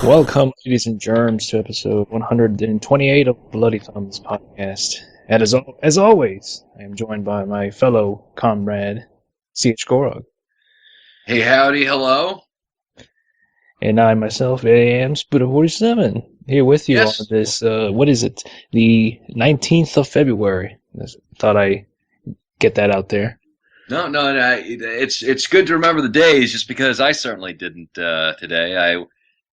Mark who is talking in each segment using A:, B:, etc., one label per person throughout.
A: Welcome, ladies and germs, to episode 128 of Bloody Thumbs podcast. And as always, I am joined by my fellow comrade, CH Gorog.
B: Hey, howdy, hello.
A: And I myself am Spuda47, here with you on
B: Yes.
A: this, what is it? The 19th of February. Thought I get that out there.
B: No. It's good to remember the days, just because I certainly didn't today. I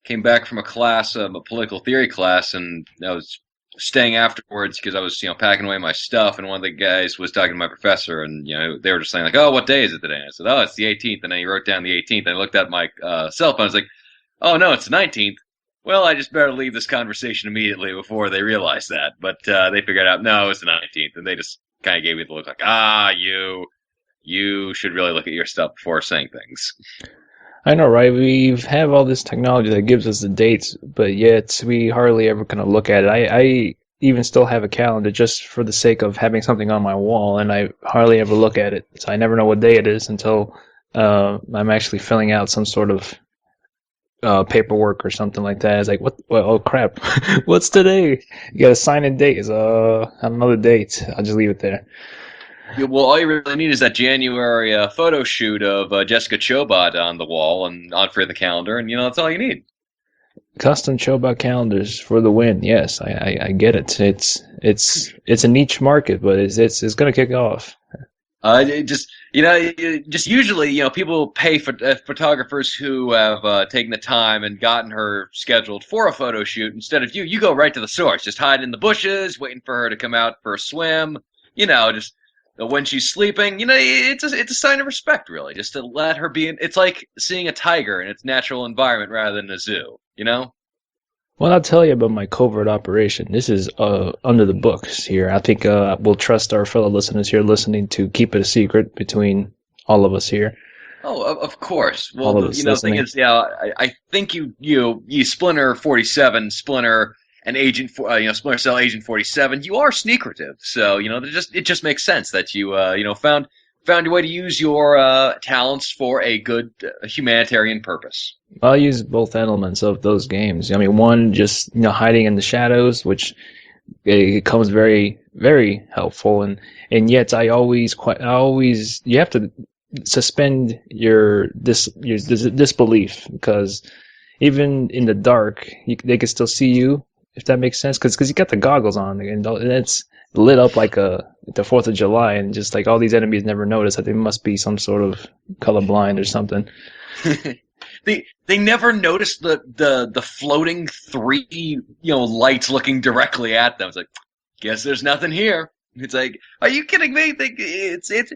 B: came back from a class, a political theory class, and I was staying afterwards because I was, packing away my stuff. And one of the guys was talking to my professor, and they were just saying like, "Oh, what day is it today?" And I said, "Oh, it's the 18th." And then he wrote down the 18th. And I looked at my cell phone. I was like, "Oh no, it's the 19th." Well, I just better leave this conversation immediately before they realize that. But they figured out, no, it's the 19th, and they just kind of gave me the look like, you should really look at your stuff before saying things.
A: I know, right? We have all this technology that gives us the dates, but yet we hardly ever kind of look at it. I even still have a calendar just for the sake of having something on my wall, and I hardly ever look at it. So I never know what day it is until I'm actually filling out some sort of paperwork or something like that. It's like, what? Well, oh crap! What's today? You got to sign a date. It's another date. I'll just leave it there.
B: Yeah, well, all you really need is that January photo shoot of Jessica Chobot on the wall and on for the calendar, and that's all you need.
A: Custom Chobot calendars for the win. Yes, I get it. It's a niche market, but it's gonna kick off.
B: Just usually, people pay for photographers who have taken the time and gotten her scheduled for a photo shoot. Instead of you go right to the source, just hide in the bushes, waiting for her to come out for a swim. Just when she's sleeping. It's a sign of respect, really, just to let her be. It's like seeing a tiger in its natural environment rather than a zoo.
A: Well, I'll tell you about my covert operation. This is under the books here. I think we'll trust our fellow listeners here listening to keep it a secret between all of us here.
B: Oh, of course. Well,
A: All of us
B: the thing
A: listening.
B: is, yeah, I think you Splinter 47, Splinter and Agent, Splinter Cell Agent 47. You are sneakerative, so it just makes sense that you found your way to use your talents for a good humanitarian purpose.
A: I'll use both elements of those games. I mean, one just hiding in the shadows, which it comes very very helpful, and yet I always you have to suspend your disbelief because even in the dark they can still see you, if that makes sense, because you got the goggles on and it's lit up like the 4th of July, and just like all these enemies never notice that they must be some sort of colorblind or something.
B: They never noticed the floating three lights looking directly at them. It's like, guess there's nothing here. It's like, are you kidding me? It's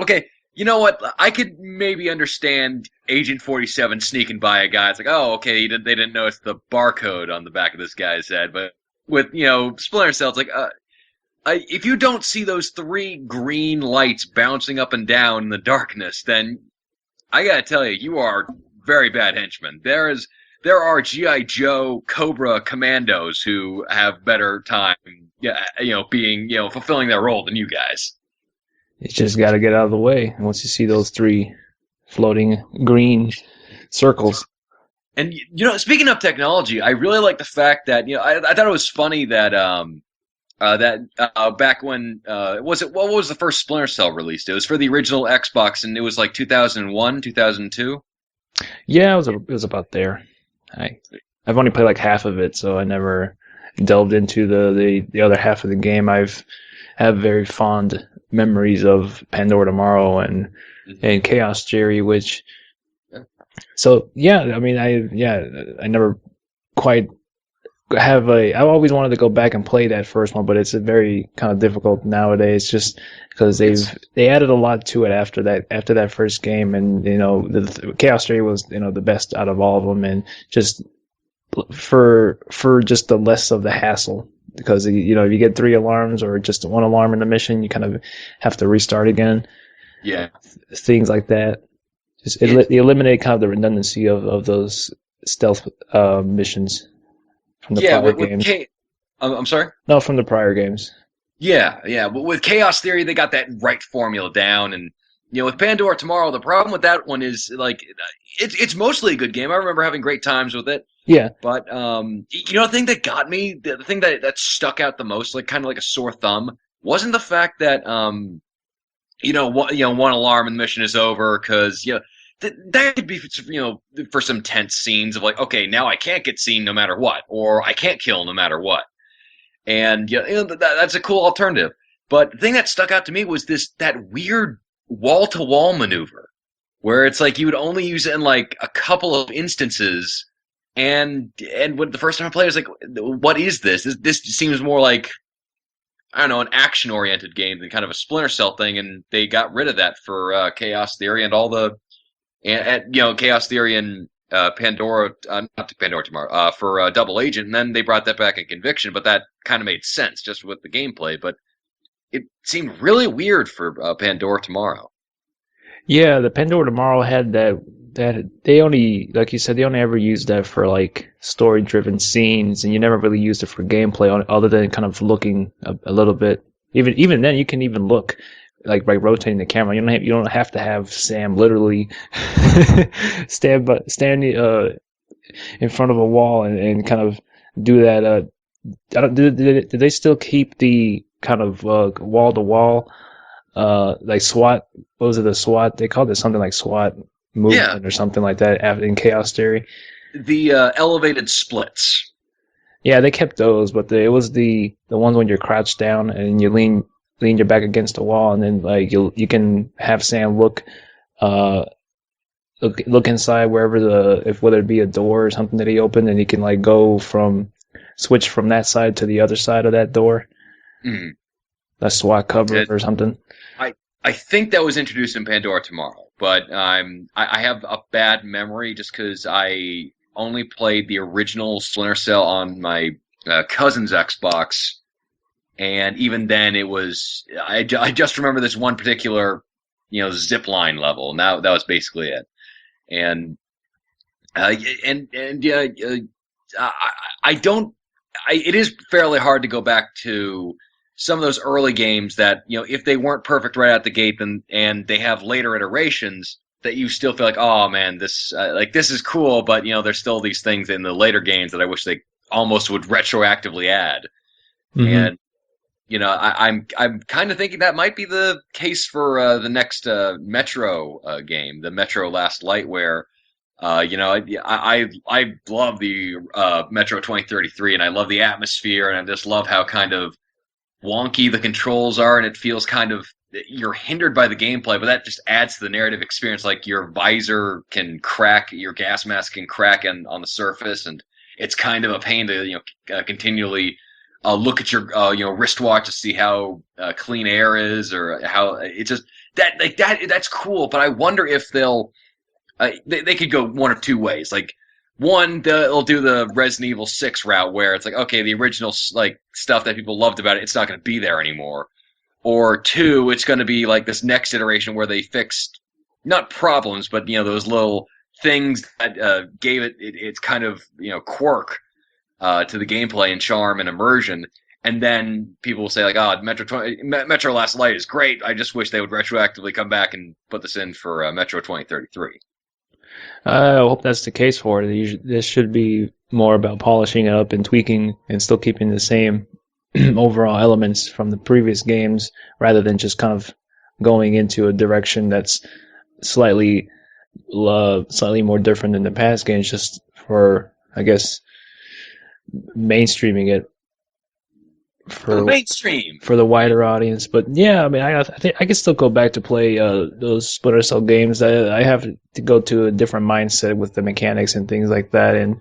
B: okay. You know what? I could maybe understand Agent 47 sneaking by a guy. It's like, oh, okay, they didn't notice the barcode on the back of this guy's head. But with Splinter Cell, it's like, if you don't see those three green lights bouncing up and down in the darkness, then I gotta tell you, you are very bad henchmen. There are GI Joe Cobra commandos who have better time, yeah, being fulfilling their role than you guys.
A: It's just got to get out of the way once you see those three floating green circles.
B: And speaking of technology, I really like the fact that I thought it was funny that back when what was the first Splinter Cell released? It was for the original Xbox, and it was like 2001, 2002.
A: Yeah, it was about there. I've only played like half of it, so I never delved into the other half of the game. Have very fond memories of Pandora Tomorrow and Chaos Theory, which so yeah, I mean I never quite I've always wanted to go back and play that first one, but it's a very kind of difficult nowadays, just because they added a lot to it after that first game, and the Chaos Theory was the best out of all of them, and just for just the less of the hassle, because if you get three alarms or just one alarm in the mission, you kind of have to restart again.
B: Yeah,
A: Things like that. Just they eliminate kind of the redundancy of those stealth missions from the
B: yeah.
A: prior
B: With
A: games.
B: I'm sorry.
A: No, from the prior games.
B: Yeah. But with Chaos Theory, they got that right formula down, and with Pandora Tomorrow, the problem with that one is like it's mostly a good game. I remember having great times with it.
A: Yeah.
B: But the thing that got me, the thing that stuck out the most, like kind of like a sore thumb, wasn't the fact that one alarm and the mission is over, because that could be for some tense scenes of like, okay, now I can't get seen no matter what, or I can't kill no matter what, and that's a cool alternative. But the thing that stuck out to me was that weird wall to wall maneuver where it's like you would only use it in like a couple of instances, and when the first time I played, I was like, "What is this? This seems more like, I don't know, an action-oriented game than kind of a Splinter Cell thing." And they got rid of that for Chaos Theory and all the, Chaos Theory and Pandora, not to Pandora tomorrow, for Double Agent, and then they brought that back in Conviction, but that kind of made sense just with the gameplay. But it seemed really weird for Pandora Tomorrow.
A: Yeah, the Pandora Tomorrow had that they only, like you said, they only ever used that for like story driven scenes, and you never really used it for gameplay other than kind of looking a little bit. Even then, you can even look like by rotating the camera. You don't have to have Sam literally stand in front of a wall and kind of do that. I don't, do they still keep the kind of wall to wall like SWAT? What was it? The SWAT? They called it something like SWAT
B: Yeah,
A: movement or something like that in Chaos Theory.
B: the elevated splits.
A: Yeah, they kept those, but it was the ones when you're crouched down and you lean your back against the wall, and then like you can have Sam uh look inside wherever whether it be a door or something that he opened, and he can like switch from that side to the other side of that door.
B: Mm.
A: That SWAT cover
B: It,
A: or something.
B: I think that was introduced in Pandora Tomorrow, but I have a bad memory just because I only played the original Splinter Cell on my cousin's Xbox, and even then it was I just remember this one particular zip line level, and that was basically it. And uh, and yeah, I, I don't. It is fairly hard to go back to some of those early games that if they weren't perfect right out the gate, then and they have later iterations that you still feel like, oh man, this is cool, but there's still these things in the later games that I wish they almost would retroactively add.
A: Hmm.
B: And I'm kind of thinking that might be the case for the next Metro game, the Metro Last Light, where I love the Metro 2033, and I love the atmosphere, and I just love how kind of wonky the controls are, and it feels kind of you're hindered by the gameplay, but that just adds to the narrative experience. Like your visor can crack, your gas mask can crack on the surface, and it's kind of a pain to continually look at your wristwatch to see how clean air is, or how it's just that like that's cool. But I wonder if they could go one of two ways. Like one, they'll do the Resident Evil 6 route where it's like, okay, the original like stuff that people loved about it, it's not going to be there anymore. Or two, it's going to be like this next iteration where they fixed not problems, but those little things that gave its kind of quirk to the gameplay and charm and immersion. And then people will say like, "Oh, Metro Last Light is great. I just wish they would retroactively come back and put this in for Metro 2033."
A: I hope that's the case for it. This should be more about polishing it up and tweaking and still keeping the same overall elements from the previous games rather than just kind of going into a direction that's slightly slightly more different than the past games just for, I guess, mainstreaming it
B: For the
A: for
B: mainstream.
A: for the wider audience. But yeah, I mean, I think I can still go back to play those Splinter Cell games. I have to go to a different mindset with the mechanics and things like that. And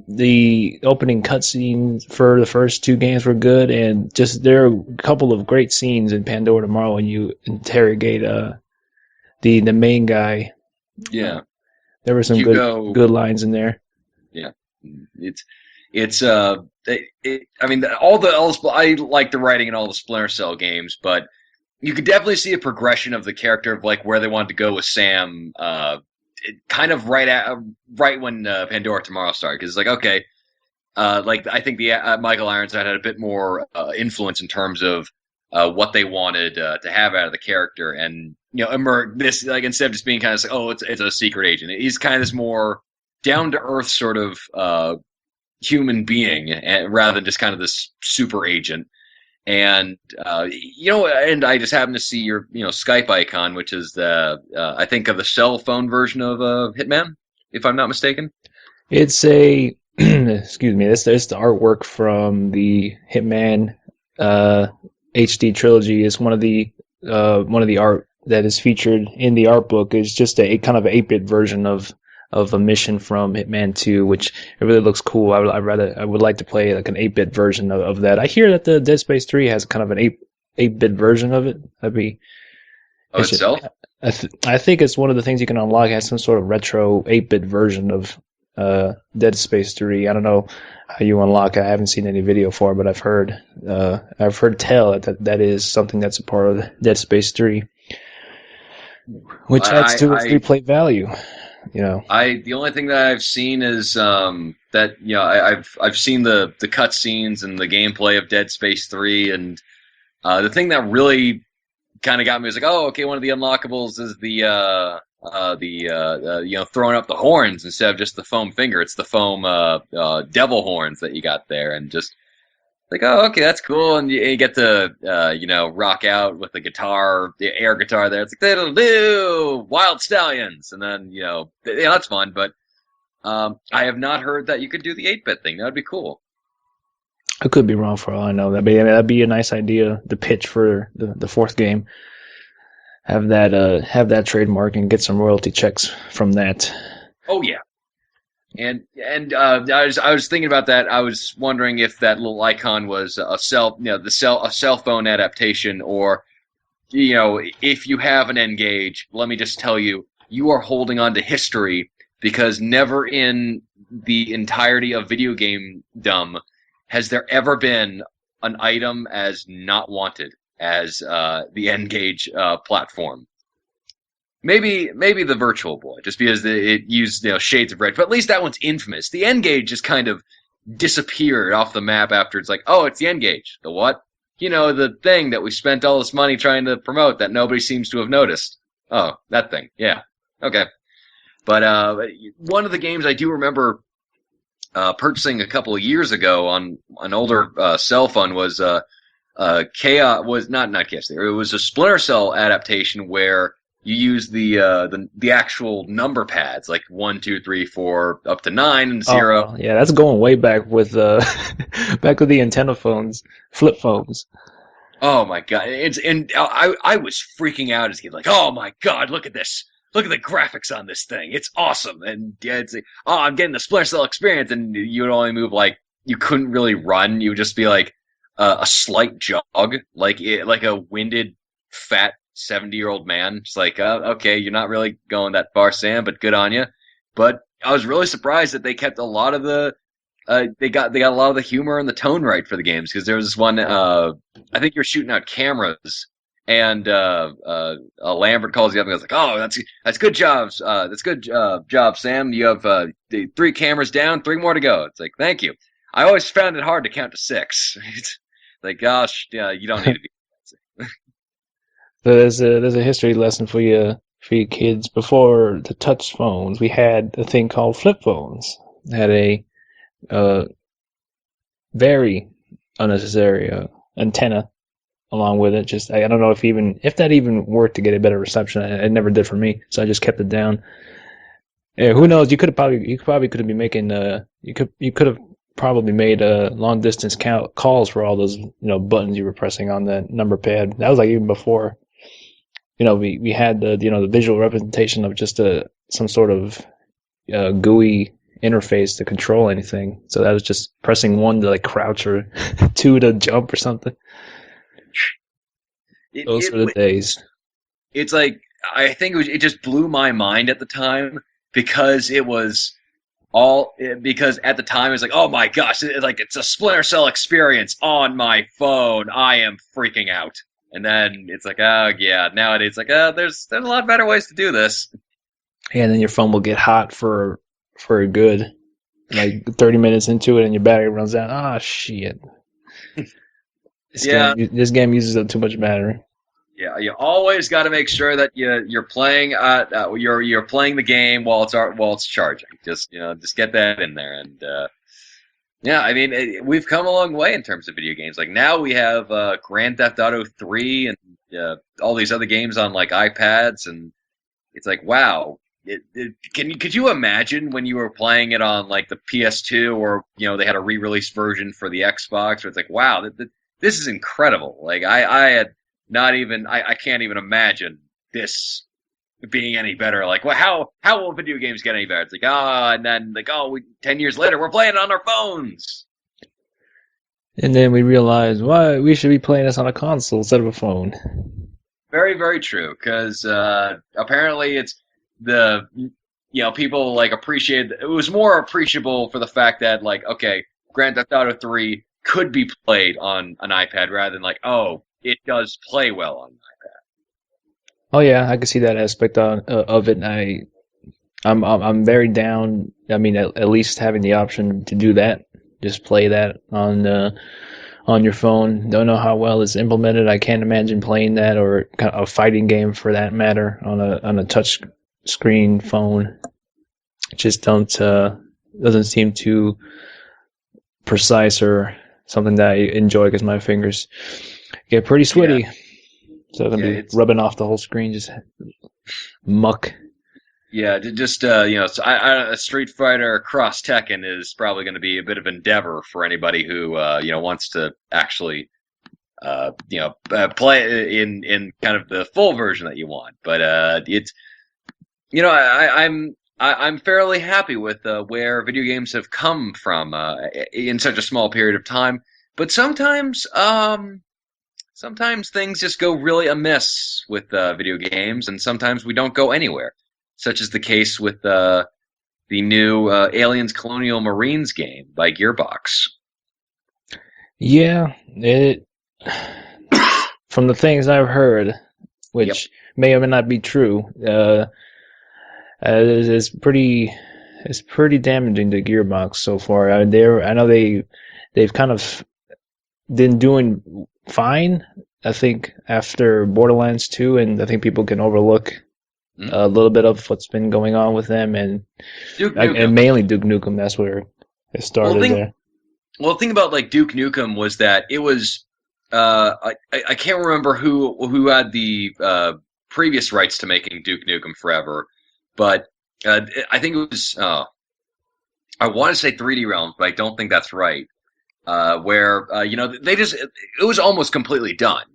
A: the opening cutscenes for the first two games were good, and just there are a couple of great scenes in Pandora Tomorrow when you interrogate the main guy. Uh,
B: Yeah,
A: there were some
B: Hugo.
A: good lines in there.
B: Yeah, it's it's I mean I like the writing in all the Splinter Cell games, but you could definitely see a progression of the character of like where they wanted to go with Sam. Kind of right when Pandora Tomorrow started, because it's like, okay, like I think the Michael Ironside had a bit more influence in terms of what they wanted to have out of the character, and this like instead of just being kind of like, oh, it's a secret agent. He's kind of this more down to earth sort of human being, rather than just kind of this super agent. And and I just happened to see your Skype icon, which is the I think of the cell phone version of Hitman, if I'm not mistaken.
A: It's a excuse me. This the artwork from the Hitman uh, HD trilogy. Is one of the art that is featured in the art book is just a kind of 8-bit version of a mission from Hitman 2, which it really looks cool. I would like to play like an 8-bit version of that. I hear that the Dead Space 3 has kind of an 8-bit version of it. That'd be
B: Of
A: it's just,
B: itself.
A: I think it's one of the things you can unlock. It has some sort of retro 8-bit version of Dead Space 3. I don't know how you unlock it. I haven't seen any video for it, but I've heard tell that is something that's a part of Dead Space 3, which adds to its
B: I
A: replay value. You know,
B: the only thing that I've seen is that I've seen the cutscenes and the gameplay of Dead Space 3, and the thing that really kind of got me was like, oh, okay, one of the unlockables is the throwing up the horns instead of just the foam finger. It's the foam devil horns that you got there, and just like, oh, okay, that's cool, and you get to rock out with the guitar, the air guitar there. It's like that'll do wild stallions, and then that's fun. But I have not heard that you could do the 8-bit thing. That would be cool.
A: I could be wrong for all I know. That'd be a nice idea. The pitch for the fourth game. Have that trademark and get some royalty checks from that.
B: Oh yeah. And I was thinking about that. I was wondering if that little icon was a cell phone adaptation, or if you have an N-Gage, let me just tell you, you are holding on to history, because never in the entirety of video game dumb has there ever been an item as not wanted as the N-Gage platform. Maybe the Virtual Boy, just because it used shades of red, but at least that one's infamous. The N-Gage just kind of disappeared off the map after. It's like, oh, it's the N-Gage. The what? The thing that we spent all this money trying to promote that nobody seems to have noticed. Oh, that thing. Yeah. Okay. But one of the games I do remember purchasing a couple of years ago on an older cell phone was Chaos. Was not Chaos. It was a Splinter Cell adaptation where you use the actual number pads, like 1, 2, 3, 4, up to 9 and 0.
A: Oh yeah, that's going way back with back with the antenna phones, flip phones.
B: Oh my god! I was freaking out as a kid, like, oh my god, look at this! Look at the graphics on this thing. It's awesome. And yeah, it's like, oh, I'm getting the Splinter Cell experience. And you would only move like you couldn't really run. You would just be like a slight jog, like a winded, fat 70-year-old man. It's like, okay, you're not really going that far, Sam, but good on you. But I was really surprised that they kept a lot of the they got a lot of the humor and the tone right for the games, because there was this one I think you're shooting out cameras, and Lambert calls you up and goes like, "Oh, that's good jobs. That's good job, Sam. You have the 3 cameras down, 3 more to go." It's like, thank you. I always found it hard to count to 6. It's like, gosh, you don't need to be.
A: So there's a history lesson for you kids. Before the touch phones, we had a thing called flip phones. It had a uh, very unnecessary antenna along with it. Just I don't know if that even worked to get a better reception. It never did for me, so I just kept it down. Yeah, who knows? You probably could have been making you could have probably made long distance calls for all those buttons you were pressing on the number pad. That was like even before we had the visual representation of just some sort of GUI interface to control anything. So that was just pressing 1 to like crouch or 2 to jump or something.
B: It,
A: Those
B: it
A: were the days.
B: it's like, I think it just blew my mind at the time, because it was because at the time it was like, oh my gosh, it's a Splinter Cell experience on my phone. I am freaking out. And then it's like, oh yeah, nowadays it's like, there's a lot better ways to do this.
A: And then your phone will get hot for a good like 30 minutes into it, and your battery runs out. Ah, shit.
B: Yeah,
A: This game uses up too much battery.
B: Yeah, you always got to make sure that you're playing you're playing the game while it's charging. Just get that in there. And yeah, I mean we've come a long way in terms of video games. Like now we have Grand Theft Auto 3 and all these other games on like iPads, and it's like wow. Could you imagine when you were playing it on like the PS2, or they had a re-release version for the Xbox? Where it's like wow, this is incredible. Like I had not even I can't even imagine this being any better. Like well, how will video games get any better? It's like and then like 10 years later we're playing it on our phones.
A: And then we realized why we should be playing this on a console instead of a phone.
B: Very, very true. Because apparently it's the people like appreciate it was more appreciable for the fact that like okay, Grand Theft Auto 3 could be played on an iPad rather than like it does play well on.
A: Oh yeah, I can see that aspect of it. I'm very down. I mean, at least having the option to do that, just play that on your phone. Don't know how well it's implemented. I can't imagine playing that or kind of a fighting game for that matter on a touch screen phone. Just don't doesn't seem too precise or something that I enjoy because my fingers get pretty
B: Yeah,
A: sweaty. So I'm gonna
B: yeah,
A: be rubbing off the whole screen, just muck.
B: yeah. Just a Street Fighter Cross Tekken is probably going to be a bit of endeavor for anybody who wants to actually play in kind of the full version that you want. But it's I'm fairly happy with where video games have come from in such a small period of time. But sometimes things just go really amiss with video games, and sometimes we don't go anywhere. Such is the case with the new Aliens Colonial Marines game by Gearbox.
A: Yeah, it. From the things I've heard,
B: Yep.
A: which may or may not be true, it's pretty damaging to Gearbox so far. I know they've kind of been doing fine. I think after Borderlands 2, and I think people can overlook
B: Mm.
A: a little bit of what's been going on with them, and
B: Duke
A: and
B: Nukem.
A: mainly Duke Nukem. That's where it
B: Well, the
A: started
B: thing
A: there.
B: well, the thing about like Duke Nukem was that it was I can't remember who had the previous rights to making Duke Nukem Forever, but I think it was I want to say 3D Realms, but I don't think that's right. Where they just it was almost completely done,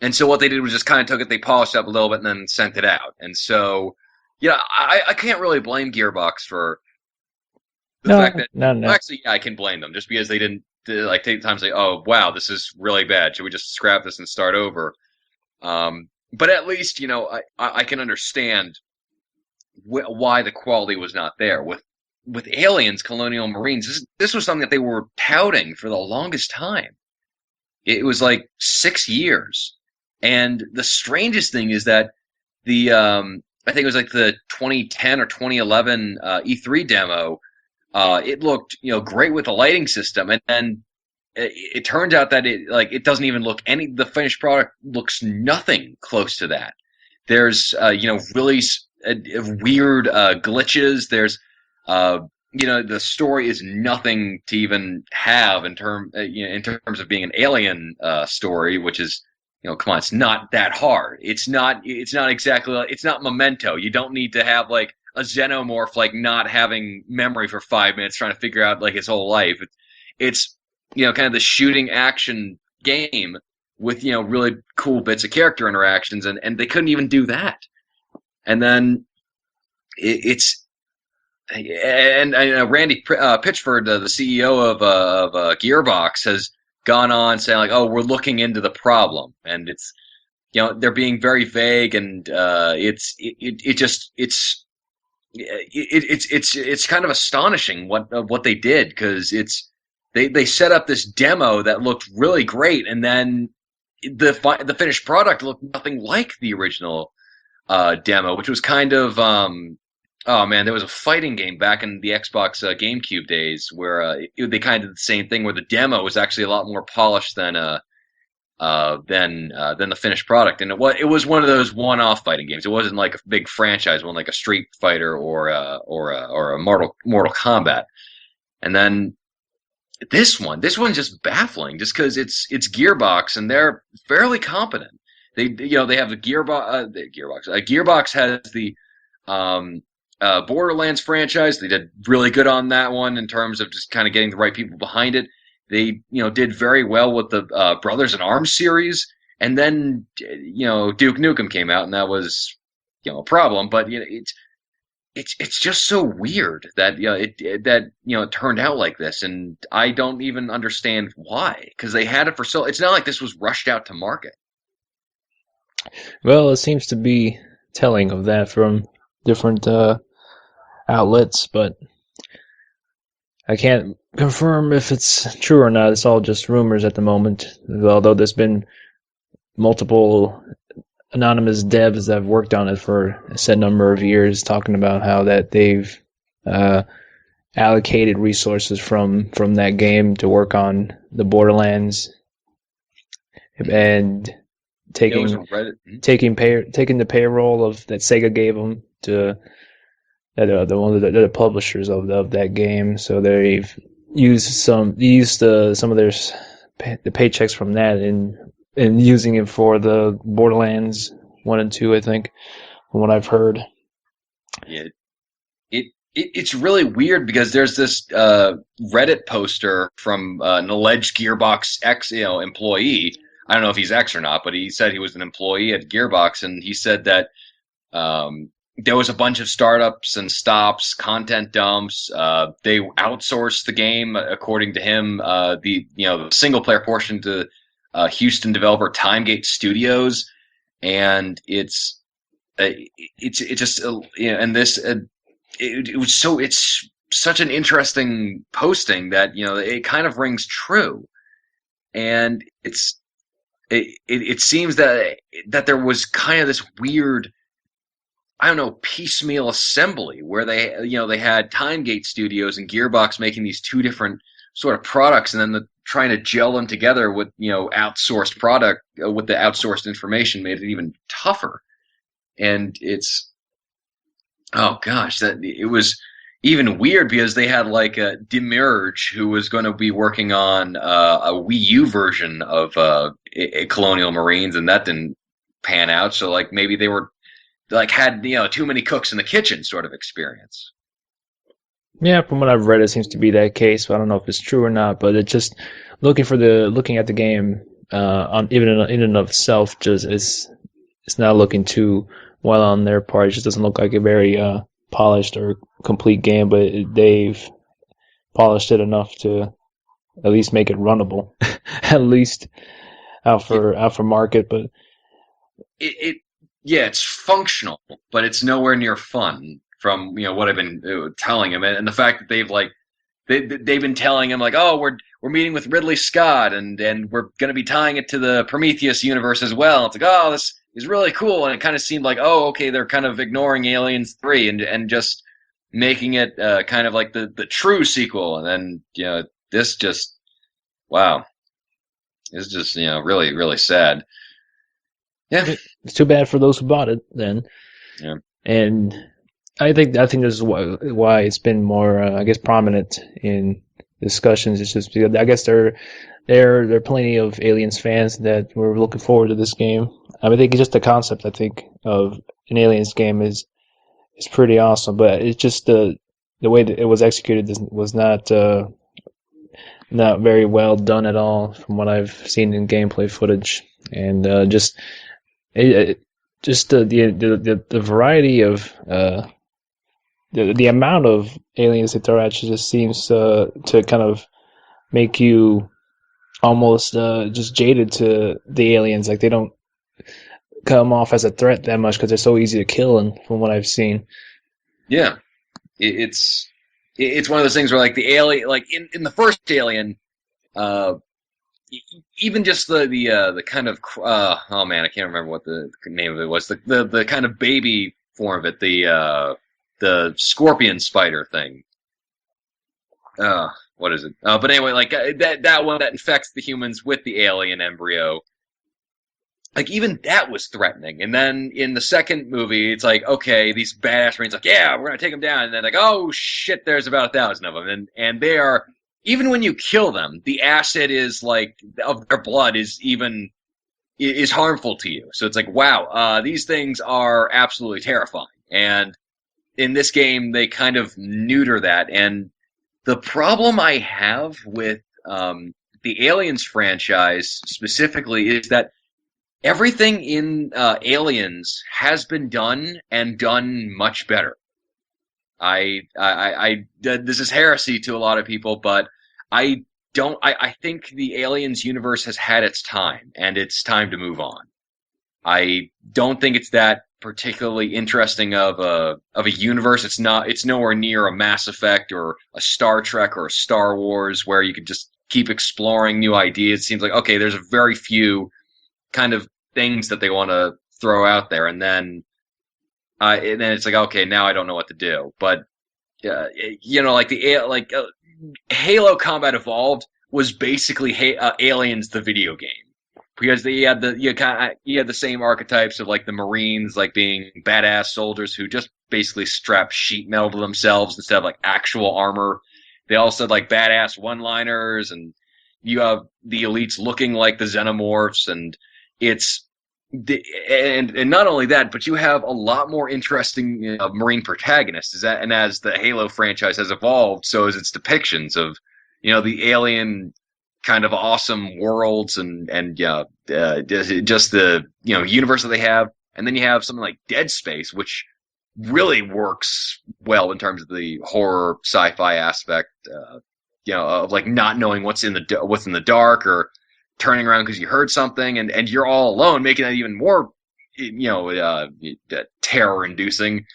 B: and so what they did was just kind of took it, they polished it up a little bit, and then sent it out. And so yeah, I can't really blame Gearbox for the fact
A: No,
B: that
A: no,
B: well,
A: no.
B: actually yeah, I can blame them just because they didn't like take the time to say, oh wow, this is really bad. Should we just scrap this and start over? But at least I can understand why the quality was not there with Aliens Colonial Marines. This was something that they were touting for the longest time. It was like 6 years. And the strangest thing is that I think it was like the 2010 or 2011 E3 demo. It looked great with the lighting system, and then it turns out that it doesn't even look the finished product looks nothing close to that. There's really weird glitches. There's uh, the story is nothing to even have in terms of being an alien story, which is come on, it's not that hard. It's not exactly it's not Memento. You don't need to have like a xenomorph like not having memory for 5 minutes trying to figure out like his whole life. It's kind of the shooting action game with really cool bits of character interactions, and they couldn't even do that. And then it's and Randy Pitchford, the CEO of Gearbox, has gone on saying like, "Oh, we're looking into the problem," and it's they're being very vague, and it's kind of astonishing what they did, because they set up this demo that looked really great, and then the finished product looked nothing like the original demo, which was kind of oh man, there was a fighting game back in the Xbox GameCube days where they kind of did the same thing, where the demo was actually a lot more polished than than the finished product. And it was one of those one-off fighting games. It wasn't like a big franchise one, like a Street Fighter or a Mortal Kombat. And then this one's just baffling, just because it's Gearbox and they're fairly competent. They have the Gearbox. Gearbox has the um, Borderlands franchise. They did really good on that one in terms of just kind of getting the right people behind it. They did very well with the Brothers in Arms series, and then Duke Nukem came out, and that was a problem. But it's just so weird that it turned out like this, and I don't even understand why, because they had it for so. It's not like this was rushed out to market.
A: Well, it seems to be telling of that from different outlets, but I can't confirm if it's true or not. It's all just rumors at the moment. Although there's been multiple anonymous devs that have worked on it for a set number of years, talking about how that they've uh, allocated resources from that game to work on the Borderlands and
B: It was a
A: taking
B: Reddit.
A: taking the payroll of that Sega gave them to the one of the publishers of that game. So they've used some of their the paychecks from that in using it for the Borderlands 1 and 2, I think, from what I've heard.
B: Yeah, it's really weird because there's this Reddit poster from an alleged Gearbox ex employee. I don't know if he's ex or not, but he said he was an employee at Gearbox, and he said that there was a bunch of startups and stops, content dumps. They outsourced the game, according to him, the single player portion to Houston developer Timegate Studios, and it's just and this it was so it's such an interesting posting that it kind of rings true, and it seems that there was kind of this weird, I don't know, piecemeal assembly where they had Timegate Studios and Gearbox making these two different sort of products, and then trying to gel them together with outsourced product with the outsourced information made it even tougher. And it's, oh gosh, that it was even weird because they had like a Demirge who was going to be working on a Wii U version of Colonial Marines, and that didn't pan out. So like maybe they were like had too many cooks in the kitchen sort of experience.
A: Yeah, from what I've read, it seems to be that case. I don't know if it's true or not, but it's just looking at the game on even in and of itself, just it's not looking too well on their part. It just doesn't look like a very polished or complete game, but they've polished it enough to at least make it runnable, at least
B: Yeah,
A: out for market. But
B: it yeah, it's functional, but it's nowhere near fun. From what I've been telling him, and the fact that they've been telling him like, oh, we're meeting with Ridley Scott, and we're going to be tying it to the Prometheus universe as well. It's like, oh, this is really cool, and it kind of seemed like, oh, okay, they're kind of ignoring Aliens 3 and just making it kind of like the true sequel, and then this just, wow, it's just really really sad. Yeah,
A: it's too bad for those who bought it then.
B: yeah,
A: And I think this is why it's been more I guess prominent in discussions. It's just because I guess there are plenty of Aliens fans that were looking forward to this game. I think it's just the concept, I think, of an Aliens game is pretty awesome, but it's just the way that it was executed was not very well done at all from what I've seen in gameplay footage, and just the variety of the amount of aliens they throw at you just seems to kind of make you almost just jaded to the aliens. Like they don't come off as a threat that much because they're so easy to kill. And from what I've seen,
B: yeah. It's one of those things where like the alien, like in the first Alien, uh, even just the kind of oh man, I can't remember what the name of it was. The kind of baby form of it, the scorpion spider thing. What is it? But anyway, like that one that infects the humans with the alien embryo. like even that was threatening. And then in the second movie, it's like, okay, these badass Marines, like, yeah, we're gonna take them down, and then like, oh shit, there's about 1,000 of them, and they are, even when you kill them, the acid is like of their blood is harmful to you. So it's like, wow, these things are absolutely terrifying. And in this game, they kind of neuter that. And the problem I have with the Aliens franchise specifically is that everything in Aliens has been done and done much better. This is heresy to a lot of people, but I don't. I think the Aliens universe has had its time, and it's time to move on. I don't think it's that particularly interesting of a universe. It's not. It's nowhere near a Mass Effect or a Star Trek or a Star Wars where you could just keep exploring new ideas. It seems like, okay, there's a very few kind of things that they want to throw out there, and then it's like, okay, now I don't know what to do. But like Halo Combat Evolved was basically Aliens the video game, because they had you had the same archetypes of like the Marines, like being badass soldiers who just basically strap sheet metal to themselves instead of like actual armor. They also had like badass one-liners, and you have the elites looking like the xenomorphs, and it's and not only that, but you have a lot more interesting Marine protagonists. And as the Halo franchise has evolved, so has its depictions of the alien kind of awesome worlds and just the universe that they have. And then you have something like Dead Space, which really works well in terms of the horror sci-fi aspect. Of like not knowing what's in the dark, or turning around because you heard something, and you're all alone, making that even more terror inducing.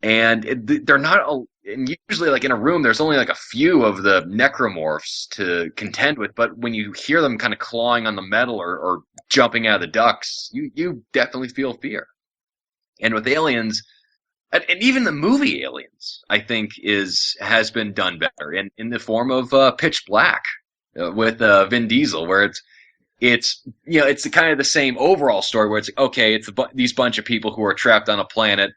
B: And they're not, and usually like in a room there's only like a few of the necromorphs to contend with, but when you hear them kind of clawing on the metal or jumping out of the ducts, you definitely feel fear. And with Aliens, and even the movie Aliens, I think has been done better in the form of Pitch Black with Vin Diesel, where it's kind of the same overall story, where it's like, okay, it's these bunch of people who are trapped on a planet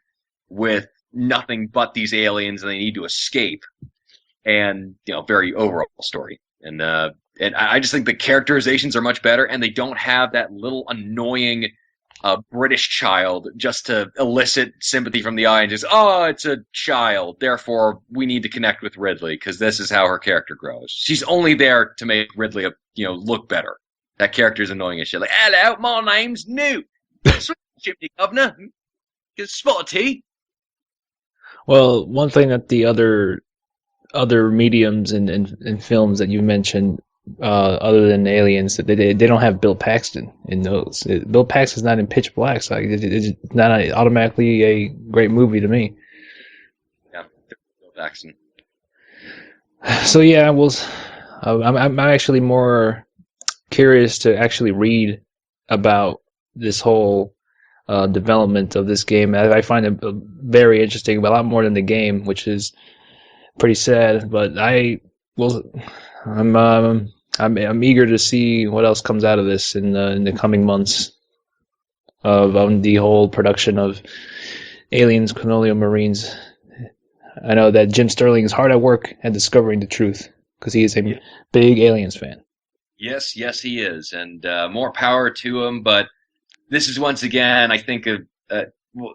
B: with nothing but these aliens, and they need to escape, and very overall story. And I just think the characterizations are much better, and they don't have that little annoying British child just to elicit sympathy from the audience. Oh, it's a child, therefore we need to connect with Ridley because this is how her character grows. She's only there to make Ridley look better. That character's annoying as shit. Like, hello, my name's Newt. Sweet chimney governor. Get a spot of tea.
A: Well, one thing that the other mediums and films that you mentioned, other than Aliens, they don't have Bill Paxton in those. Bill Paxton's not in Pitch Black, so it's not automatically a great movie to me.
B: Yeah, Bill Paxton.
A: So yeah, I'm actually more curious to actually read about this whole development of this game. I find it very interesting, but a lot more than the game, which is pretty sad. But I'm eager to see what else comes out of this in the coming months of the whole production of Aliens, Colonial Marines. I know that Jim Sterling is hard at work at discovering the truth because he is a big Aliens fan.
B: Yes, he is, and more power to him. But this is once again, I think,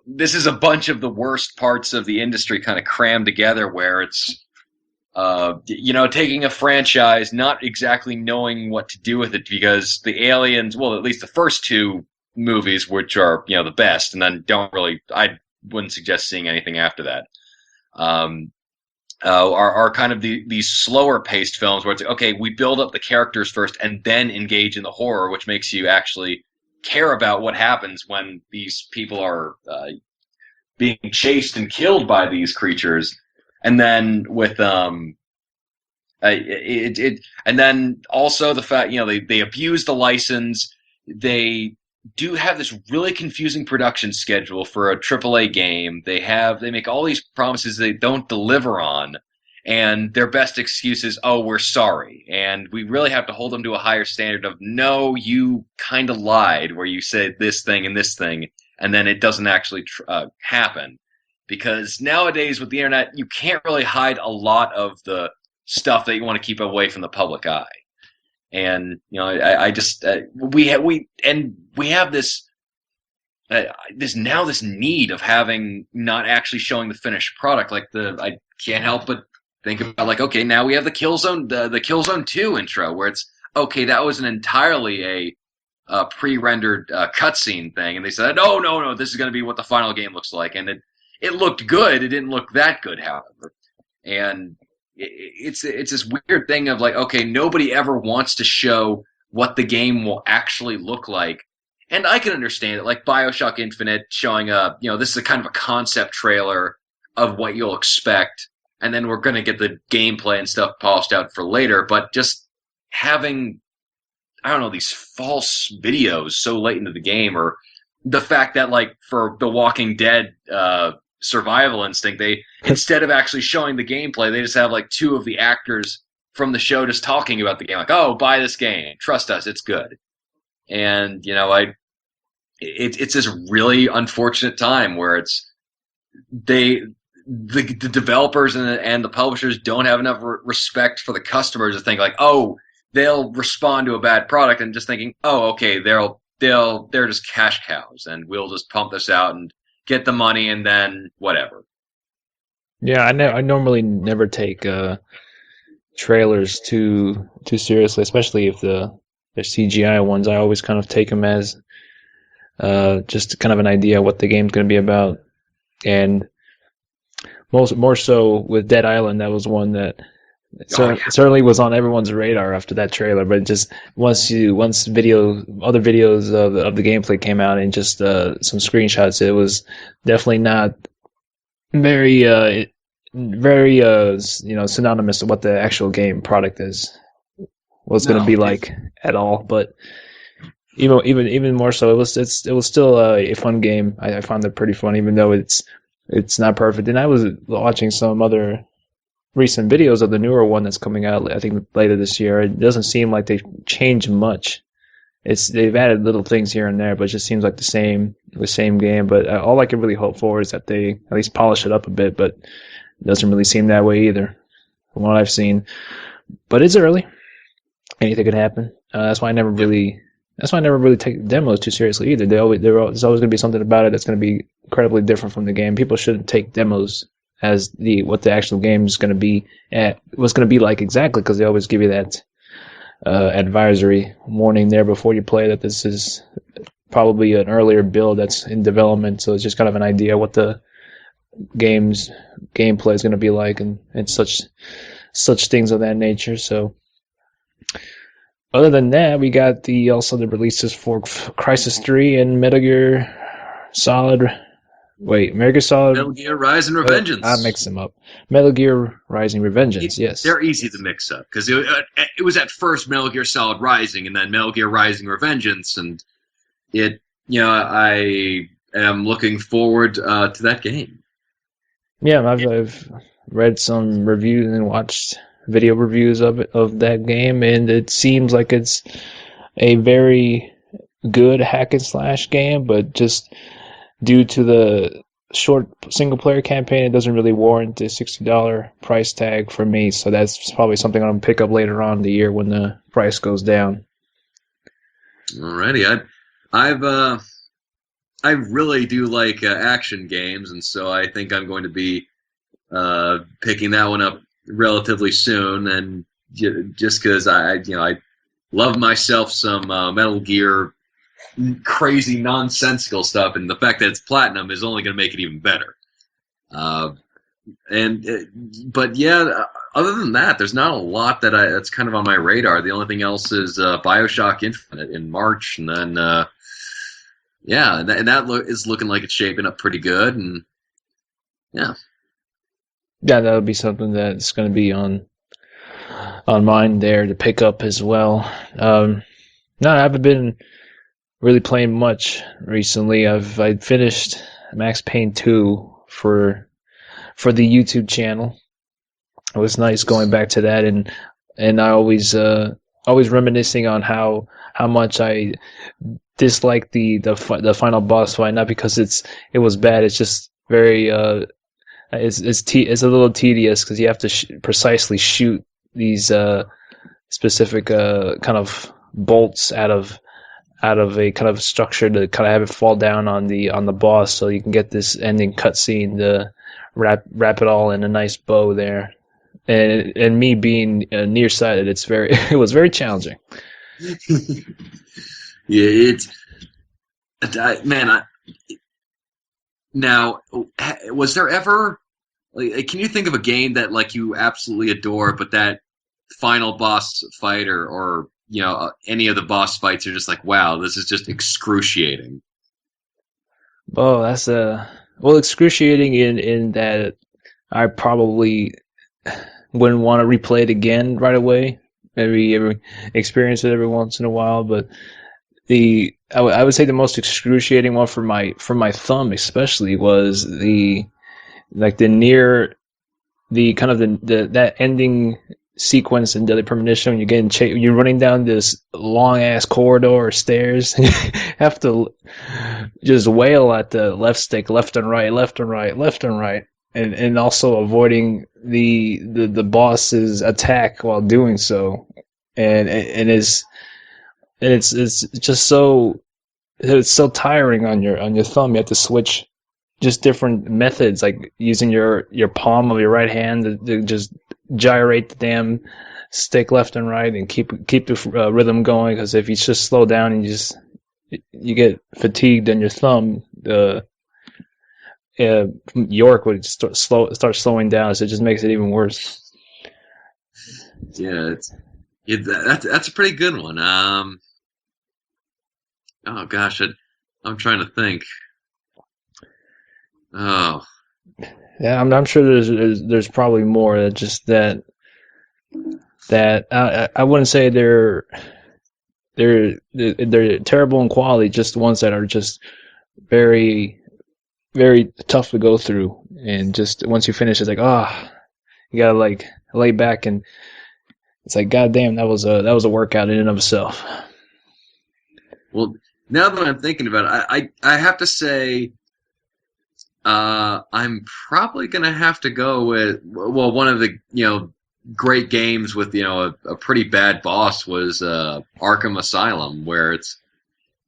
B: this is a bunch of the worst parts of the industry kind of crammed together, where it's taking a franchise, not exactly knowing what to do with it, because the Aliens, well, at least the first two movies, which are the best, and then I wouldn't suggest seeing anything after that. Are kind of these slower paced films where it's like, okay, we build up the characters first and then engage in the horror, which makes you actually care about what happens when these people are being chased and killed by these creatures. And then with and then also the fact they abuse the license. They do have this really confusing production schedule for a AAA game. They make all these promises they don't deliver on, and their best excuse is, "Oh, we're sorry," and we really have to hold them to a higher standard of, "No, you kind of lied where you said this thing and this thing, and then it doesn't actually happen." Because nowadays with the internet, you can't really hide a lot of the stuff that you want to keep away from the public eye. And I just we have this need of having not actually showing the finished product. Like I can't help but think about, like, okay, now we have the Killzone, the Killzone 2 intro, where it's okay, that was an entirely a pre-rendered cutscene thing, and they said, no, no, no, this is going to be what the final game looks like, and it looked good. It didn't look that good, however, and it's this weird thing of, like, okay, nobody ever wants to show what the game will actually look like. And I can understand it, like BioShock Infinite showing this is a kind of a concept trailer of what you'll expect, and then we're going to get the gameplay and stuff polished out for later. But just having, I don't know, these false videos so late into the game, or the fact that, like, for The Walking Dead Survival Instinct, they, instead of actually showing the gameplay, they just have like two of the actors from the show just talking about the game, like, "Oh, buy this game, trust us, it's good." And it's this really unfortunate time where the developers and the publishers don't have enough respect for the customers to think, like, oh, they'll respond to a bad product, and just thinking, oh, okay, they're just cash cows, and we'll just pump this out and get the money, and then whatever.
A: Yeah, I normally never take trailers too seriously, especially if they're CGI ones. I always kind of take them as just kind of an idea what the game's going to be about. And more so with Dead Island, that was one that certainly was on everyone's radar after that trailer. But just once other videos of the gameplay came out, and just some screenshots, it was definitely not very synonymous to what the actual game product was going to be like at all. But even more so, it was still a fun game. I found it pretty fun, even though it's not perfect. And I was watching some other recent videos of the newer one that's coming out, I think later this year. It doesn't seem like they've changed much. They've added little things here and there, but it just seems like the same game. But all I can really hope for is that they at least polish it up a bit. But it doesn't really seem that way either, from what I've seen. But it's early. Anything could happen. That's why I never really take demos too seriously either. There's always going to be something about it that's going to be incredibly different from the game. People shouldn't take demos as what the actual game is going to be what's going to be like exactly, because they always give you that advisory warning there before you play that this is probably an earlier build that's in development. So it's just kind of an idea what the game's gameplay is going to be like, and such things of that nature. So other than that, we got also the releases for Crysis 3 and Metal Gear
B: Rise and Revengeance.
A: I mix them up. Metal Gear Rising Revengeance, yes.
B: They're easy to mix up, because it was at first Metal Gear Solid Rising, and then Metal Gear Rising Revengeance, and I am looking forward to that game.
A: Yeah, I've read some reviews and watched video reviews of that game, and it seems like it's a very good hack and slash game, but just due to the short single player campaign, it doesn't really warrant the $60 price tag for me. So that's probably something I'm gonna pick up later on in the year when the price goes down.
B: Alrighty, I really do like action games, and so I think I'm going to be picking that one up relatively soon. And just because I love myself some Metal Gear crazy nonsensical stuff, and the fact that it's platinum is only going to make it even better. But yeah, other than that, there's not a lot that's kind of on my radar. The only thing else is BioShock Infinite in March, and then is looking like it's shaping up pretty good, and yeah,
A: that'll be something that's going to be on mine there to pick up as well. No, I haven't been really playing much recently. I finished Max Payne 2 for the YouTube channel, It was nice going back to that, and I always reminiscing on how much I dislike the final boss fight. Not because it was bad. It's just very it's a little tedious because you have to precisely shoot these specific kind of bolts out of a kind of structure to kind of have it fall down on the boss, so you can get this ending cutscene to wrap it all in a nice bow there. And me being nearsighted, it's very it was very challenging.
B: Yeah, it's man. Now, was there ever like, can you think of a game that like you absolutely adore, but that final boss fight or any of the boss fights are just like, wow, this is just excruciating.
A: Oh, that's well, excruciating in that I probably wouldn't want to replay it again right away. Maybe every experience it every once in a while, but I would say the most excruciating one for my thumb especially was the like the near the kind of the that ending sequence in Deadly Premonition when you're running down this long ass corridor or stairs and you have to just wail at the left stick left and right left and right left and right and also avoiding the boss's attack while doing so and it's just so it's so tiring on your thumb. You have to switch just different methods, like using your palm of your right hand to just gyrate the damn stick left and right and keep the rhythm going. Because if you just slow down and you get fatigued on your thumb, York would start slowing down, so it just makes it even worse.
B: Yeah, that's a pretty good one. Oh gosh, I'm trying to think. Oh,
A: Yeah, I'm sure there's probably more that just that I wouldn't say they're terrible in quality, just the ones that are just very very tough to go through, and just once you finish, it's like you gotta like lay back, and it's like god damn, that was a workout in and of itself.
B: well, now that I'm thinking about it, I have to say, I'm probably gonna have to go with one of the great games with a pretty bad boss was Arkham Asylum, where it's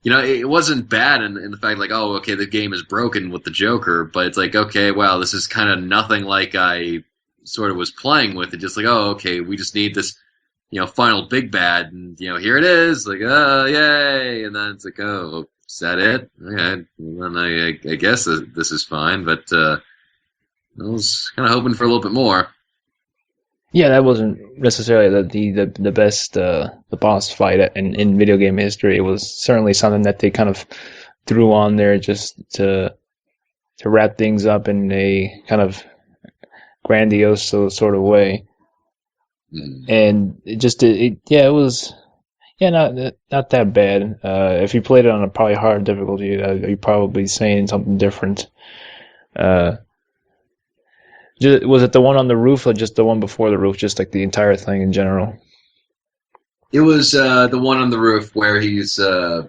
B: it wasn't bad in the fact like, oh, okay, the game is broken with the Joker, but it's like, okay, wow, this is kind of nothing like I sort of was playing with it. Just like, oh, okay, we just need this final big bad, and here it is, like, oh, yay, and then it's like, oh, is that it? Okay, well, then I guess this is fine, but I was kind of hoping for a little bit more.
A: Yeah, that wasn't necessarily the best the boss fight in video game history. It was certainly something that they kind of threw on there just to wrap things up in a kind of grandiose sort of way.
B: Mm.
A: And yeah, it was yeah, not that bad. If you played it on a probably hard difficulty, you're probably saying something different. Uh, was it the one on the roof or just the one before the roof? Just like the entire thing in general?
B: It was the one on the roof where he's the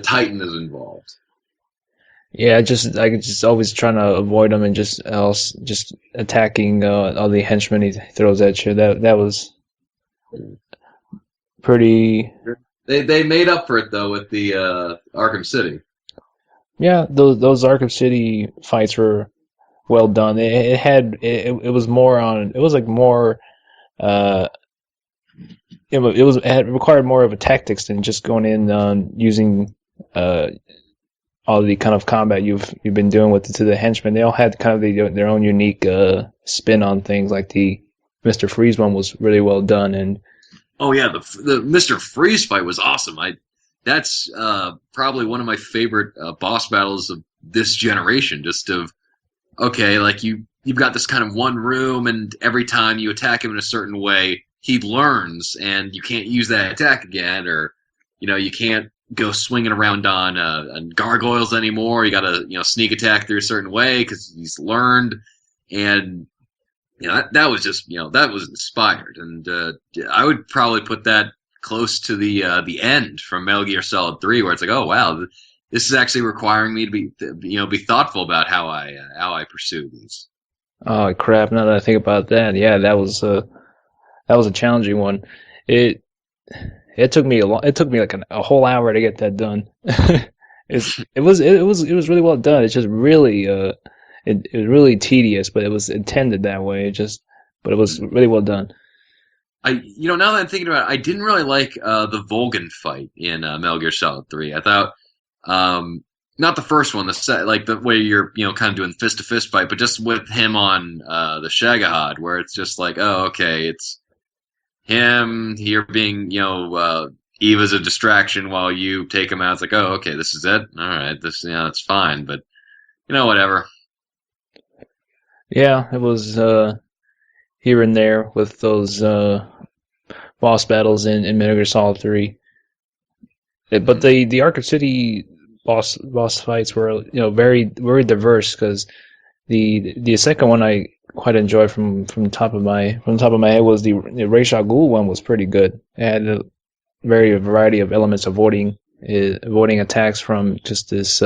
B: Titan is involved.
A: Yeah, I just always trying to avoid him and just attacking all the henchmen he throws at you. That was pretty.
B: They made up for it though with the Arkham City.
A: Yeah, those Arkham City fights were well done. It was more on. It was like more. Uh, it had required more of a tactics than just going in on using all the kind of combat you've been doing with to the henchmen. They all had kind of their own unique spin on things. Like the Mr. Freeze one was really well done, and
B: Oh yeah, the Mr. Freeze fight was awesome. That's probably one of my favorite boss battles of this generation. Just of okay, like you've got this kind of one room, and every time you attack him in a certain way, he learns, and you can't use that attack again, or you can't go swinging around on gargoyles anymore. You got to sneak attack through a certain way because he's learned, and that was just that was inspired, and I would probably put that close to the end from Metal Gear Solid 3, where it's like, oh wow, this is actually requiring me to be thoughtful about how I pursue these.
A: Oh crap! Now that I think about that, yeah, that was a challenging one. It it took me it took me like a whole hour to get that done. It was really well done. It's just really it was really tedious, but it was intended that way. It just but it was really well done.
B: Now that I'm thinking about it, I didn't really like the Volgan fight in Metal Gear Solid 3. I thought, not the first one, like the way you're kind of doing fist to fist fight, but just with him on the Shagahad, where it's just like, oh, okay, it's him here being Eva's a distraction while you take him out. It's like, oh, okay, this is it. All right, this it's fine, but whatever.
A: Yeah, it was here and there with those boss battles in Metal Gear Solid 3. But
B: Mhm.
A: the Arkham City boss fights were very diverse because the second one I quite enjoyed from the top of my head was the Ra's al Ghul one was pretty good. It had a very variety of elements avoiding attacks from just this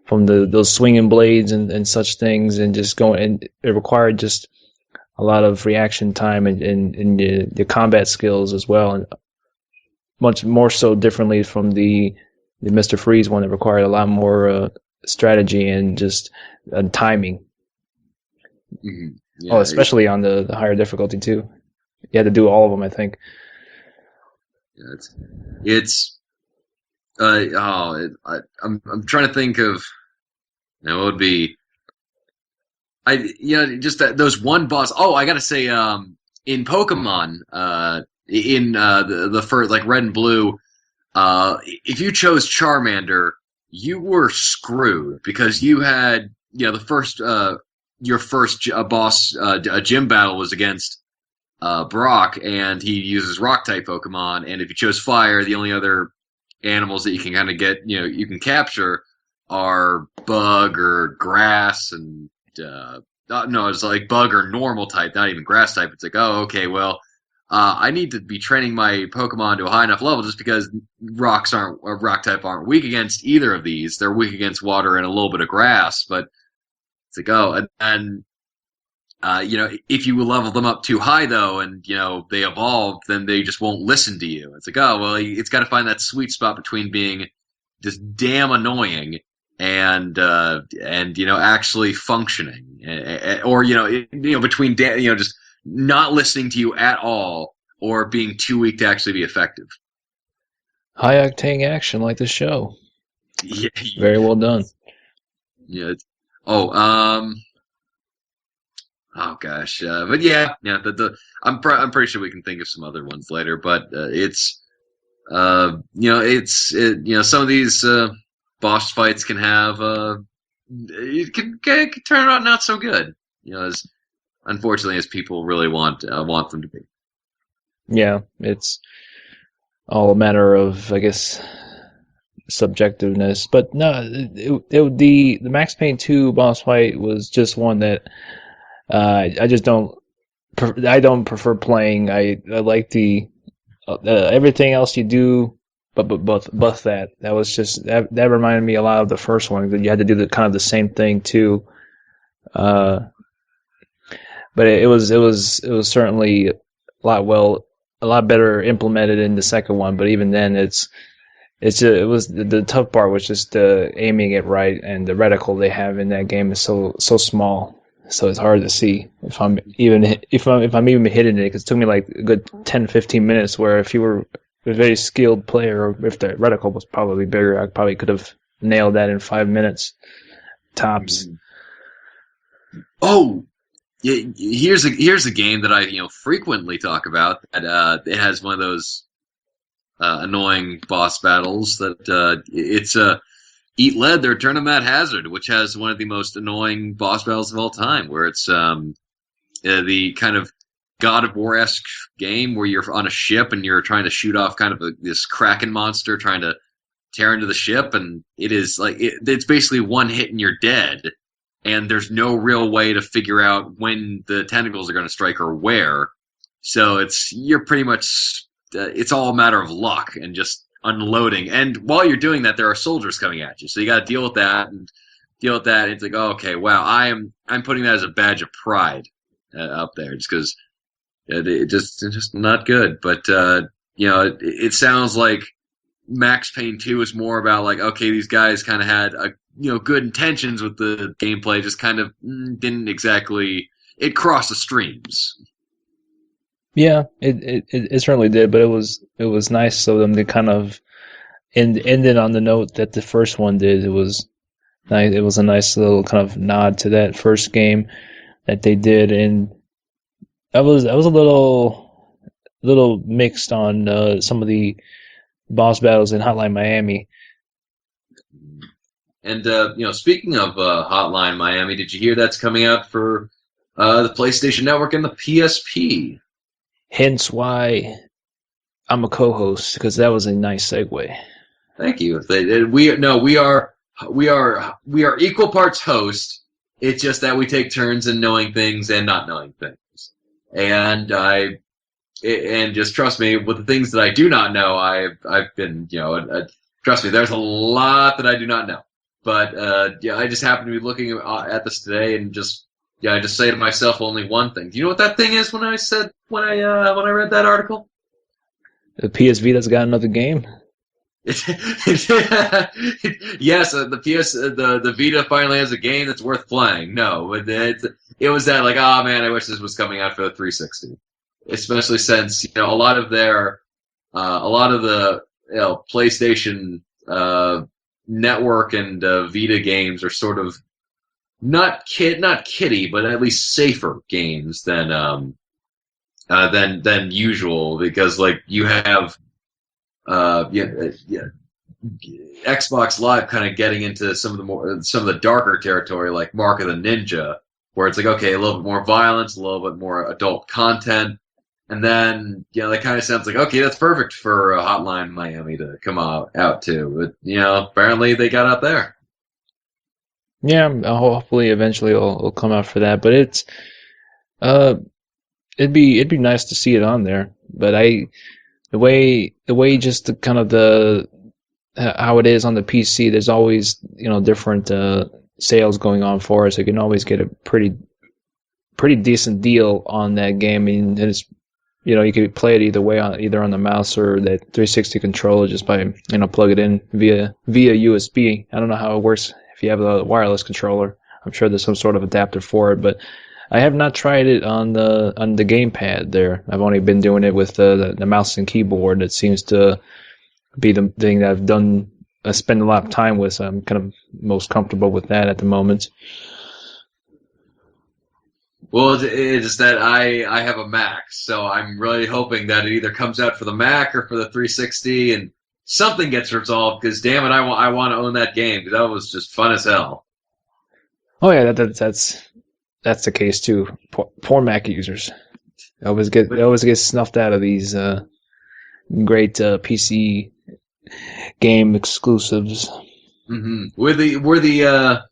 A: from the those swinging blades and such things and just going and it required just a lot of reaction time and the combat skills as well and much more so differently from the Mr. Freeze one that required a lot more strategy and just timing. Oh,
B: Yeah,
A: especially on the higher difficulty too. You had to do all of them, I think.
B: it's I'm trying to think of what would be just those one boss. Oh, I gotta say, in Pokemon, in the first like Red and Blue, if you chose Charmander, you were screwed because you had the first your first boss gym battle was against Brock, and he uses Rock type Pokemon. And if you chose Fire, the only other animals that you can kind of get, you can capture are Bug or Grass, and no, it's like Bug or Normal type, not even Grass type. It's like, oh, okay, well, I need to be training my Pokemon to a high enough level just because Rock type aren't weak against either of these. They're weak against water and a little bit of grass, but it's like, oh, and if you level them up too high though, and they evolve, then they just won't listen to you. It's like, oh well, it's got to find that sweet spot between being just damn annoying and actually functioning, or between just not listening to you at all, or being too weak to actually be effective.
A: High octane action like the show.
B: Yeah,
A: Very well done.
B: yeah. Oh, oh gosh, but yeah. I'm pretty sure we can think of some other ones later, but some of these boss fights can have it can turn out not so good. As unfortunately as people really want them to be.
A: Yeah, it's all a matter of, I guess, subjectiveness. But no, the Max Payne 2 boss fight was just one that I just I don't prefer playing. I like the everything else you do, but that was just that reminded me a lot of the first one that you had to do the kind of the same thing too. Uh, but it was certainly a lot better implemented in the second one. But even then, it was the tough part was just aiming it right, and the reticle they have in that game is so small, so it's hard to see if I'm even hitting it. 'Cause it took me like a good 10-15 minutes. Where if you were a very skilled player, or if the reticle was probably bigger, I probably could have nailed that in 5 minutes tops.
B: Mhm. Oh, yeah, here's a game that I frequently talk about that it has one of those annoying boss battles that it's Eat Lead, their Tournament Hazard, which has one of the most annoying boss battles of all time, where it's the kind of God of War esque game where you're on a ship and you're trying to shoot off kind of this Kraken monster trying to tear into the ship, and it is like it's basically one hit and you're dead. and there's no real way to figure out when the tentacles are going to strike or where. So you're pretty much it's all a matter of luck and just unloading. And while you're doing that, there are soldiers coming at you, so you got to deal with that and deal with that. And it's like, oh, okay, wow, I'm putting that as a badge of pride up there, just because it's just not good. But it sounds like Max Payne 2 is more about like, okay, these guys kind of had good intentions with the gameplay, just kind of didn't exactly. It crossed the streams.
A: Yeah, it certainly did, but it was nice of them to kind of end it on the note that the first one did. It was nice. It was a nice little kind of nod to that first game that they did, and I was a little mixed on some of the boss battles in Hotline Miami.
B: And speaking of Hotline Miami, did you hear that's coming out for the PlayStation Network and the PSP?
A: Hence why I'm a co-host, because that was a nice segue.
B: Thank you. We are equal parts host. It's just that we take turns in knowing things and not knowing things. And just trust me, with the things that I do not know, I've been trust me, there's a lot that I do not know. But I just happened to be looking at this today and I just say to myself only one thing. Do you know what that thing is? When I read that article,
A: The PS Vita's got another game.
B: yes, the Vita finally has a game that's worth playing. No, but it was that like, oh man, I wish this was coming out for the 360, especially since a lot of the PlayStation Network and Vita games are sort of not kiddie, but at least safer games than usual, because like you have Xbox Live kind of getting into some of the darker territory, like Mark of the Ninja, where it's like, okay, a little bit more violence, a little bit more adult content, and then that kind of sounds like, okay, that's perfect for Hotline Miami to come out to. But apparently they got out there.
A: Yeah, hopefully eventually it'll come out for that. But it'd be nice to see it on there. But the way just the kind of the how it is on the PC, there's always different sales going on for it, so you can always get a pretty decent deal on that game. I mean, it's you could play it either way, either on the mouse or that 360 controller, just by plug it in via USB. I don't know how it works if you have a wireless controller. I'm sure there's some sort of adapter for it, but I have not tried it on the gamepad there. I've only been doing it with the mouse and keyboard. It seems to be the thing that I've done. I spend a lot of time with, so I'm kind of most comfortable with that at the moment.
B: Well, it's that I have a Mac, so I'm really hoping that it either comes out for the Mac or for the 360, and something gets resolved. Because damn it, I want to own that game, because that was just fun as hell.
A: Oh yeah, that's the case too. Poor Mac users. They always get snuffed out of these great PC game exclusives.
B: Mm-hmm. We're the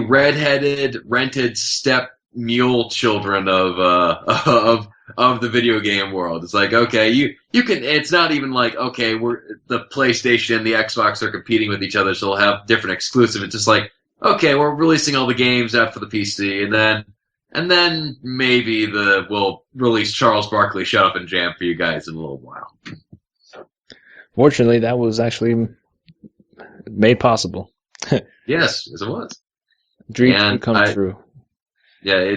B: redheaded rented step mule children of of the video game world. It's like, okay, you can. It's not even like, okay, the PlayStation and the Xbox are competing with each other, so they'll have different exclusive. It's just like, okay, we're releasing all the games out for the PC, and then maybe we'll release Charles Barkley Shut Up and Jam for you guys in a little while.
A: Fortunately, that was actually made possible.
B: Yes, it was.
A: Dreams come true.
B: Yeah,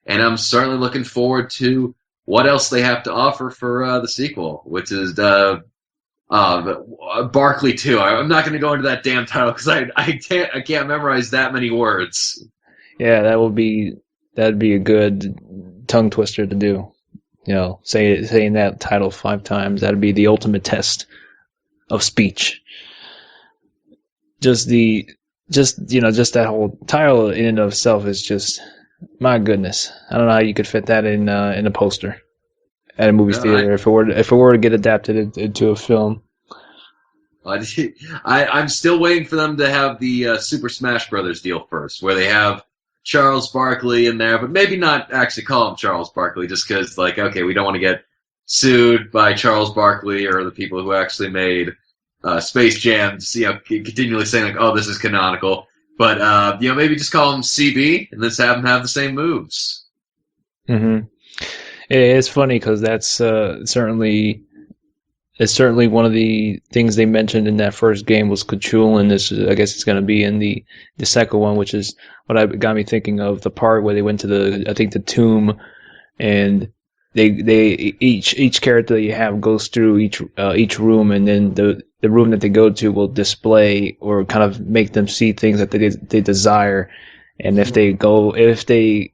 B: and I'm certainly looking forward to what else they have to offer for the sequel, which is Barkley 2. I'm not going to go into that damn title because I can't memorize that many words.
A: Yeah, that'd be a good tongue twister to do. Saying that title 5 times, that'd be the ultimate test of speech. Just that whole title in and of itself is just, my goodness. I don't know how you could fit that in a poster at a movie theater if it were to get adapted into a film.
B: I'm still waiting for them to have the Super Smash Brothers deal first, where they have Charles Barkley in there, but maybe not actually call him Charles Barkley, just because, like, okay, we don't want to get sued by Charles Barkley or the people who actually made Space Jam, continually saying like, oh, this is canonical. But maybe just call him CB and let's have him have the same moves.
A: Hmm. It's funny because that's certainly it's certainly one of the things they mentioned in that first game was Cthulhu, and this I guess it's going to be in the second one, which is got me thinking of the part where they went to I think the tomb, and they each character that you have goes through each room, and then the room that they go to will display or kind of make them see things that they desire, and if they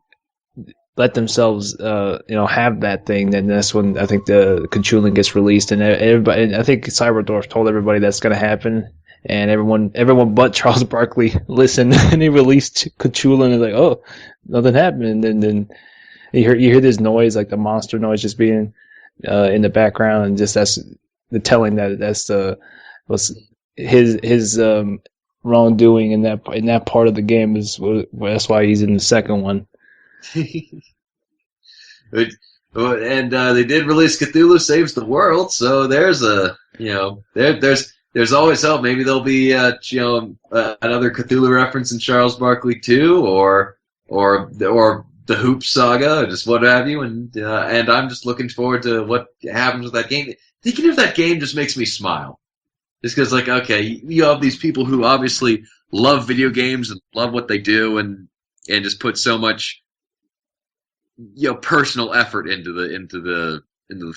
A: let themselves have that thing, then that's when I think the Cthulhu gets released, and everybody. And I think Cyberdorf told everybody that's going to happen, and everyone but Charles Barkley listened, and he released Cthulhu, and it's like, oh, nothing happened, and then you hear this noise, like the monster noise, just being in the background, and just that's the telling that that's was his wrongdoing in that part of the game that's why he's in the second one.
B: And they did release Cthulhu Saves the World, so there's there's always hope. Maybe there'll be another Cthulhu reference in Charles Barkley 2, or the Hoop Saga, or just what have you. And I'm just looking forward to what happens with that game. Thinking of that game just makes me smile. Just because, like, okay, you have these people who obviously love video games and love what they do, and just put so much personal effort into the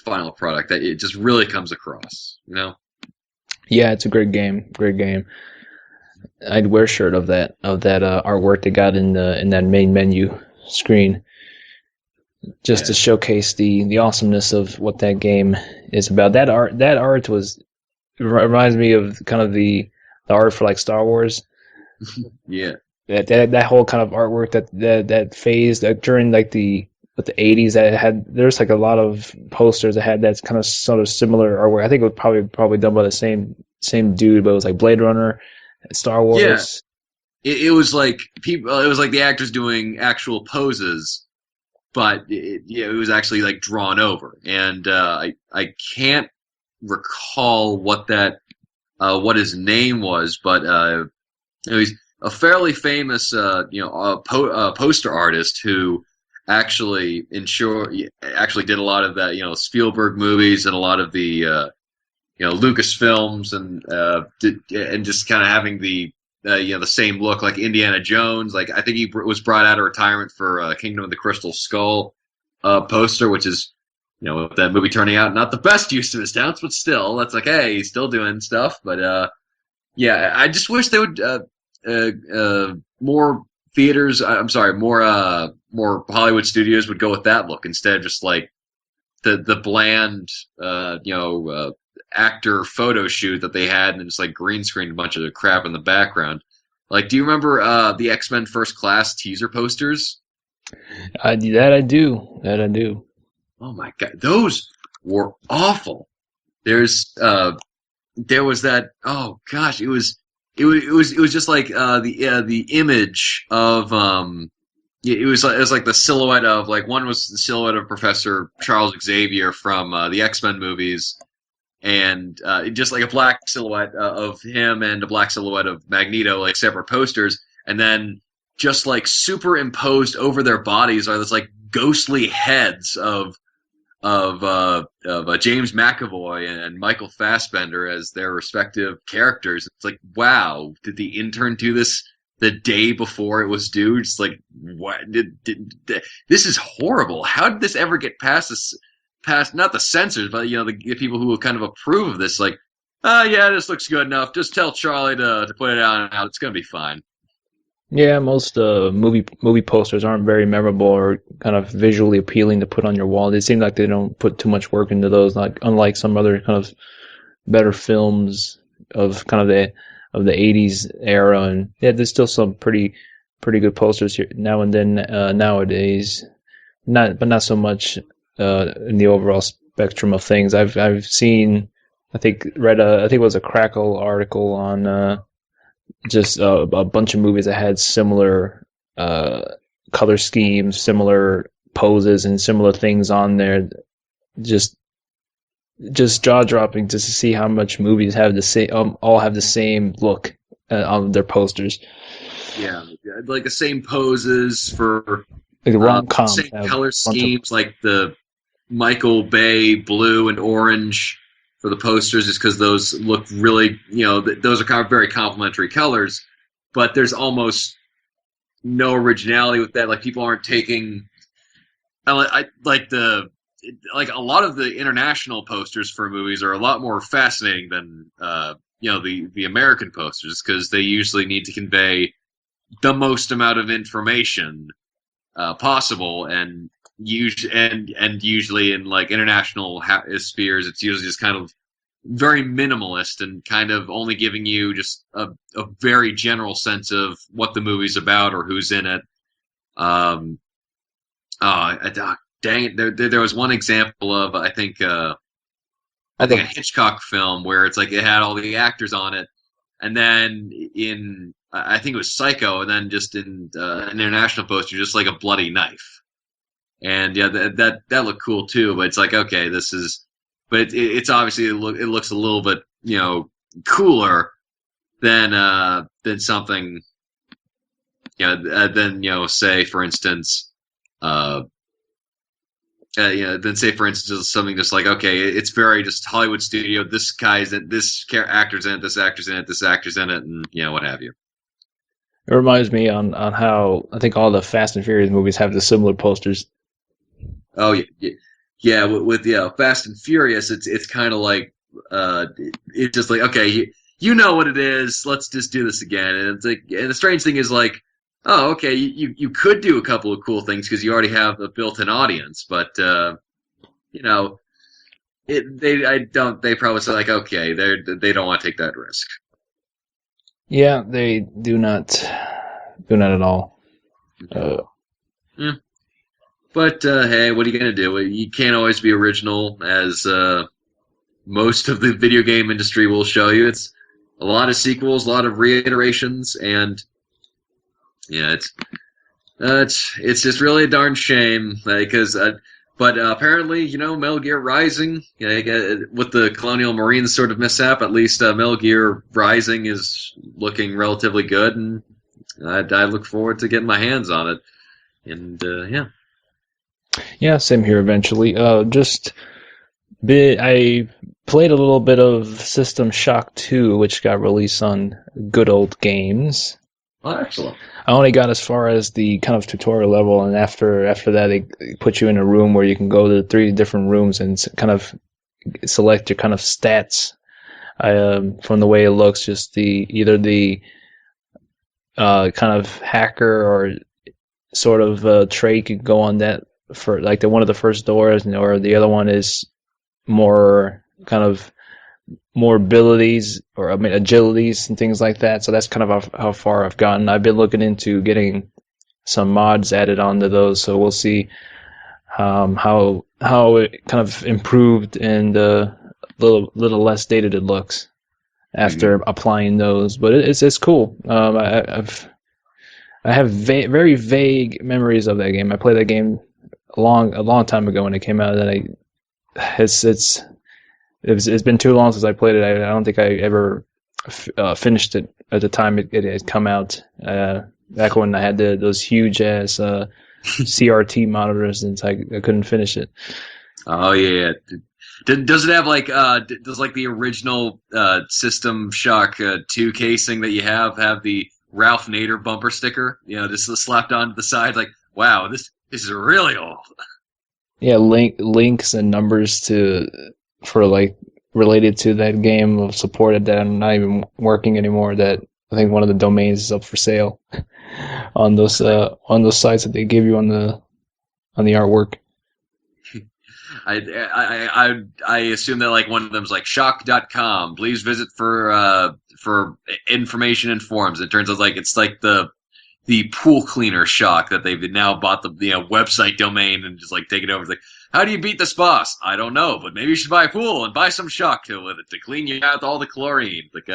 B: final product that it just really comes across.
A: Yeah, it's a great game. Great game. I'd wear a shirt of that artwork they got in that main menu screen, just to showcase the awesomeness of what that game is about. That art reminds me of kind of the art for like Star Wars.
B: Yeah.
A: That whole kind of artwork that phase during like the 80s, that had there's like a lot of posters that had that kind of sort of similar artwork. I think it was probably done by the same dude, but it was like Blade Runner, Star
B: Yeah.
A: Wars.
B: It was like people. It was like the actors doing actual poses, but it was actually like drawn over. And I can't recall what his name was, but he's a fairly famous poster artist who actually did a lot of that Spielberg movies and a lot of the Lucas films, and just kind of having the same look like Indiana Jones. Like, I think he was brought out of retirement for Kingdom of the Crystal Skull poster, which is with that movie turning out not the best use of his talents, but still, that's like, hey, he's still doing stuff. But yeah, I just wish they would more theaters. I'm sorry, more Hollywood studios would go with that look instead of just like the bland actor photo shoot that they had and just like green screened a bunch of crap in the background. Like, do you remember the X-Men First Class teaser posters?
A: That I do. That I do.
B: Oh my god, those were awful. There was that. Oh gosh, it was just like the image of it was like the silhouette of, like, one was the silhouette of Professor Charles Xavier from the X-Men movies, and just like a black silhouette of him and a black silhouette of Magneto, like separate posters, and then just like superimposed over their bodies are this like ghostly heads of James McAvoy and Michael Fassbender as their respective characters. It's like, wow, did the intern do this the day before it was due? Just like, what? This is horrible. How did this ever get past not the censors, but the people who will kind of approve of this? Like, yeah, this looks good enough. Just tell Charlie to put it out. It's gonna be fine.
A: Yeah, most movie posters aren't very memorable or kind of visually appealing to put on your wall. They seem like they don't put too much work into those, like unlike some other kind of better films of kind of the 80s era. And yeah, there's still some pretty good posters here now and then nowadays. Not so much in the overall spectrum of things. I've seen I think it was a Crackle article on just a bunch of movies that had similar uh, color schemes, similar poses, and similar things on there. Just just jaw dropping just to see how much movies have the same all have the same look on their posters.
B: Yeah, like the same poses for
A: Like rom coms
B: same
A: have a
B: color
A: bunch of
B: schemes, like the Michael Bay blue and orange for the posters, just because those look really, those are kind of very complementary colors. But there's almost no originality with that. Like people aren't taking, like a lot of the international posters for movies are a lot more fascinating than the American posters, because they usually need to convey the most amount of information possible, and usually in like international spheres, it's usually just kind of very minimalist and kind of only giving you just a very general sense of what the movie's about or who's in it. Um, Dang it! There was one example of I think a
A: other.
B: Hitchcock film where it's like it had all the actors on it, and then in I think it was Psycho, and then just in an international poster, just like a bloody knife. And yeah, that looked cool too. But it's like, okay, this is, but it's obviously it looks a little bit cooler than something than say for instance uh, then say for instance something just like, okay, it's very just Hollywood studio. This guy's in, this actor's in it, this actor's in it, this actor's in it, and what have you.
A: It reminds me on how I think all the Fast and Furious movies have the similar posters.
B: Oh yeah. With Fast and Furious, it's kind of like it's just like, okay, you know what it is. Let's just do this again. And it's like, and the strange thing is like, oh, okay, you could do a couple of cool things because you already have a built-in audience, but you know, they probably say like, okay, they don't want to take that risk.
A: Yeah, they do not at all. Uh,
B: Yeah. But hey, what are you gonna do? You can't always be original, as most of the video game industry will show you. It's a lot of sequels, a lot of reiterations, and yeah, it's just really a darn shame because. But apparently, Metal Gear Rising, with the Colonial Marines sort of mishap, at least Metal Gear Rising is looking relatively good, and I look forward to getting my hands on it. And yeah.
A: yeah, same here. Eventually, I played a little bit of System Shock 2, which got released on Good Old Games.
B: Oh, excellent.
A: I only got as far as the kind of tutorial level, and after that, they put you in a room where you can go to 3 different rooms and kind of select your kind of stats. From the way it looks, just either the kind of hacker or sort of trait could go on that for like one of the first doors, or the other one is more kind of more abilities or I mean agilities and things like that. So that's kind of how far I've gotten. I've been looking into getting some mods added onto those, so we'll see how it kind of improved and little less dated it looks
B: Mm-hmm.
A: after applying those. But it's cool. I have very vague memories of that game. I played that game a long time ago when it came out, and it's been too long since I played it. I don't think I ever finished it at the time it had come out. Back when I had those huge ass CRT monitors, and I couldn't finish it.
B: Oh yeah. Does it have like does like the original System Shock 2 casing that you have the Ralph Nader bumper sticker? Just slapped onto the side. Like, wow, this is really old.
A: Yeah, links and numbers for like related to that game of supported that are not even working anymore. That I think one of the domains is up for sale on those sites that they give you on the artwork.
B: I assume that like one of them's like shock.com. Please visit for information and forms. It turns out like it's like the pool cleaner Shock that they've now bought the website domain and just like taken over. It's like, How do you beat this boss? I don't know, but maybe you should buy a pool and buy some shock to with it to clean you out all the chlorine. Like,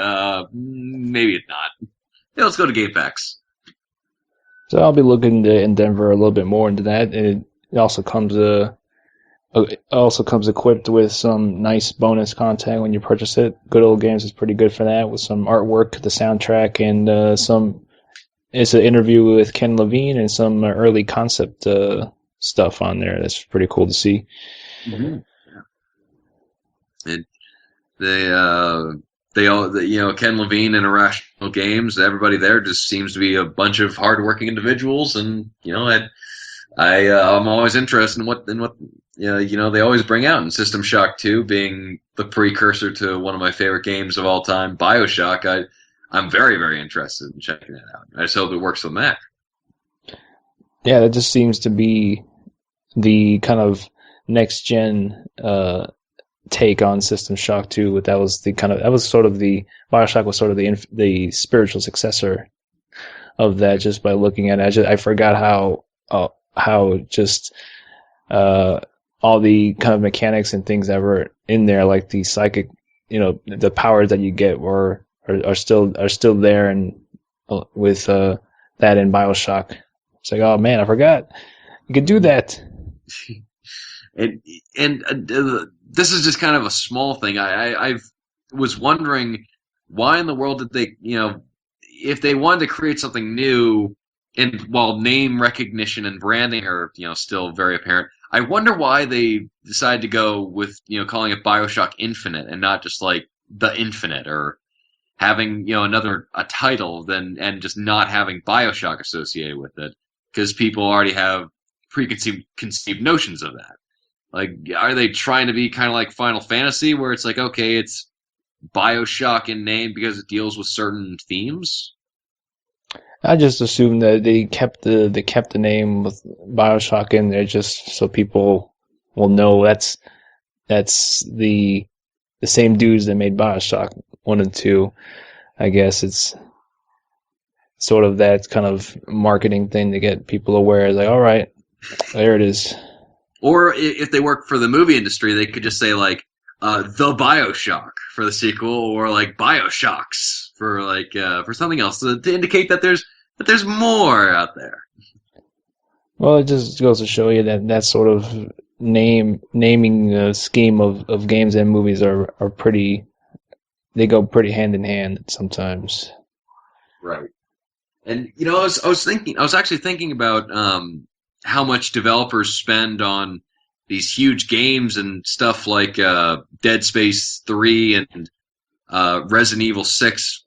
B: maybe it's not. Yeah, let's go to Game Packs.
A: So I'll be looking in Denver a little bit more into that. And it also comes equipped with some nice bonus content when you purchase it. Good Old Games is pretty good for that, with some artwork, the soundtrack, and some. It's an interview with Ken Levine and some early concept stuff on there. That's pretty cool to see.
B: Mm-hmm. And they all, Ken Levine and Irrational Games, everybody there just seems to be a bunch of hardworking individuals, and I'm always interested in what they always bring out. And System Shock 2 being the precursor to one of my favorite games of all time, BioShock. I'm very, very interested in checking that out. I just hope it works with Mac.
A: Yeah, that just seems to be the kind of next gen take on System Shock 2. That was sort of the BioShock was sort of the spiritual successor of that. Just by looking at it, I forgot how just all the kind of mechanics and things that were in there, like the psychic, the powers that you get are still there, and with that in BioShock. It's like, oh man, I forgot you could do that.
B: And this is just kind of a small thing. I was wondering why in the world did they, if they wanted to create something new, and while name recognition and branding are, still very apparent, I wonder why they decided to go with, calling it BioShock Infinite and not just like The Infinite, or having, a title and just not having BioShock associated with it, because people already have preconceived notions of that. Like, are they trying to be kind of like Final Fantasy, where it's like, okay, it's BioShock in name because it deals with certain themes?
A: I just assumed that they kept the name with BioShock in there just so people will know that's the same dudes that made BioShock 1 and 2. I guess it's sort of that kind of marketing thing to get people aware. Like, all right, there it is.
B: Or if they work for the movie industry, they could just say like the BioShock for the sequel, or like BioShocks for for something else to indicate that there's more out there.
A: Well, it just goes to show you that sort of naming scheme of games and movies are pretty. They go pretty hand in hand sometimes.
B: Right. And I was actually thinking about how much developers spend on these huge games and stuff like Dead Space 3 and Resident Evil 6,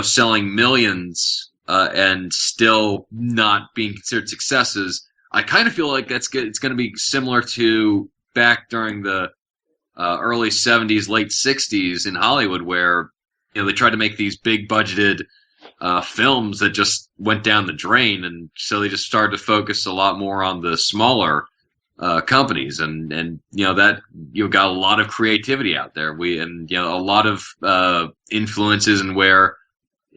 B: selling millions and still not being considered successes. I kind of feel like it's going to be similar to back during the early 70s, late 60s in Hollywood, where they tried to make these big budgeted films that just went down the drain, and so they just started to focus a lot more on the smaller companies, and that got a lot of creativity out there. A lot of influences, and where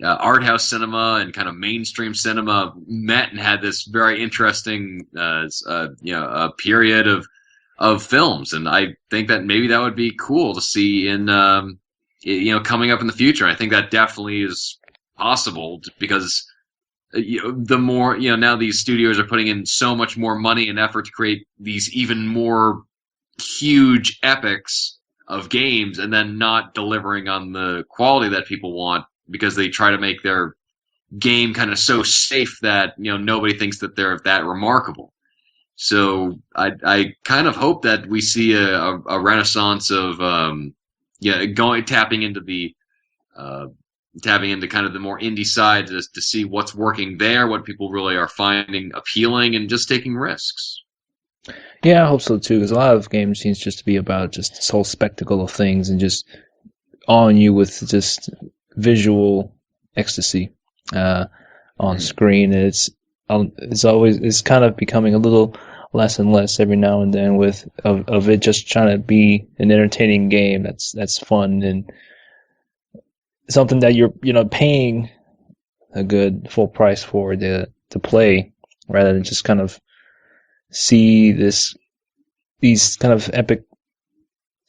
B: art house cinema and kind of mainstream cinema met and had this very interesting period of films. And I think that maybe that would be cool to see in coming up in the future. I think that definitely is possible, because the more now these studios are putting in so much more money and effort to create these even more huge epics of games, and then not delivering on the quality that people want, because they try to make their game kind of so safe that nobody thinks that they're that remarkable. So I kind of hope that we see a renaissance of tapping into the tapping into kind of the more indie side to see what's working there, what people really are finding appealing, and just taking risks.
A: Yeah, I hope so too, because a lot of games seems just to be about just this whole spectacle of things and just awing you with just visual ecstasy on screen. And it's kind of becoming a little less and less every now and then of it just trying to be an entertaining game that's fun and something that you're paying a good full price for to play, rather than just kind of see this these kind of epic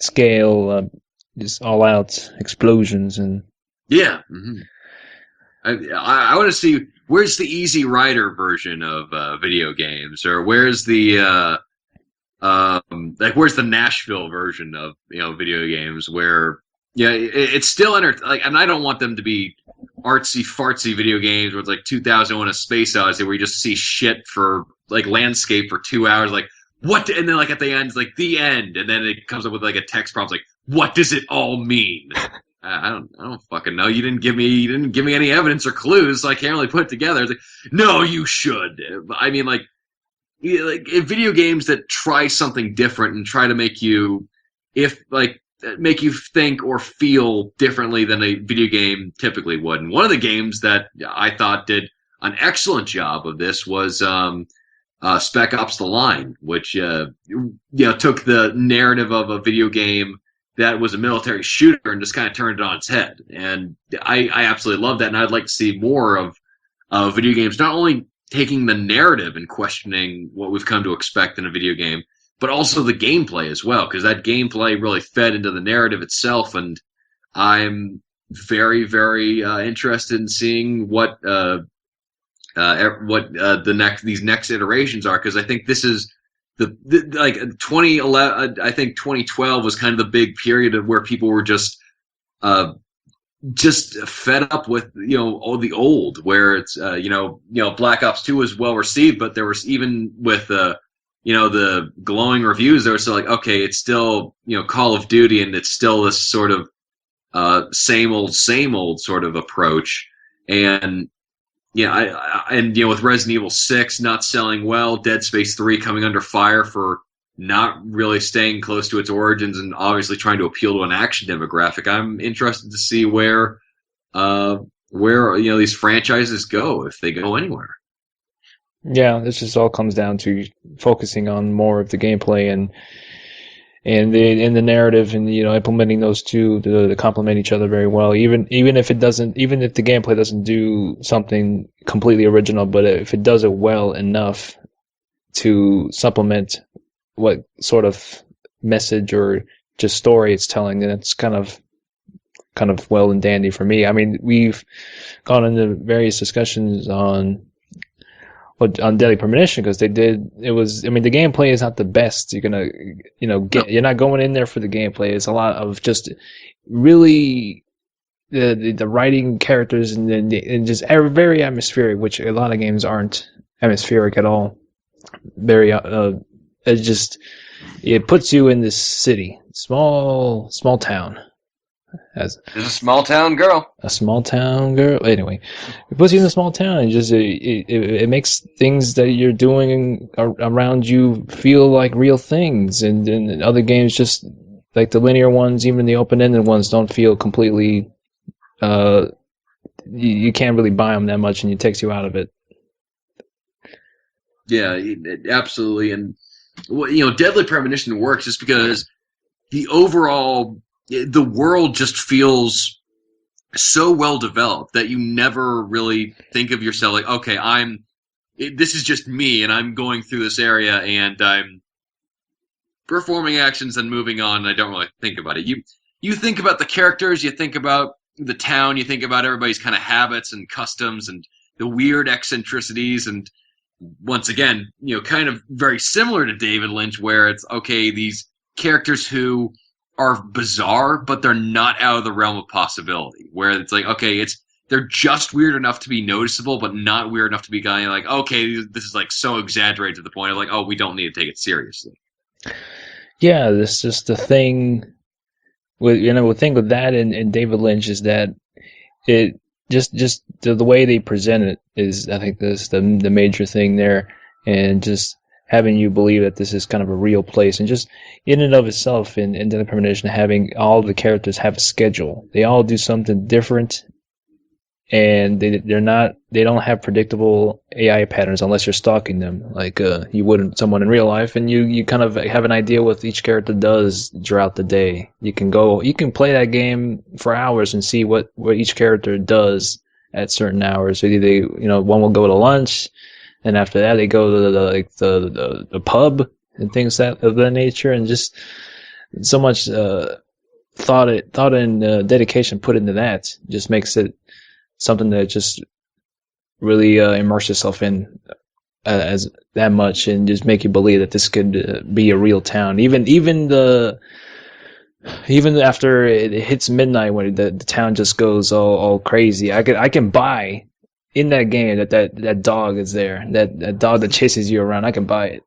A: scale, just all out explosions and
B: Yeah. I want to see where's the Easy Rider version of video games, or where's the like where's the Nashville version of video games where it's still like, and I don't want them to be artsy fartsy video games where it's like 2001: A Space Odyssey where you just see shit for like landscape for 2 hours, like what, and then like at the end it's like the end, and then it comes up with like a text prompt like what does it all mean? I don't fucking know. You didn't give me any evidence or clues, so I can't really put it together. It's like, no, you should. I mean, like video games that try something different and try to make you, make you think or feel differently than a video game typically would. And one of the games that I thought did an excellent job of this was Spec Ops: The Line, which took the narrative of a video game that was a military shooter and just kind of turned it on its head. And I absolutely love that, and I'd like to see more of video games not only taking the narrative and questioning what we've come to expect in a video game, but also the gameplay as well, because that gameplay really fed into the narrative itself. And I'm very, very interested in seeing what these next iterations are, because I think this is like 2011. I think 2012 was kind of the big period of where people were just fed up with all the old, where it's Black Ops 2 was well received, but there was, even with the glowing reviews, they were still like, okay, it's still Call of Duty, and it's still this sort of same old sort of approach. And with Resident Evil 6 not selling well, Dead Space 3 coming under fire for not really staying close to its origins and obviously trying to appeal to an action demographic, I'm interested to see where these franchises go, if they go anywhere.
A: Yeah, this just all comes down to focusing on more of the gameplay and the narrative, and implementing those two to complement each other very well. Even if the gameplay doesn't do something completely original, but if it does it well enough to supplement what sort of message or just story it's telling, then it's kind of well and dandy for me. I mean, we've gone into various discussions on Deadly Premonition, because the gameplay is not the best you're gonna get. You're not going in there for the gameplay. It's a lot of just really the writing, characters, and just very atmospheric, which a lot of games aren't atmospheric at all. Very it puts you in this city, small town.
B: There's a small town girl.
A: A small town girl. Anyway, it puts you in a small town, and just it makes things that you're doing around you feel like real things. And other games, just like the linear ones, even the open-ended ones, don't feel completely. You can't really buy them that much, and it takes you out of it.
B: Yeah, absolutely. And Deadly Premonition works just because the world just feels so well developed that you never really think of yourself like, okay, this is just me, and I'm going through this area, and I'm performing actions and moving on, and I don't really think about it. You think about the characters, you think about the town, you think about everybody's kind of habits and customs and the weird eccentricities, and once again, kind of very similar to David Lynch, where it's, okay, these characters who are bizarre, but they're not out of the realm of possibility, where it's like, okay, they're just weird enough to be noticeable, but not weird enough to be kind of like, okay, this is like so exaggerated to the point of like, oh, we don't need to take it seriously.
A: Yeah, this is the thing with that and David Lynch is that it just the way they present it is, I think, this the major thing there, and just having you believe that this is kind of a real place, and just in and of itself, in Deadly Premonition, having all the characters have a schedule. They all do something different, and they don't have predictable AI patterns unless you're stalking them, like you would someone in real life, and you kind of have an idea what each character does throughout the day. You can play that game for hours and see what each character does at certain hours. So one will go to lunch, and after that they go to the pub, and things that of that nature, and just so much thought and dedication put into that just makes it something that just really immerse yourself in as that much, and just make you believe that this could be a real town. Even after it hits midnight, when the town just goes all crazy, I can buy in that game that dog is there, that dog that chases you around. I can buy it,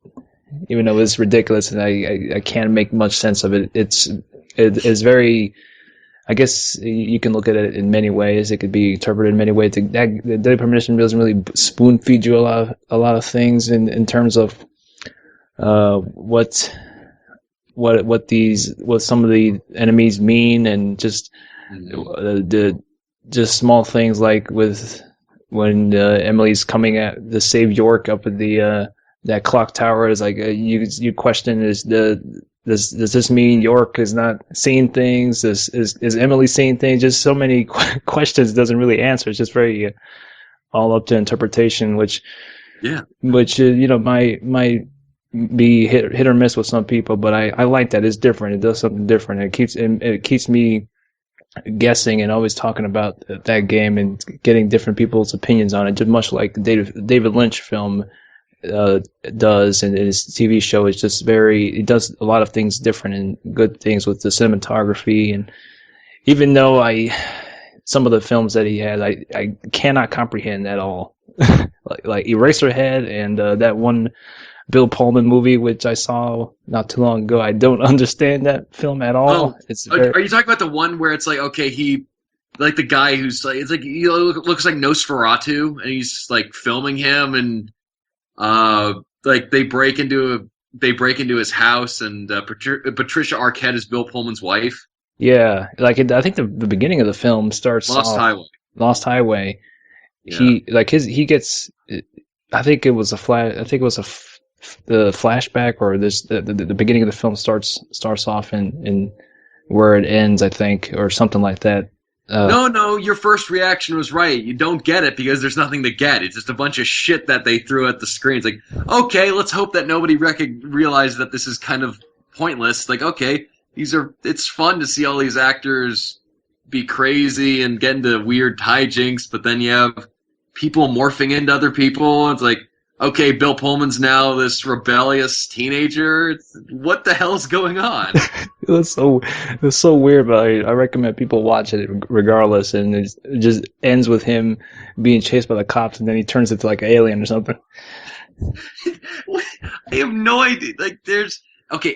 A: even though it's ridiculous, and I can't make much sense of it. It's very. I guess you can look at it in many ways. It could be interpreted in many ways. The Daily Premonition doesn't really spoon feed you a lot of things in terms of what what some of the enemies mean, and just the just small things like with when Emily's coming at to save York up at the that clock tower. Is like you question, is the does this mean York is not seeing things? Is Emily seeing things? Just so many questions, doesn't really answer. It's just very all up to interpretation,
B: Yeah.
A: you know, might be hit or miss with some people, but I like that it's different. It does something different. It keeps me guessing and always talking about that game and getting different people's opinions on it, just much like the David Lynch film does, and his TV show is just it does a lot of things different and good things with the cinematography. And even though some of the films that he has, I cannot comprehend at all. like Eraserhead and that one Bill Pullman movie, which I saw not too long ago. I don't understand that film at all.
B: Oh,
A: It's very
B: are you talking about the one where it's like, okay, like the guy who's like, it's like he looks like Nosferatu, and he's like filming him, and like they break into his house, and Patricia Arquette is Bill Pullman's wife.
A: yeah. I think the beginning of the film starts
B: Lost
A: off
B: Highway.
A: Lost Highway.
B: Yeah.
A: He gets. I think it was a flash. I think it was the flashback, or the beginning of the film starts off in where it ends, I think, or something like that.
B: No, your first reaction was right. You don't get it because there's nothing to get. It's just a bunch of shit that they threw at the screen. It's like, okay, let's hope that nobody realized that this is kind of pointless. Like, okay, it's fun to see all these actors be crazy and get into weird hijinks, but then you have people morphing into other people. It's like, okay, Bill Pullman's now this rebellious teenager. What the hell's going on?
A: It was so weird, but I recommend people watch it regardless. And it just ends with him being chased by the cops, and then he turns into like an alien or something.
B: I have no idea. Like,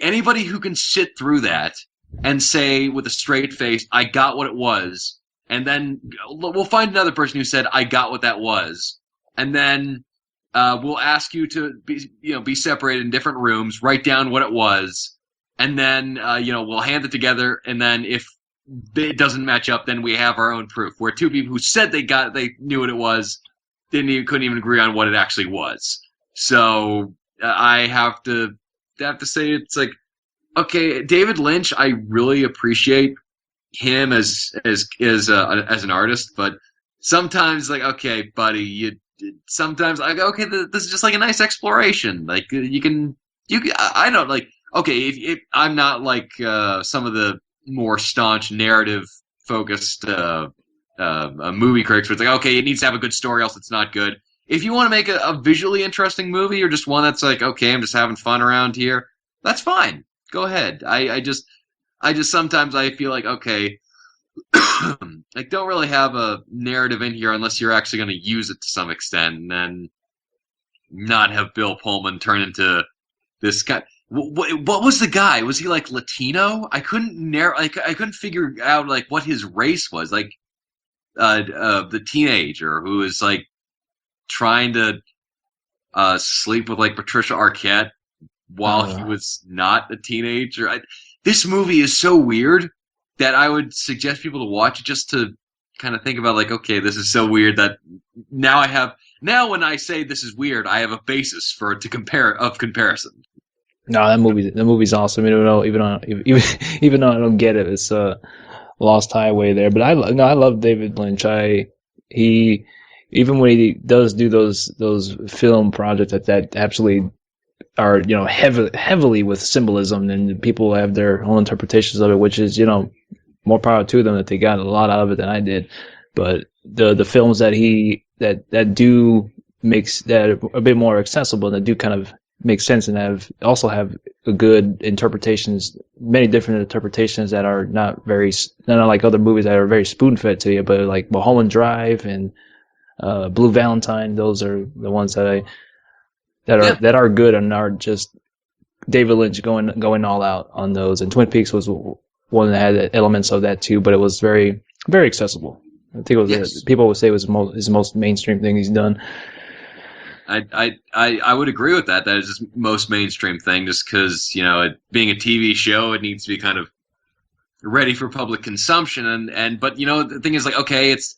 B: anybody who can sit through that and say with a straight face, "I got what it was," and then we'll find another person who said, "I got what that was," and then we'll ask you to be separated in different rooms, write down what it was, and then we'll hand it together, and then if it doesn't match up, then we have our own proof. Where two people who said they knew what it was, couldn't even agree on what it actually was. So I have to say, it's like, okay, David Lynch, I really appreciate him as an artist, but sometimes, like, okay, buddy, sometimes I go, okay, this is just like a nice exploration. Like, I don't like, okay, if I'm not like some of the more staunch narrative focused movie critics, where it's like, okay, it needs to have a good story, else it's not good. If you want to make a visually interesting movie, or just one that's like, okay, I'm just having fun around here, that's fine. Go ahead. I just sometimes I feel like, okay, like, don't really have a narrative in here unless you're actually going to use it to some extent, and then not have Bill Pullman turn into this guy. What was the guy? Was he like Latino? I couldn't figure out like what his race was. Like the teenager who was like trying to sleep with like Patricia Arquette while he was not a teenager. This movie is so weird that I would suggest people to watch it just to kind of think about, like, okay, this is so weird that now when I say this is weird, I have a basis for it to comparison.
A: No, that movie's awesome. Even though I don't get it, it's Lost Highway there. But I love David Lynch. He even when he does do those film projects that absolutely are heavily with symbolism, and people have their own interpretations of it, which is more power to them that they got a lot out of it than I did. But the films that do makes that a bit more accessible, that do kind of make sense, and have a good interpretations, many different interpretations that are not like other movies that are very spoon fed to you, but like Mulholland Drive and Blue Valentine. Those are the ones
B: Yeah,
A: that are good and are just David Lynch going all out on those. And Twin Peaks was one that had elements of that too, but it was very very accessible. I think it was
B: yes.
A: people would say it was his most mainstream thing he's done.
B: I would agree with that. That is his most mainstream thing, just because it being a TV show, it needs to be kind of ready for public consumption. But the thing is, like, okay, it's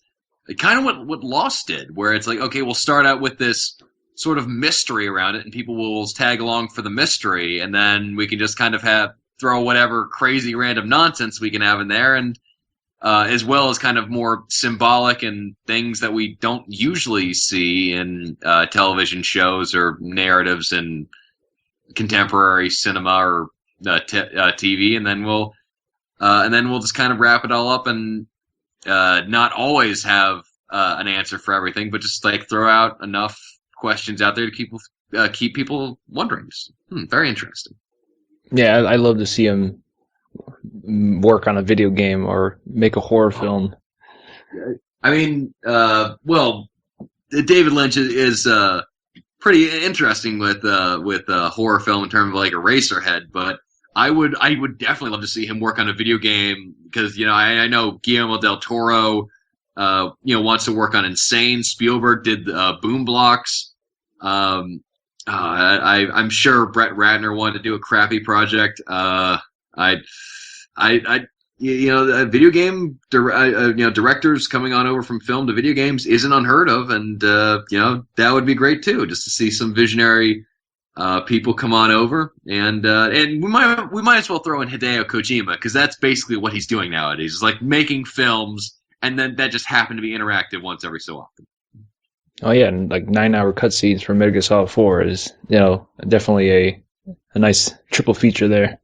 B: kind of what Lost did, where it's like, okay, we'll start out with this sort of mystery around it, and people will tag along for the mystery, and then we can just kind of throw whatever crazy random nonsense we can have in there, and as well as kind of more symbolic and things that we don't usually see in television shows or narratives in contemporary cinema or TV, and then we'll just kind of wrap it all up and not always have an answer for everything, but just like throw out enough questions out there to keep people wondering. Very interesting.
A: Yeah, I love to see him work on a video game or make a horror film.
B: I mean, well, David Lynch is pretty interesting with horror film in terms of like Eraserhead, but I would definitely love to see him work on a video game because I know Guillermo del Toro wants to work on Insane. Spielberg did Boom Blocks. I'm sure Brett Ratner wanted to do a crappy project. I video game directors coming on over from film to video games isn't unheard of, and that would be great too, just to see some visionary people come on over, and we might as well throw in Hideo Kojima because that's basically what he's doing nowadays. It's like making films, and then that just happened to be interactive once every so often.
A: Oh yeah, and like 9 hour cutscenes for Metal Gear Solid 4 is definitely a nice triple feature there.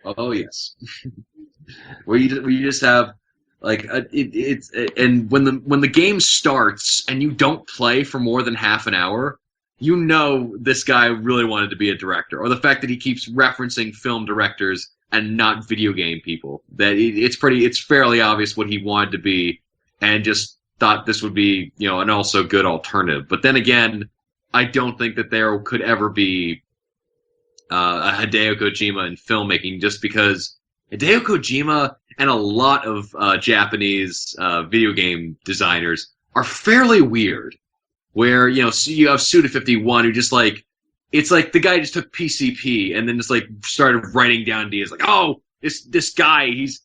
B: Oh yes. Where you just have like and when the game starts and you don't play for more than half an hour, this guy really wanted to be a director, or the fact that he keeps referencing film directors and not video game people, that it's fairly obvious what he wanted to be, and just thought this would be an also good alternative. But then again, I don't think that there could ever be a Hideo Kojima in filmmaking, just because Hideo Kojima and a lot of Japanese video game designers are fairly weird. Where so you have Suda51, who just like, it's like the guy just took PCP and then just like started writing down ideas like, oh, this guy, he's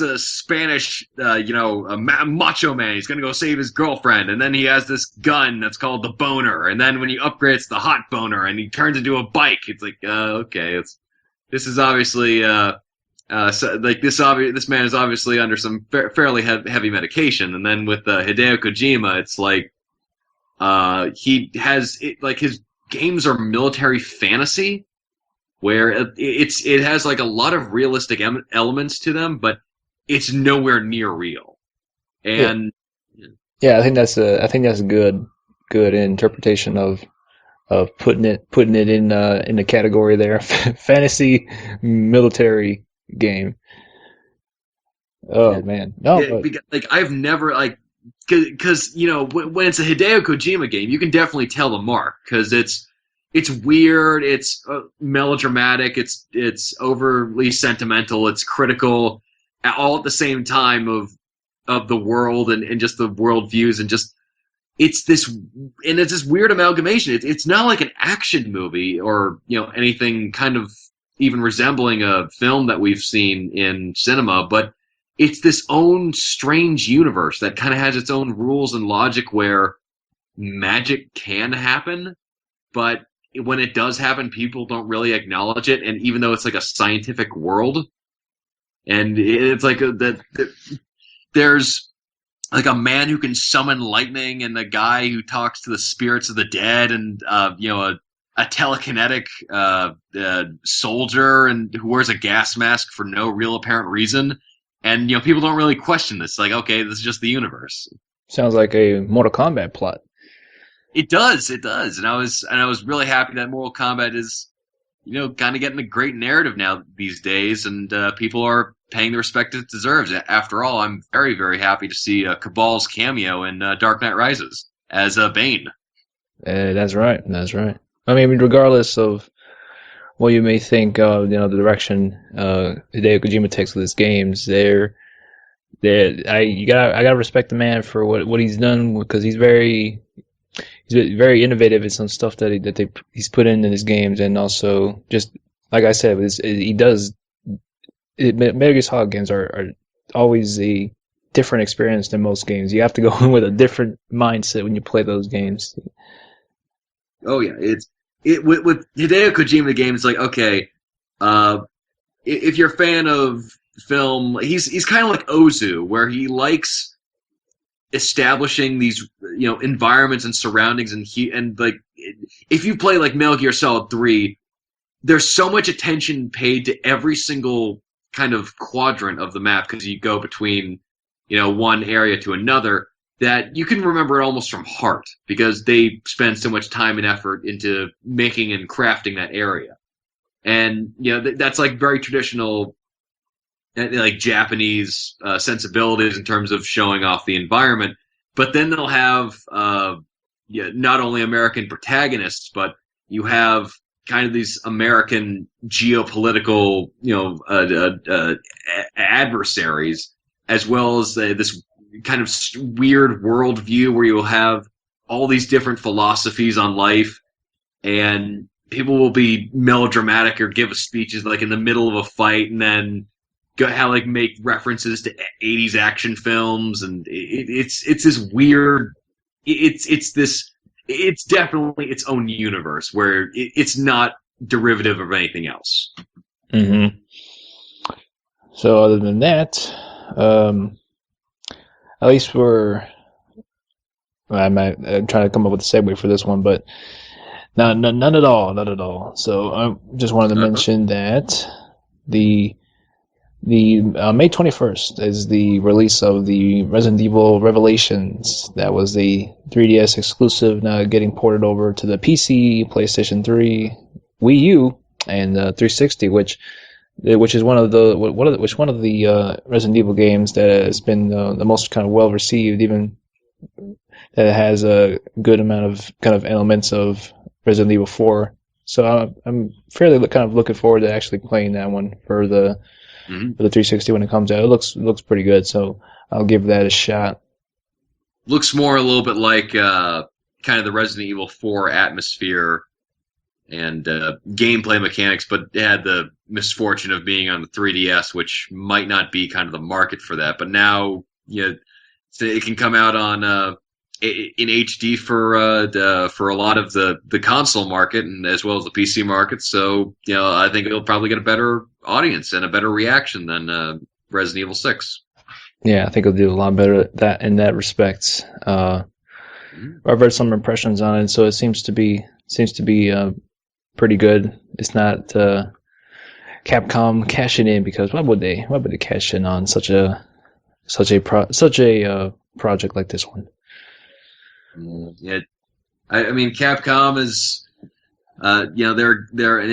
B: a Spanish a macho man. He's gonna go save his girlfriend, and then he has this gun that's called the Boner, and then when you upgrade, it's the Hot Boner, and he turns into a bike. It's like, okay, this is obviously this man is obviously under some fairly heavy medication. And then with Hideo Kojima, it's like he has like his games are military fantasy, where it has like a lot of realistic elements to them, but it's nowhere near real.
A: Yeah,
B: And
A: yeah, I think that's a good interpretation of putting it in the category there, fantasy military game. Oh man, no,
B: yeah,
A: but
B: because, like, I've never like, because when it's a Hideo Kojima game, you can definitely tell the mark, because it's weird, it's melodramatic, it's overly sentimental, it's critical, all at the same time of the world and just the world views, and just it's this weird amalgamation. It's not like an action movie or anything kind of even resembling a film that we've seen in cinema, but it's this own strange universe that kind of has its own rules and logic, where magic can happen, but when it does happen, people don't really acknowledge it. And even though it's like a scientific world, and it's like there's like a man who can summon lightning, and a guy who talks to the spirits of the dead, and a telekinetic soldier and who wears a gas mask for no real apparent reason. And people don't really question this. Like, okay, this is just the universe.
A: Sounds like a Mortal Kombat plot.
B: It does, and I was really happy that Mortal Kombat is, kind of getting a great narrative now these days, and people are paying the respect it deserves. After all, I'm very, very happy to see Cabal's cameo in Dark Knight Rises as Bane.
A: That's right. That's right. I mean, regardless of what you may think of, the direction Hideo Kojima takes with his games, I gotta respect the man for what he's done because he's very innovative in some stuff he's put in his games, and also just like I said, he does. Metal Gear Solid games are always a different experience than most games. You have to go in with a different mindset when you play those games.
B: Oh yeah, with Hideo Kojima games. Like, okay, uh, if you're a fan of film, he's kind of like Ozu, where he likes establishing these environments and surroundings, and like if you play like Metal Gear Solid 3, there's so much attention paid to every single kind of quadrant of the map because you go between one area to another that you can remember it almost from heart because they spend so much time and effort into making and crafting that area. And that's like very traditional like Japanese sensibilities in terms of showing off the environment. But then they'll have not only American protagonists, but you have kind of these American geopolitical adversaries, as well as this kind of weird worldview where you'll have all these different philosophies on life, and people will be melodramatic or give speeches like in the middle of a fight, and then make references to 80s action films, and it's this weird. It's definitely its own universe where it's not derivative of anything else.
A: Mm-hmm. So other than that, at least I'm trying to come up with a segue for this one, but none at all, not at all. So I just wanted to mention that the May 21st is the release of the Resident Evil Revelations. That was the 3DS exclusive, now getting ported over to the PC, PlayStation 3, Wii U, and 360, which is one of the Resident Evil games that has been the most kind of well received, even that it has a good amount of kind of elements of Resident Evil 4. So I'm fairly kind of looking forward to actually playing that one for the 360 when it comes out. It looks pretty good, so I'll give that a shot.
B: Looks more a little bit like kind of the Resident Evil 4 atmosphere and gameplay mechanics, but it had the misfortune of being on the 3DS, which might not be kind of the market for that. But now, it can come out on in HD for a lot of the console market and as well as the PC market. So I think it'll probably get a better audience and a better reaction than Resident Evil 6.
A: Yeah, I think it'll do a lot better in that respect. I've read some impressions on it, so it seems to be pretty good. It's not Capcom cashing in, because why would they cash in on such a project like this one?
B: Yeah, I mean Capcom is they're an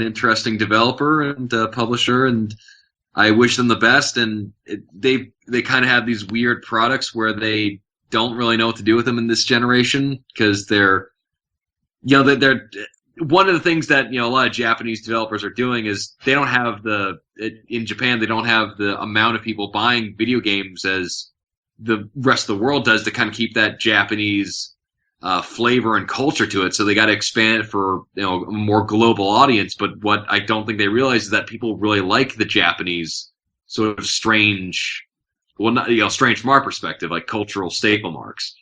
B: interesting developer and publisher, and I wish them the best. And they kind of have these weird products where they don't really know what to do with them in this generation, because they're one of the things that a lot of Japanese developers are doing is they don't have in Japan they don't have the amount of people buying video games as the rest of the world does to kind of keep that Japanese flavor and culture to it. So they got to expand it for a more global audience. But what I don't think they realize is that people really like the Japanese sort of strange, well, not strange from our perspective, like cultural staple marks.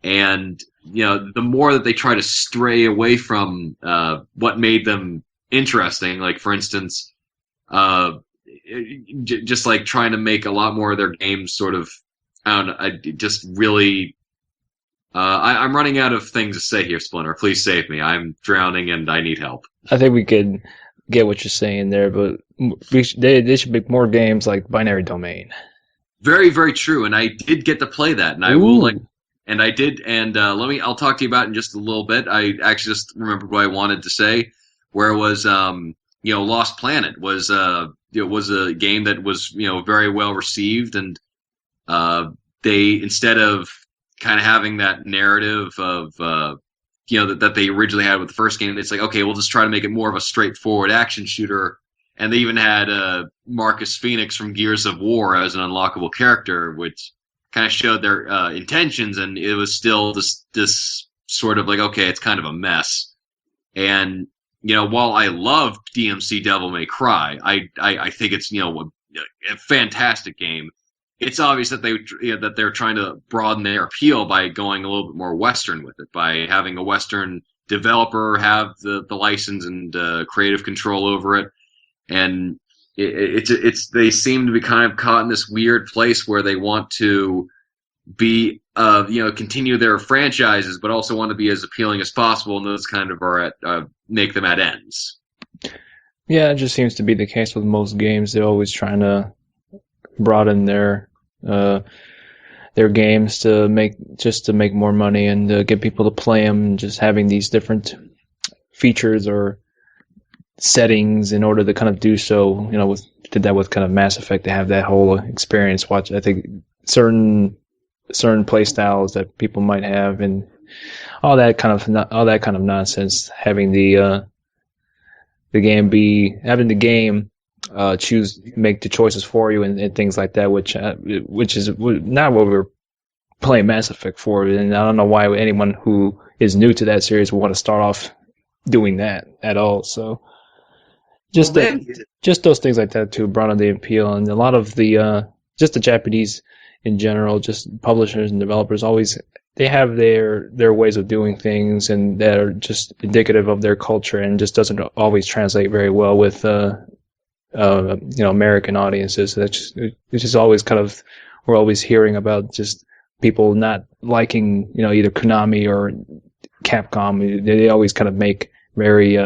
B: And the more that they try to stray away from what made them interesting, like for instance, just like trying to make a lot more of their games sort of, I don't know, just really I'm running out of things to say here, Splinter. Please save me. I'm drowning and I need help.
A: I think we could get what you're saying there, but they should make more games like Binary Domain.
B: Very, very true. And I did get to play that, and I will like,
A: Ooh.
B: and I did, and I'll talk to you about it in just a little bit. I actually just remembered what I wanted to say, where it was, Lost Planet was, it was a game that was, very well received, and they instead of kind of having that narrative of, that they originally had with the first game, it's like, okay, we'll just try to make it more of a straightforward action shooter. And they even had Marcus Phoenix from Gears of War as an unlockable character, which kind of showed their intentions, and it was still this sort of like, okay, it's kind of a mess. And while I love DMC Devil May Cry, I think it's a fantastic game. It's obvious that they're trying to broaden their appeal by going a little bit more Western with it, by having a Western developer have the license and creative control over it. And it's they seem to be kind of caught in this weird place where they want to be continue their franchises, but also want to be as appealing as possible, and those kind of are at make them at ends.
A: Yeah, it just seems to be the case with most games. They're always trying to broaden their games to make more money and get people to play them. And just having these different features or settings in order to kind of do so. Did that with kind of Mass Effect to have that whole experience. I think certain play styles that people might have and all that kind of nonsense. Having the game make the choices for you and things like that, which is not what we're playing Mass Effect for. And I don't know why anyone who is new to that series would want to start off doing that at all. So just those things like that too broaden the appeal, and a lot of the just the Japanese in general, just publishers and developers always they have their ways of doing things, and that are just indicative of their culture, and just doesn't always translate very well with American audiences. It's just always kind of we're always hearing about just people not liking either Konami or Capcom. They always kind of make very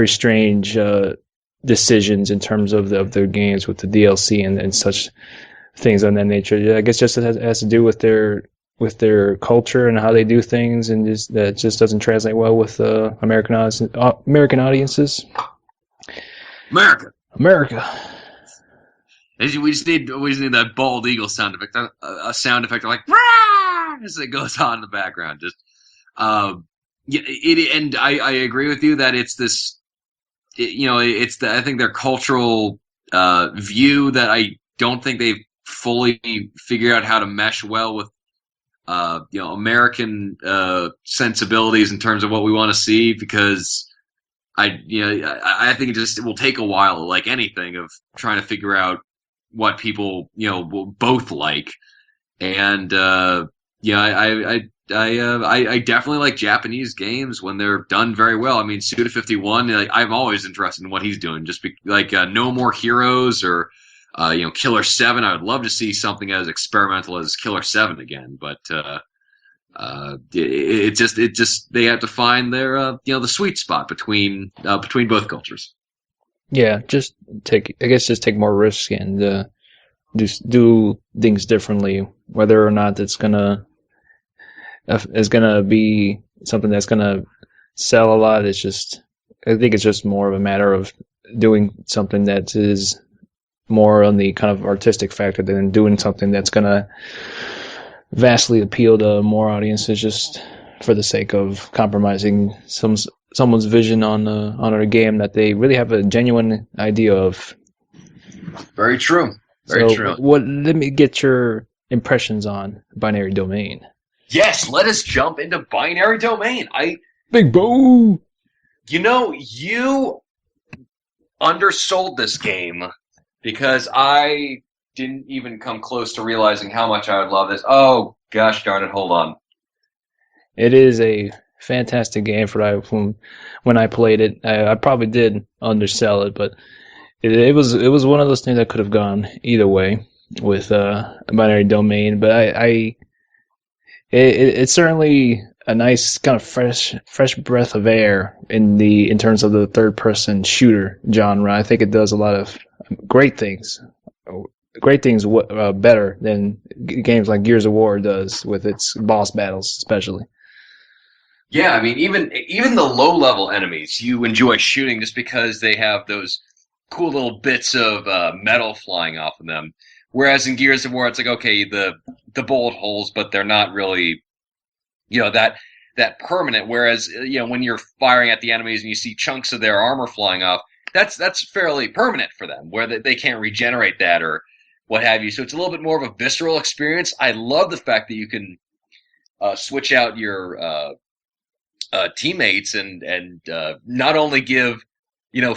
A: strange decisions in terms of their games with the DLC and such things of that nature. Yeah, I guess just it has to do with their culture and how they do things, and that just doesn't translate well with American audiences. America.
B: We just need that bald eagle sound effect, a sound effect like Rah! As it goes on in the background. Just and I agree with you that it's this. I think their cultural view that I don't think they've fully figured out how to mesh well with American sensibilities in terms of what we want to see, because I think it will take a while, like anything, of trying to figure out what people will both like. And I definitely like Japanese games when they're done very well. I mean, Suda51, I'm always interested in what he's doing. Just No More Heroes or Killer 7. I would love to see something as experimental as Killer 7 again, but it just they have to find their the sweet spot between both cultures.
A: Yeah, just take more risk and do things differently, whether or not it's gonna be something that's gonna sell a lot. I think it's just more of a matter of doing something that is more on the kind of artistic factor than doing something that's gonna vastly appeal to more audiences just for the sake of compromising someone's vision on a game that they really have a genuine idea of.
B: Very true. Very true.
A: Let me get your impressions on Binary Domain.
B: Yes, let us jump into Binary Domain.
A: Big Bo!
B: You undersold this game because I didn't even come close to realizing how much I would love this. Oh, gosh darn it, hold on.
A: It is a fantastic game when I played it. I probably did undersell it, but it was one of those things that could have gone either way with Binary Domain. But It's certainly a nice kind of fresh breath of air in terms of the third person shooter genre. I think it does a lot of great things, great things better than games like Gears of War does with its boss battles, especially.
B: Yeah, I mean, even the low level enemies you enjoy shooting just because they have those cool little bits of metal flying off of them. Whereas in Gears of War, it's like okay, the bullet holes, but they're not really that permanent. Whereas when you're firing at the enemies and you see chunks of their armor flying off, that's fairly permanent for them, where they can't regenerate that or what have you. So it's a little bit more of a visceral experience. I love the fact that you can switch out your teammates and not only give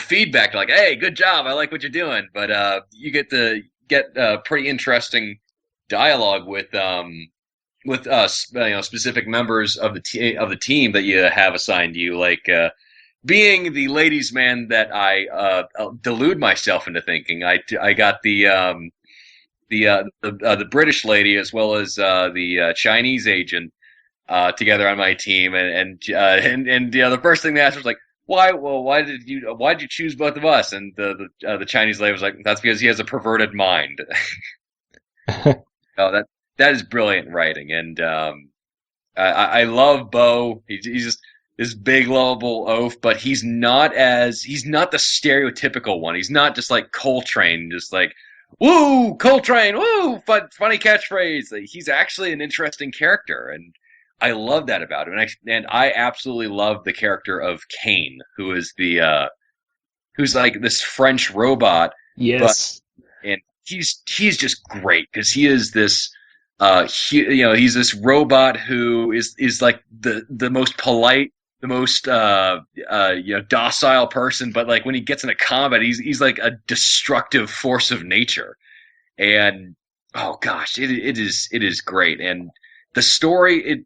B: feedback like hey good job I like what you're doing, but you get to get pretty interesting dialogue with us specific members of the team that you have assigned to you, like being the ladies man that I delude myself into thinking. I got the British lady as well as the Chinese agent together on my team, and the first thing they asked was like, why? Well, why did you choose both of us? And the Chinese lady was like, that's because he has a perverted mind. Oh, that is brilliant writing, and I love Bo. He's just this big lovable oaf, but he's not the stereotypical one. He's not just like Coltrane, just like woo Coltrane, woo funny catchphrase. Like, he's actually an interesting character, and I love that about him. And I absolutely love the character of Kane, who is the who's like this French robot, but
A: Yes.
B: and he's just great because he is this he's this robot who is like the most polite, the most docile person, but like when he gets into combat he's like a destructive force of nature. And oh gosh, it is great. And the story,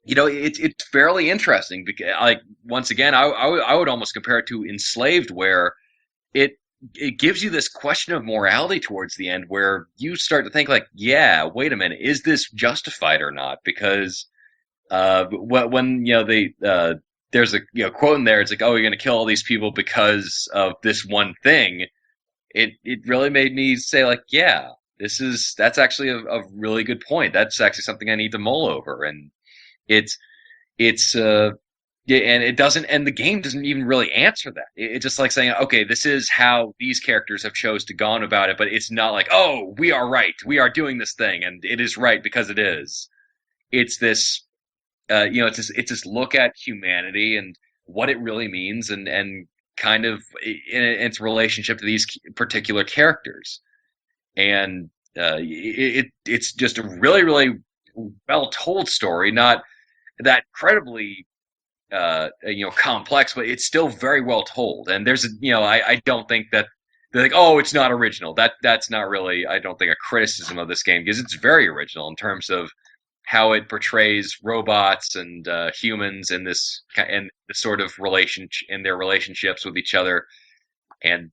B: it's fairly interesting because like once again I would almost compare it to Enslaved, where it it gives you this question of morality towards the end where you start to think like, yeah, wait a minute, is this justified or not? Because when they there's a quote in there, it's like, oh, you're going to kill all these people because of this one thing. It really made me say like, yeah, that's actually a really good point. That's actually something I need to mull over. And it's it's yeah, and it doesn't, and the game doesn't even really answer that. It's just like saying, okay, this is how these characters have chose to gone about it, but it's not like, oh, we are right, we are doing this thing, and it is right because it is. It's this, it's this look at humanity and what it really means, and kind of in its relationship to these particular characters, and it's just a really really well told story, not that incredibly complex, but it's still very well told. And I don't think that they're like, oh, it's not original. That's not really, I don't think, a criticism of this game, because it's very original in terms of how it portrays robots and humans in the sort of relationship in their relationships with each other. And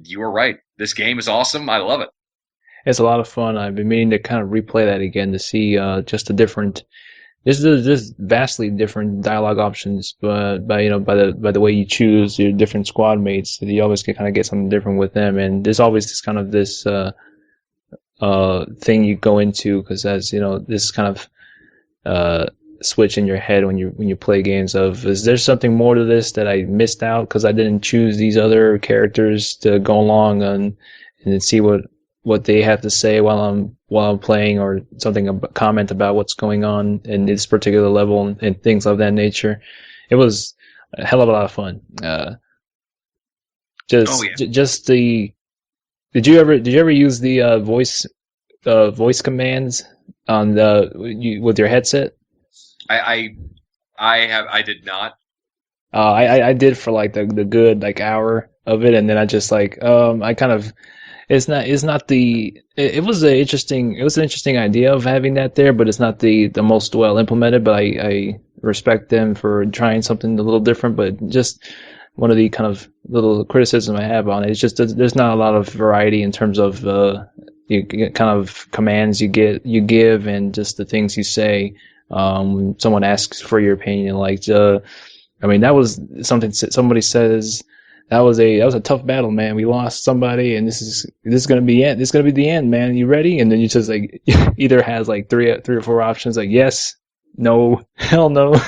B: you were right. This game is awesome. I love it.
A: It's a lot of fun. I've been meaning to kind of replay that again to see just the different. There's just vastly different dialogue options, but by the way you choose your different squad mates, you always can kind of get something different with them, and there's always this thing you go into because as you know this kind of switch in your head when you play games of is there something more to this that I missed out because I didn't choose these other characters to go along and see what they have to say while I'm playing, or something comment about what's going on in this particular level and things of that nature. It was a hell of a lot of fun.
B: Oh
A: Just
B: yeah.
A: just the did you ever use the voice commands on with your headset?
B: I I did not.
A: I did for like the good like hour of it, and then I just like I kind of it's not it was an interesting idea of having that there, but it's not the most well implemented. But I respect them for trying something a little different. But just one of the kind of little criticism I have on it is just there's not a lot of variety in terms of you get kind of commands you give, and just the things you say. When someone asks for your opinion, like, I mean, that was something somebody says. That was a tough battle, man. We lost somebody, and this is gonna be it. This is gonna be the end, man. You ready? And then you just like either has like three or four options, like yes, no, hell no.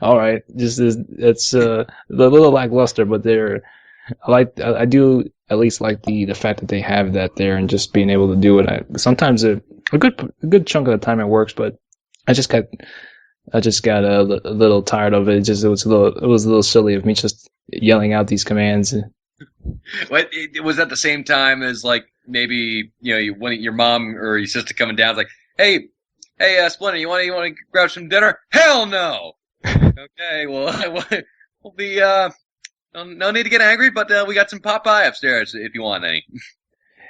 A: All right, just it's a little lackluster, but I do at least like the fact that they have that there and just being able to do it. Sometimes a good chunk of the time it works, but I just got a little tired of it. It was a little silly of me just yelling out these commands.
B: What it was at the same time as like maybe when your mom or your sister coming down, it's like, hey, Splinter, you want to grab some dinner? Hell no. Okay, well, we'll be no need to get angry, but we got some Popeye upstairs if you want any.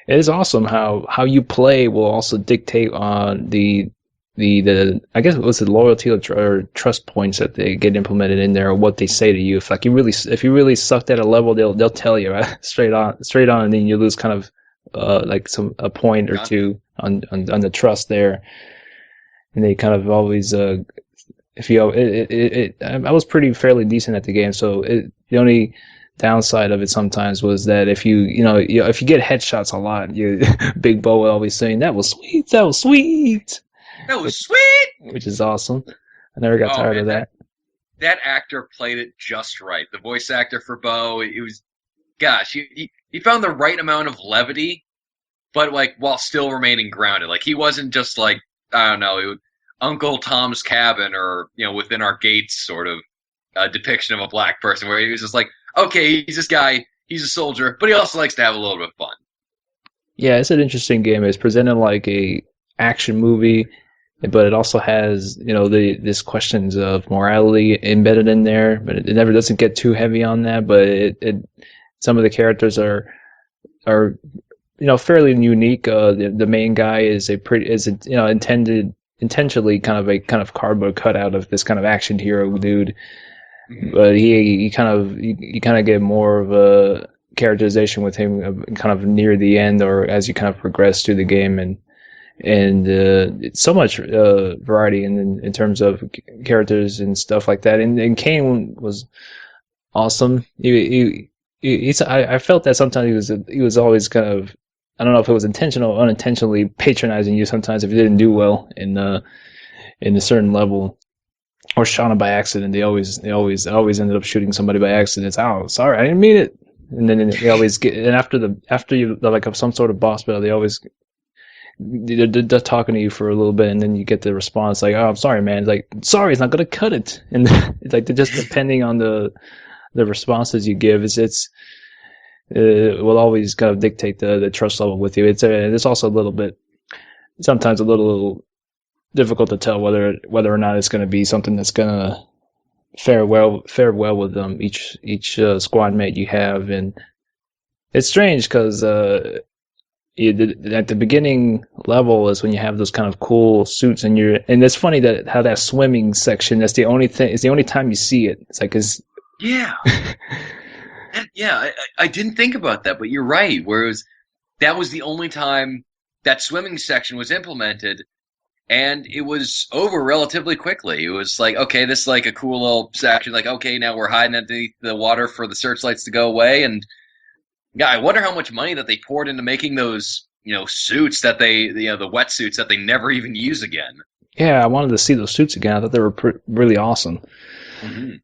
A: It is awesome how you play will also dictate on the I guess it was the loyalty or trust points that they get implemented in there, or what they say to you. If you really sucked at a level, they'll tell you right? straight on, and then you lose kind of like a point or two on the trust there, and they kind of always if you I was pretty fairly decent at the game, so the only downside of it sometimes was that if if you get headshots a lot, Big Bo would always saying that was sweet,
B: That was sweet.
A: which is awesome. I never got tired of that.
B: That actor played it just right. The voice actor for Bo, it was, gosh, he found the right amount of levity, but like while still remaining grounded. Like he wasn't just like, I don't know, Uncle Tom's Cabin or Within Our Gates sort of depiction of a black person, where he was just like, okay, he's this guy, he's a soldier, but he also likes to have a little bit of fun.
A: Yeah, it's an interesting game. It's presented like a action movie, but it also has this questions of morality embedded in there, but it never doesn't get too heavy on that. But some of the characters are fairly unique. The main guy is intentionally kind of cardboard cutout of this kind of action hero dude, but you kind of get more of a characterization with him kind of near the end, or as you kind of progress through the game, and it's so much variety in terms of characters and stuff like that. And Kane was awesome. I felt that sometimes he was always kind of, I don't know if it was intentional or unintentionally, patronizing you sometimes if you didn't do well in a certain level, or shot him by accident. They always ended up shooting somebody by accident. It's, oh, sorry, I didn't mean it. And then they always get, and after you like some sort of boss battle, they're talking to you for a little bit, and then you get the response like, "Oh, I'm sorry, man." It's like, "Sorry, it's not gonna cut it." And it's like just depending on the responses you give, it will always kind of dictate the trust level with you. It's also a little bit, sometimes a little difficult to tell whether or not it's going to be something that's going to fare well with each squad mate you have. And it's strange because at the beginning level is when you have those kind of cool suits, and it's funny that how that swimming section, it's the only time you see it. It's like
B: yeah. Yeah, I didn't think about that, but you're right. Whereas that was the only time that swimming section was implemented, and it was over relatively quickly. It was like, okay, this is like a cool little section. Like, okay, now we're hiding underneath the water for the searchlights to go away. And yeah, I wonder how much money that they poured into making those, suits that the wetsuits that they never even use again.
A: Yeah, I wanted to see those suits again. I thought they were really awesome.
B: Mm-hmm.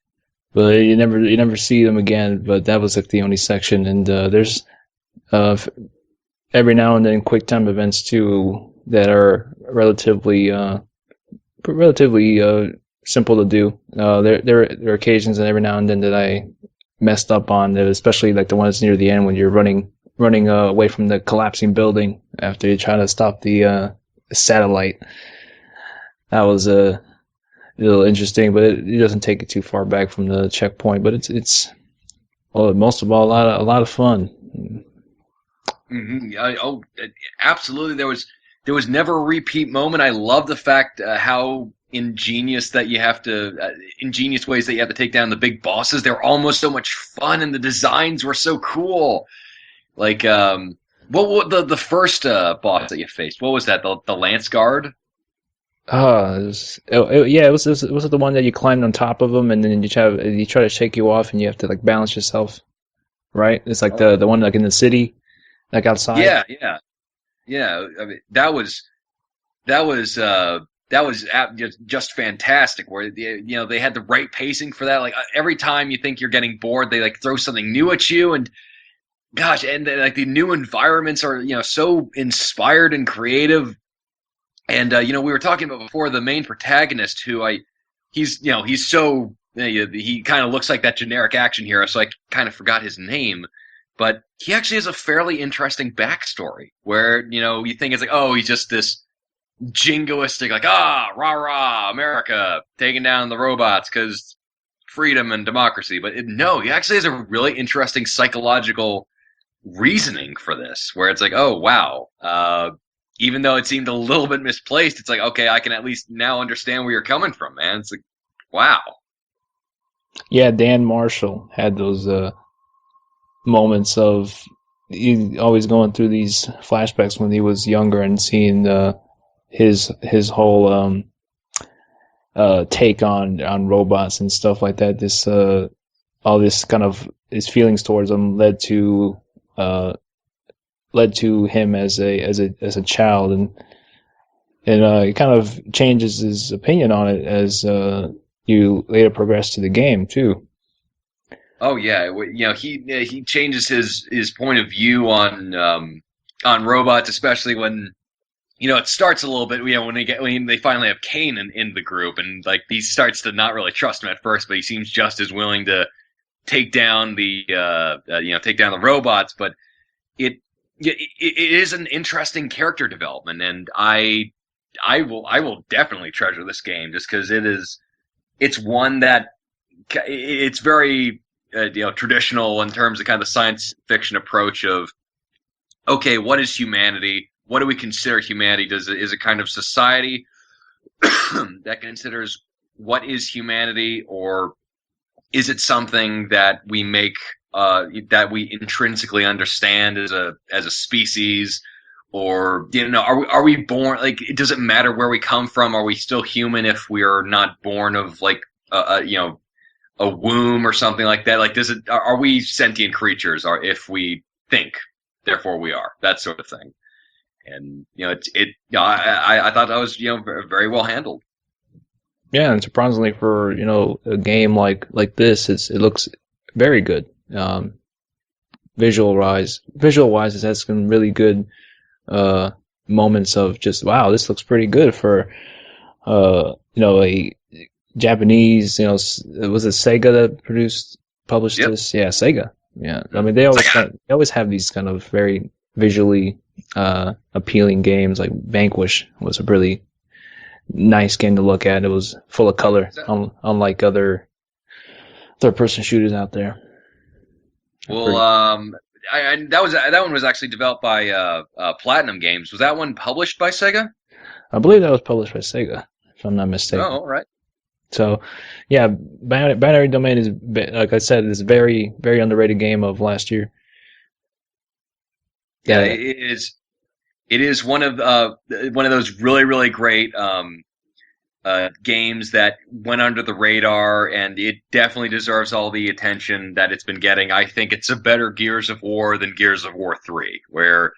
A: But you never see them again. But that was like the only section, and there's every now and then quick time events too that are relatively simple to do. There are occasions, and every now and then that I messed up on, especially like the ones near the end when you're running away from the collapsing building after you try to stop the satellite. That was a little interesting, but it doesn't take it too far back from the checkpoint. But it's most of all a lot of fun.
B: Mm-hmm. Absolutely. There was never a repeat moment. I love the fact how ingenious ways that you have to take down the big bosses. They're almost so much fun, and the designs were so cool. Like What was the first boss that you faced? What was that? The Lance Guard?
A: Yeah, it was the one that you climbed on top of him, and then you try to shake you off, and you have to like balance yourself, right? It's like the
B: Oh,
A: one like in the city, like outside.
B: yeah, yeah, yeah. I mean, that was just fantastic. Where they had the right pacing for that. Like every time you think you're getting bored, they like throw something new at you, and gosh, and like the new environments are so inspired and creative. And we were talking about before the main protagonist, who he's so he kind of looks like that generic action hero, so I kind of forgot his name. But he actually has a fairly interesting backstory where you think it's like, oh, he's just this jingoistic, like, rah rah, America taking down the robots because freedom and democracy. But no, he actually has a really interesting psychological reasoning for this, where it's like, oh wow, even though it seemed a little bit misplaced, it's like, okay, I can at least now understand where you're coming from, man. It's like, wow.
A: Yeah, Dan Marshall had those moments of he always going through these flashbacks when he was younger and seeing his whole take on robots and stuff like that. This all this kind of his feelings towards them uh, led to him as a child, and it kind of changes his opinion on it as you later progress to the game too.
B: Oh yeah, he changes his point of view on robots, especially when it starts a little bit. When they finally have Kane in the group, and like he starts to not really trust him at first, but he seems just as willing to take down the robots. But it it is an interesting character development, and I will definitely treasure this game just because it's one that it's very traditional in terms of kind of the science fiction approach of, okay, what is humanity? What do we consider humanity? Is it kind of society that considers what is humanity, or is it something that we make that we intrinsically understand as a species? Or are we born, like, does it matter where we come from? Are we still human if we are not born of like a womb or something like that? Like, are we sentient creatures, or if we think, therefore we are, that sort of thing? And I thought that was very, very well handled.
A: Yeah, and surprisingly for a game like this, it looks very good. Visual wise, it has some really good uh, moments of just wow, this looks pretty good for a Japanese. Was it Sega that published
B: Yep.
A: this? Yeah, Sega. Yeah, I
B: Mm-hmm.
A: mean
B: It's like,
A: they always have these kind of very visually appealing games. Like Vanquish was a really nice game to look at. It was full of color, unlike other third-person shooters out there.
B: well,
A: Pretty.
B: that one was actually developed by Platinum Games. Was that one published by Sega?
A: I believe that was published by Sega, if I'm not mistaken.
B: Oh, all right.
A: So, yeah, Binary Domain is, like I said, is a very, very underrated game of last year.
B: Yeah,
A: That
B: it is. It is one of those really, really great games that went under the radar, and it definitely deserves all the attention that it's been getting. I think it's a better Gears of War than Gears of War 3, where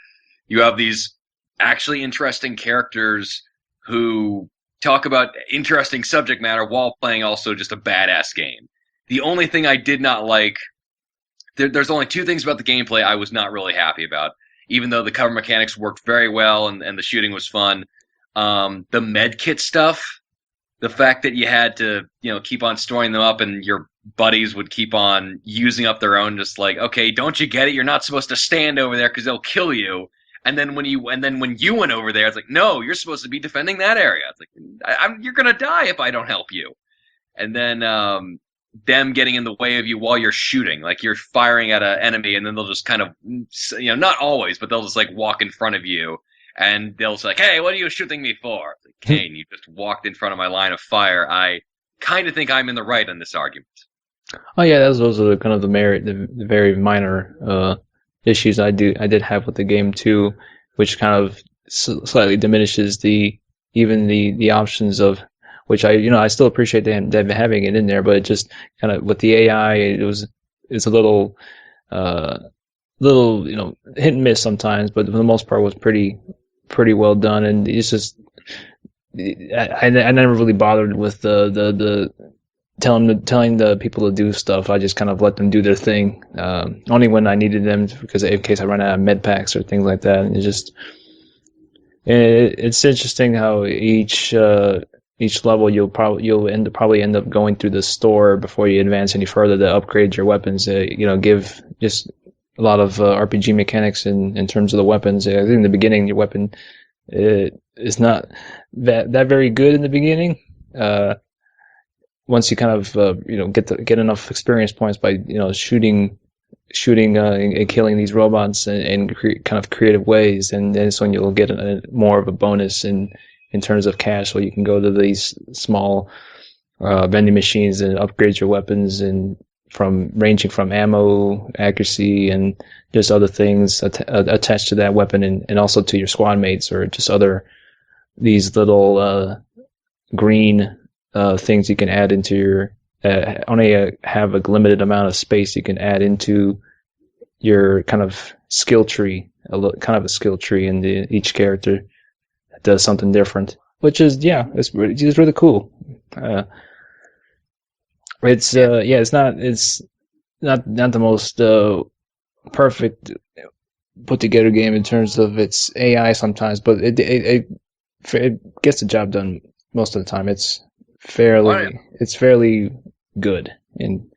B: you have these actually interesting characters who talk about interesting subject matter while playing also just a badass game. The only thing I did not like, there's only two things about the gameplay I was not really happy about, even though the cover mechanics worked very well and the shooting was fun. The med kit stuff, the fact that you had to keep on storing them up, and your buddies would keep on using up their own, just like, okay, don't you get it, you're not supposed to stand over there because they'll kill you. And then when you went over there, it's like, no, you're supposed to be defending that area. It's like, you're gonna die if I don't help you. And then them getting in the way of you while you're shooting, like you're firing at an enemy, and then they'll just kind of not always, but they'll just like walk in front of you, and they'll say like, hey, what are you shooting me for? Like, Kane, you just walked in front of my line of fire. I kind of think I'm in the right on this argument.
A: Oh yeah, those are kind of the very minor issues I did have with the game too, which kind of slightly diminishes the options of which I still appreciate them having it in there, but it just kind of with the AI it's a uh little hit and miss sometimes, but for the most part was pretty well done, and it's just I never really bothered with the telling the people to do stuff. I just kind of let them do their thing. Only when I needed them, because in case I run out of med packs or things like that. And it's interesting how each level you'll probably end up going through the store before you advance any further to upgrade your weapons. Give just a lot of RPG mechanics in terms of the weapons. I think in the beginning your weapon is not that very good in the beginning. Once you kind of get enough experience points by shooting and killing these robots in kind of creative ways, and then so you'll get more of a bonus in terms of cash, so you can go to these small vending machines and upgrade your weapons, and from ranging from ammo accuracy and just other things attached to that weapon, and also to your squad mates, or just other these little green things you can add into your only have a limited amount of space you can add into your kind of skill tree, kind of a skill tree, and each character does something different, which is it's really cool. It's not the most perfect put together game in terms of its AI sometimes, but it gets the job done most of the time. It's fairly good in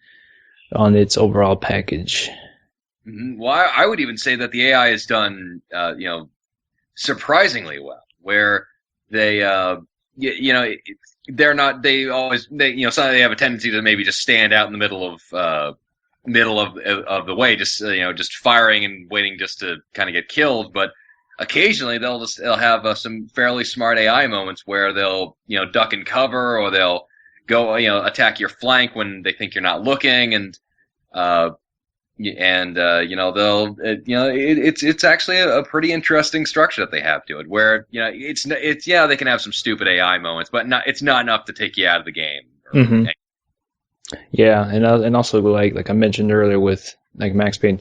A: on its overall package.
B: Well, I would even say that the AI is done, surprisingly well. Where they, they're not. Some they have a tendency to maybe just stand out in the middle of the way, just firing and waiting just to kind of get killed. But occasionally they'll have some fairly smart AI moments where they'll duck and cover, or they'll go attack your flank when they think you're not looking, and it's actually a pretty interesting structure that they have to it, where they can have some stupid AI moments, but it's not enough to take you out of the game.
A: Mm-hmm. Yeah, and also like I mentioned earlier with like Max Payne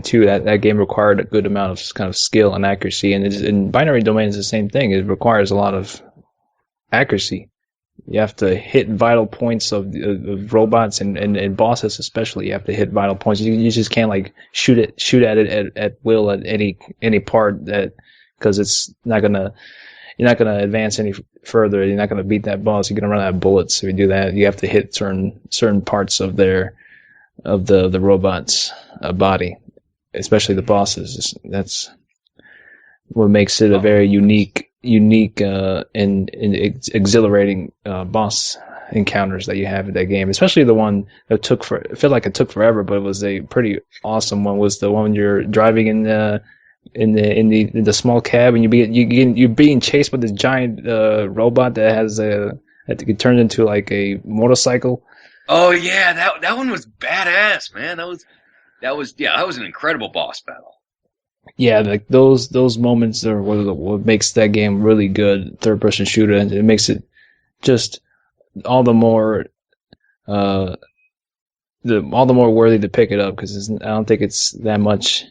A: 2, that game required a good amount of kind of skill and accuracy, and in Binary Domain is the same thing. It requires a lot of accuracy. You have to hit vital points of robots and bosses, especially. You have to hit vital points. You just can't like shoot at it at will at any part, that because it's not gonna you're not gonna advance any further. You're not gonna beat that boss. You're gonna run out of bullets. If you do that, you have to hit certain parts of the robot's body, especially the bosses. That's what makes it a very unique and exhilarating boss encounters that you have in that game. Especially the one that I feel like it took forever, but it was a pretty awesome one. Was the one you're driving in the small cab, and you're being chased by this giant robot that it turned into like a motorcycle.
B: Oh yeah, that one was badass, man. That was an incredible boss battle.
A: Yeah, like those moments are what makes that game really good third person shooter, and it makes it just all the more worthy to pick it up, because I don't think it's that much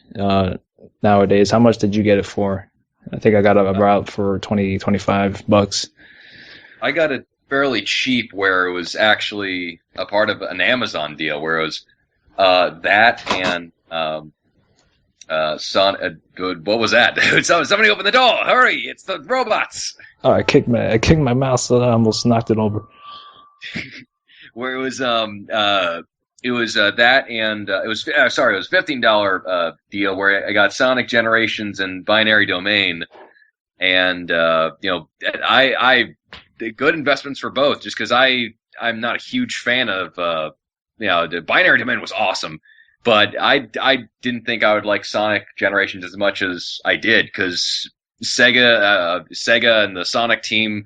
A: nowadays. How much did you get it for? I think I got it about for $20-$25.
B: I got it fairly cheap, where it was actually a part of an Amazon deal, where it was that and what was that? Somebody open the door! Hurry! It's the robots!
A: Oh, I kicked my mouse, so I almost knocked it over.
B: Where it was that, and it was $15 deal, where I got Sonic Generations and Binary Domain, and I good investments for both, just because I'm not a huge fan of the Binary Domain was awesome. But I didn't think I would like Sonic Generations as much as I did, because Sega and the Sonic team,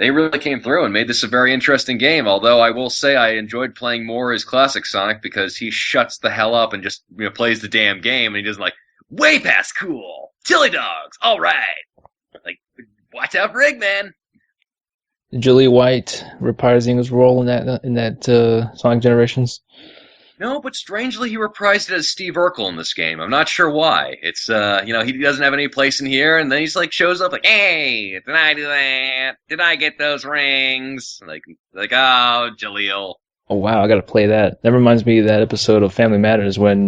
B: they really came through and made this a very interesting game. Although I will say I enjoyed playing more as classic Sonic because he shuts the hell up and just plays the damn game, and he doesn't like way past cool chili dogs. All right, like watch out for Eggman.
A: Julie White reprising his role in that Sonic Generations.
B: No, but strangely he reprised it as Steve Urkel in this game. I'm not sure why. It's he doesn't have any place in here, and then he's like shows up like, "Hey, did I do that? Did I get those rings?" Oh, Jaleel.
A: Oh wow, I gotta play that. That reminds me of that episode of Family Matters when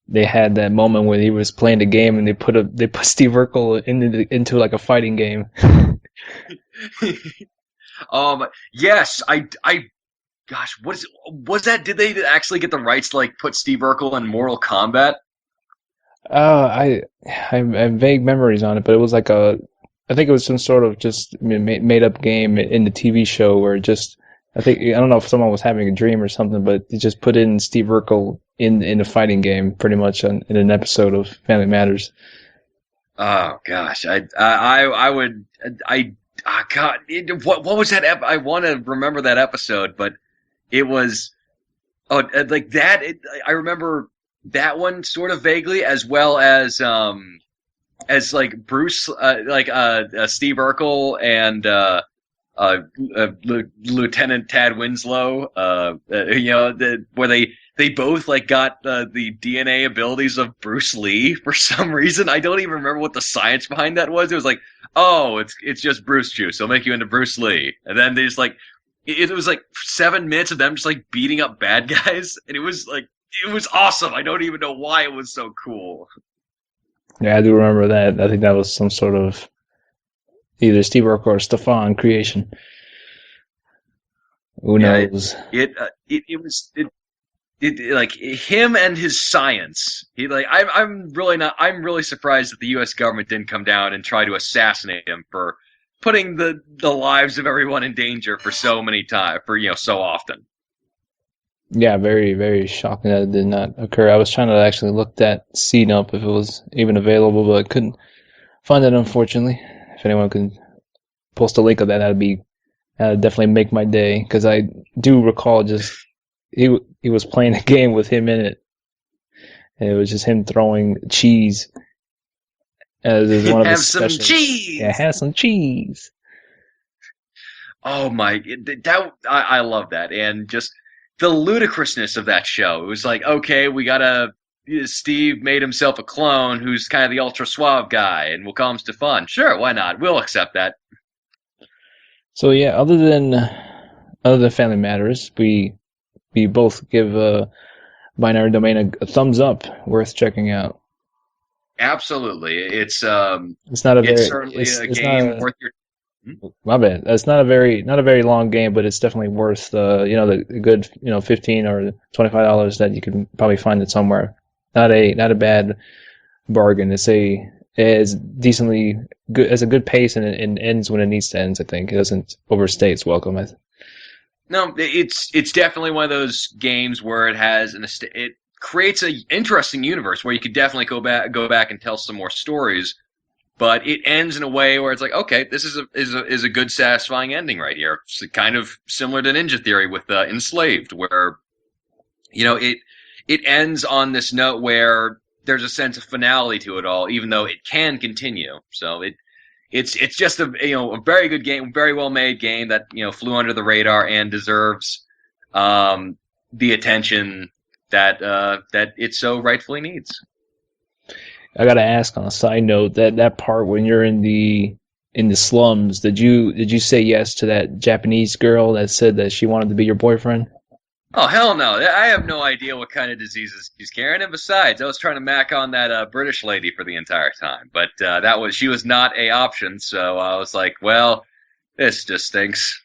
A: they had that moment when he was playing the game and they put Steve Urkel into like a fighting game.
B: Yes, gosh, was that? Did they actually get the rights to like put Steve Urkel in Mortal Kombat?
A: I have vague memories on it, but it was like I think it was some sort of just made up game in the TV show where I don't know if someone was having a dream or something, but they just put in Steve Urkel in a fighting game pretty much in an episode of Family Matters.
B: Oh gosh, I would God, what was that? I want to remember that episode, but it was like that. I remember that one sort of vaguely, as like Bruce, Steve Urkel and Lieutenant Tad Winslow, where they both like got the DNA abilities of Bruce Lee for some reason. I don't even remember what the science behind that was. It was like, oh, it's just Bruce juice. It'll make you into Bruce Lee. And then they just like it was like 7 minutes of them just like beating up bad guys, and it was awesome. I don't even know why it was so cool.
A: Yeah, I do remember that. I think that was some sort of either Steve Urkel or Stefan creation. Who
B: Yeah,
A: knows?
B: it was like him and his science. I'm really surprised that the U.S. government didn't come down and try to assassinate him for putting the lives of everyone in danger for so many times so often.
A: Yeah, very, very shocking that it did not occur. I was trying to actually look that scene up if it was even available, but I couldn't find it, unfortunately. If anyone could post a link of that, that'd definitely make my day. Because I do recall just he was playing a game with him in it, and it was just him throwing cheese as one of his
B: Have some
A: specials. Yeah,
B: cheese.
A: have some cheese.
B: Oh my, I love that, and just the ludicrousness of that show. It was like, okay, we gotta. Steve made himself a clone who's kind of the ultra suave guy, and we'll call him Stefan. Sure, why not? We'll accept that.
A: So yeah, other than Family Matters, we both give Binary Domain a thumbs up, worth checking out.
B: Absolutely,
A: It's not a
B: it's
A: very
B: certainly a
A: it's not
B: game
A: a
B: worth your. Hmm?
A: my bad. It's not a very long game, but it's definitely worth the good $15 or $25 that you can probably find it somewhere. Not a bad bargain. It's decently good. It's a good pace and it ends when it needs to end. I think it doesn't overstay its welcome.
B: No, it's definitely one of those games where it creates an interesting universe where you could definitely go back and tell some more stories, but it ends in a way where it's like, okay, this is a good satisfying ending right here. It's kind of similar to Ninja Theory with Enslaved, where it ends on this note where there's a sense of finality to it all, even though it can continue. So it's just a very good game, very well made game that flew under the radar and deserves the attention that it so rightfully needs.
A: I gotta ask on a side note that part when you're in the slums, did you say yes to that Japanese girl that said that she wanted to be your boyfriend?
B: Oh hell no! I have no idea what kind of diseases she's carrying. And besides, I was trying to mac on that British lady for the entire time, but she was not a option. So I was like, well, this just stinks.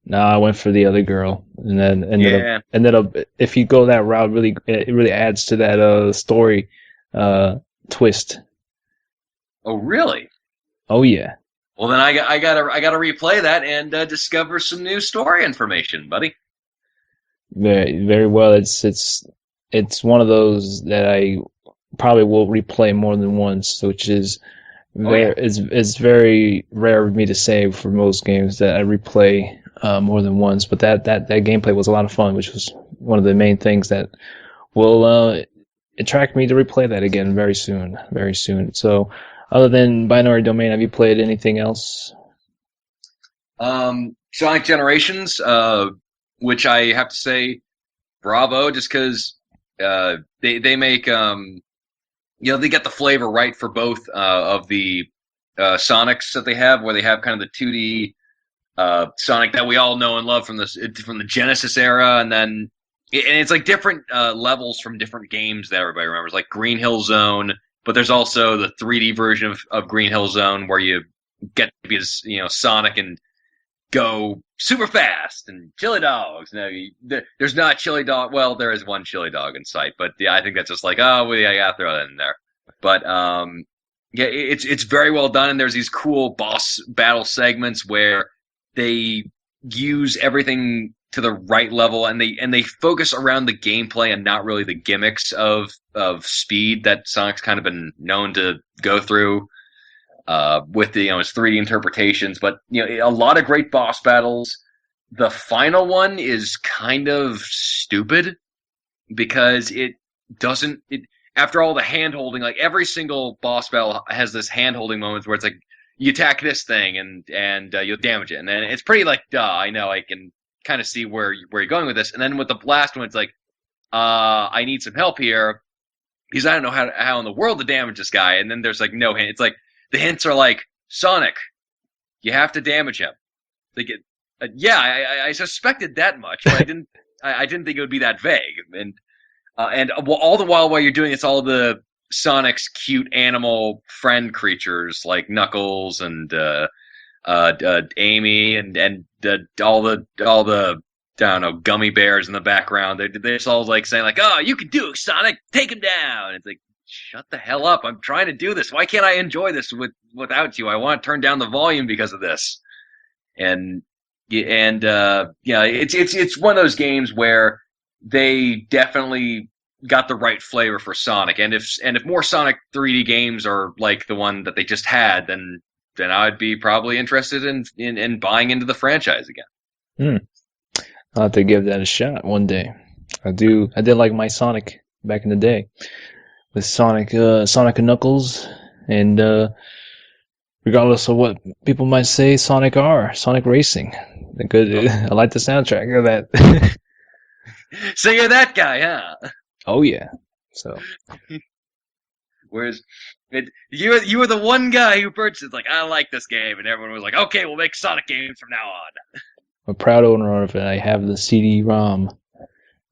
A: No, I went for the other girl, and then
B: Yeah.
A: ended up. If you go that route, really, it really adds to that story uh, twist.
B: Oh really?
A: Oh yeah,
B: Well then I gotta replay that and discover some new story information, buddy.
A: very very well. It's one of those that I probably will replay more than once, which is
B: Oh yeah.
A: It's very rare of me to say for most games that I replay more than once, but that gameplay was a lot of fun, which was one of the main things that will attract me to replay that again very soon, very soon. So, other than Binary Domain, have you played anything else?
B: Sonic Generations, which I have to say, bravo, just because they make they get the flavor right for both of the Sonics that they have, where they have kind of the 2D Sonic that we all know and love from the Genesis era, and then it's like different levels from different games that everybody remembers, like Green Hill Zone. But there's also the 3D version of Green Hill Zone where you get to be Sonic and go super fast and chili dogs. Now, there's not chili dog. Well, there is one chili dog in sight, but yeah, I think that's just like, oh, well, yeah, I gotta throw that in there. But yeah, it's very well done, and there's these cool boss battle segments where they use everything to the right level, and they focus around the gameplay and not really the gimmicks of speed that Sonic's kind of been known to go through with the its 3D interpretations. But a lot of great boss battles. The final one is kind of stupid because it doesn't. After all the hand holding, like every single boss battle has this hand holding moments where it's like you attack this thing and you'll damage it, and then it's pretty like duh. I know I can kind of see where you're going with this, and then with the last one, it's like I need some help here because I don't know how in the world to damage this guy, and then there's like no hint. It's like the hints are like Sonic, you have to damage him. Like yeah, I suspected that much, but I didn't think it would be that vague. And all the while you're doing it's all the Sonic's cute animal friend creatures like Knuckles and Amy and all the I don't know, gummy bears in the background. They're just all like saying like, "Oh, you can do it, Sonic. Take him down." It's like, shut the hell up! I'm trying to do this. Why can't I enjoy this without you? I want to turn down the volume because of this. And yeah, it's one of those games where they definitely got the right flavor for Sonic. And if more Sonic 3D games are like the one that they just had, then I'd be probably interested in buying into the franchise again.
A: Hmm. I'll have to give that a shot one day. I do. I did like my Sonic back in the day with Sonic and Knuckles, and regardless of what people might say, Sonic Racing. Good. I like the soundtrack of that.
B: So you're that guy, huh?
A: Oh yeah. So
B: Whereas you were the one guy who purchased it, like I like this game, and everyone was like, okay, we'll make Sonic games from now on.
A: I'm a proud owner of it. I have the CD-ROM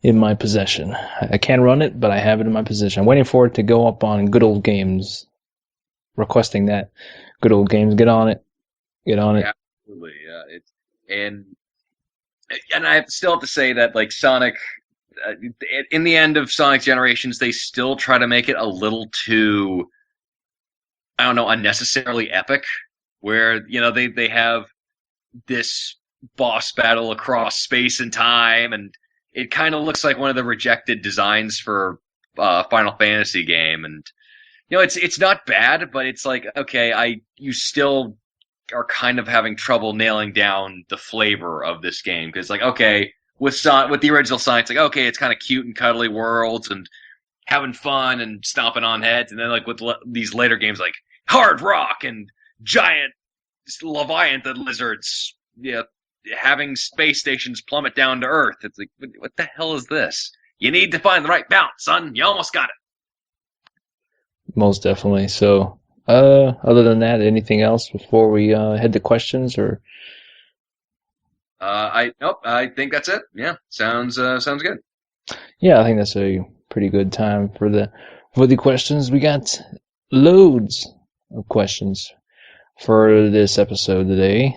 A: in my possession. I can't run it, but I have it in my possession. I'm waiting for it to go up on Good Old Games. Requesting that. Good Old Games, get on it. Get on it.
B: Yeah, absolutely. Yeah, and I still have to say that like Sonic, in the end of Sonic Generations, they still try to make it a little too, I don't know, unnecessarily epic. Where they have this boss battle across space and time, and it kind of looks like one of the rejected designs for Final Fantasy game, and it's not bad, but it's like okay, you still are kind of having trouble nailing down the flavor of this game because like okay, with the original Sonic, it's like okay, it's kind of cute and cuddly worlds and having fun and stomping on heads, and then like with these later games like hard rock and giant Leviathan lizards, having space stations plummet down to Earth. It's like, what the hell is this? You need to find the right balance, son. You almost got it.
A: Most definitely. So, other than that, anything else before we head to questions or?
B: I think that's it. Yeah, sounds good.
A: Yeah, I think that's a pretty good time for the questions. We got loads of questions for this episode today,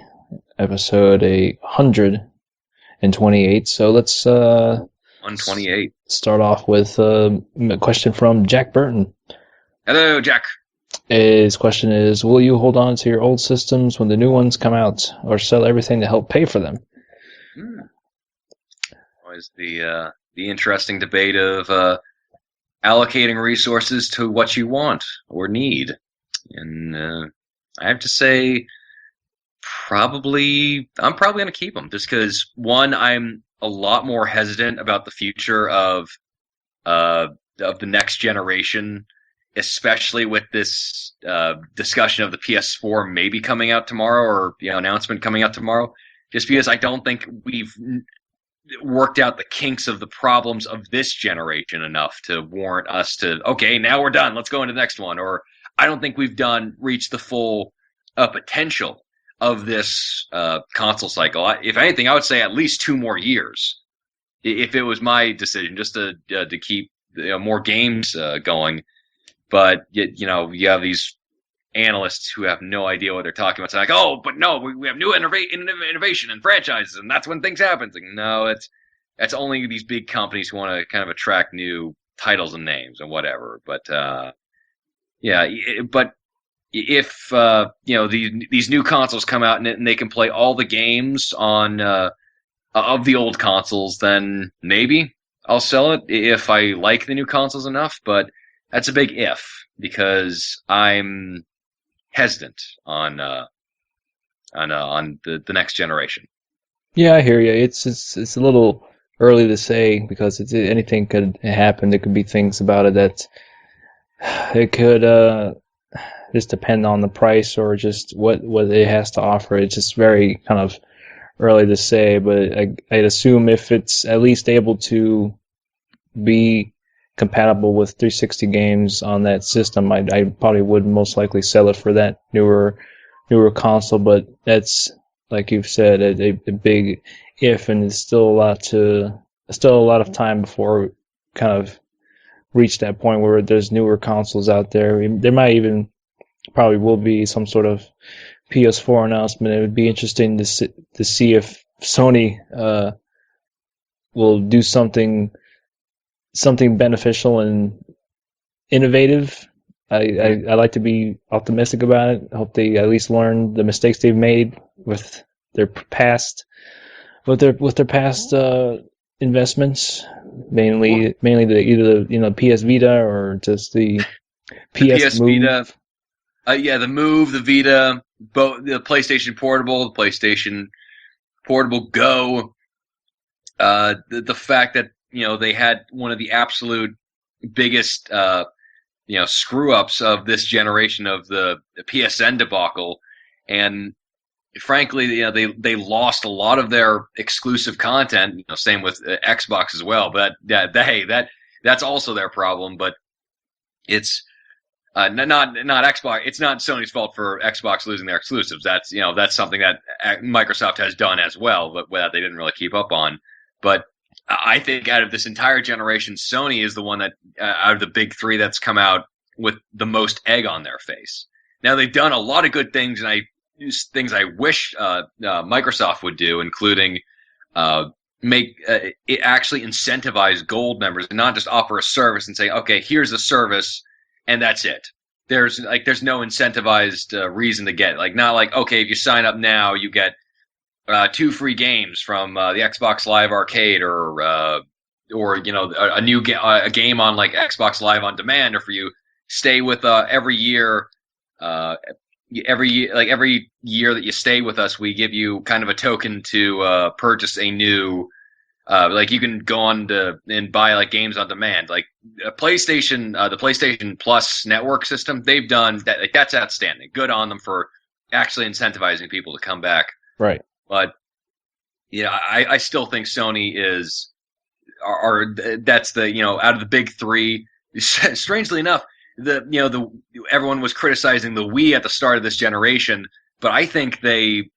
A: episode 128. So let's
B: 128.
A: Start off with a question from Jack Burton.
B: Hello, Jack.
A: His question is, will you hold on to your old systems when the new ones come out, or sell everything to help pay for them?
B: Always the interesting debate of allocating resources to what you want or need. And I have to say, I'm probably going to keep them just because one, I'm a lot more hesitant about the future uh, of the next generation, especially with this discussion of the PS4 maybe coming out tomorrow or announcement coming out tomorrow. Just because I don't think we've worked out the kinks of the problems of this generation enough to warrant us to okay, now we're done. Let's go into the next one. Or I don't think we've reached the full potential of this console cycle. If anything, I would say at least 2 more years if it was my decision, just to keep more games going. But you have these analysts who have no idea what they're talking about. It's like, oh, but no, we have new innovation and franchises, and that's when things happen. It's like, no, that's only these big companies who want to kind of attract new titles and names and whatever. But yeah, but if these new consoles come out and they can play all the games on of the old consoles, then maybe I'll sell it if I like the new consoles enough. But that's a big if because I'm hesitant on the next generation.
A: Yeah, I hear you. It's a little early to say because anything could happen. There could be things about it that it could just depend on the price or just what it has to offer. It's just very kind of early to say, but I'd assume if it's at least able to be compatible with 360 games on that system, I probably would most likely sell it for that newer console. But that's, like you've said, a big if, and it's still a lot of time before we kind of reach that point where there's newer consoles out there. There might even probably will be some sort of PS4 announcement. It would be interesting to see if Sony will do something beneficial and innovative. I like to be optimistic about it. I hope they at least learn the mistakes they've made with their past investments, mainly either the PS Vita or just the
B: The
A: PS
B: PS
A: Move.
B: Vita, yeah, the Move, the Vita, both the PlayStation Portable, the PlayStation Portable Go. The fact that they had one of the absolute biggest screw ups of this generation of the PSN debacle, and frankly, they lost a lot of their exclusive content. Same with Xbox as well. But that's also their problem. But it's not Xbox. It's not Sony's fault for Xbox losing their exclusives. That's something that Microsoft has done as well, but that they didn't really keep up on. But I think out of this entire generation, Sony is the one that out of the big three that's come out with the most egg on their face. Now they've done a lot of good things, and things I wish Microsoft would do, including make it actually incentivize gold members and not just offer a service and say, okay, here's a service and that's it. There's no incentivized reason to get it. Not like, okay, if you sign up now, you get 2 free games from the Xbox Live Arcade or a new a game on like Xbox Live on Demand, or for you stay with every year. Every year that you stay with us, we give you kind of a token to purchase a new. You can go on and buy like games on demand. Like PlayStation, the PlayStation Plus network system, they've done that. Like, that's outstanding. Good on them for actually incentivizing people to come back.
A: Right.
B: But I still think Sony that's the out of the big three. Strangely enough, everyone was criticizing the Wii at the start of this generation, but I think they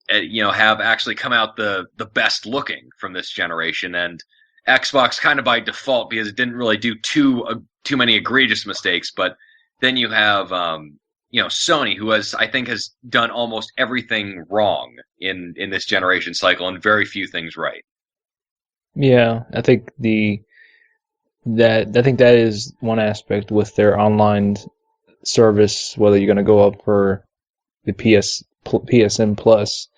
B: have actually come out the best looking from this generation, and Xbox kind of by default because it didn't really do too many egregious mistakes. But then you have Sony, who I think has done almost everything wrong in this generation cycle and very few things right.
A: Yeah, I think that is one aspect with their online service, whether you're going to go up for the PSN Plus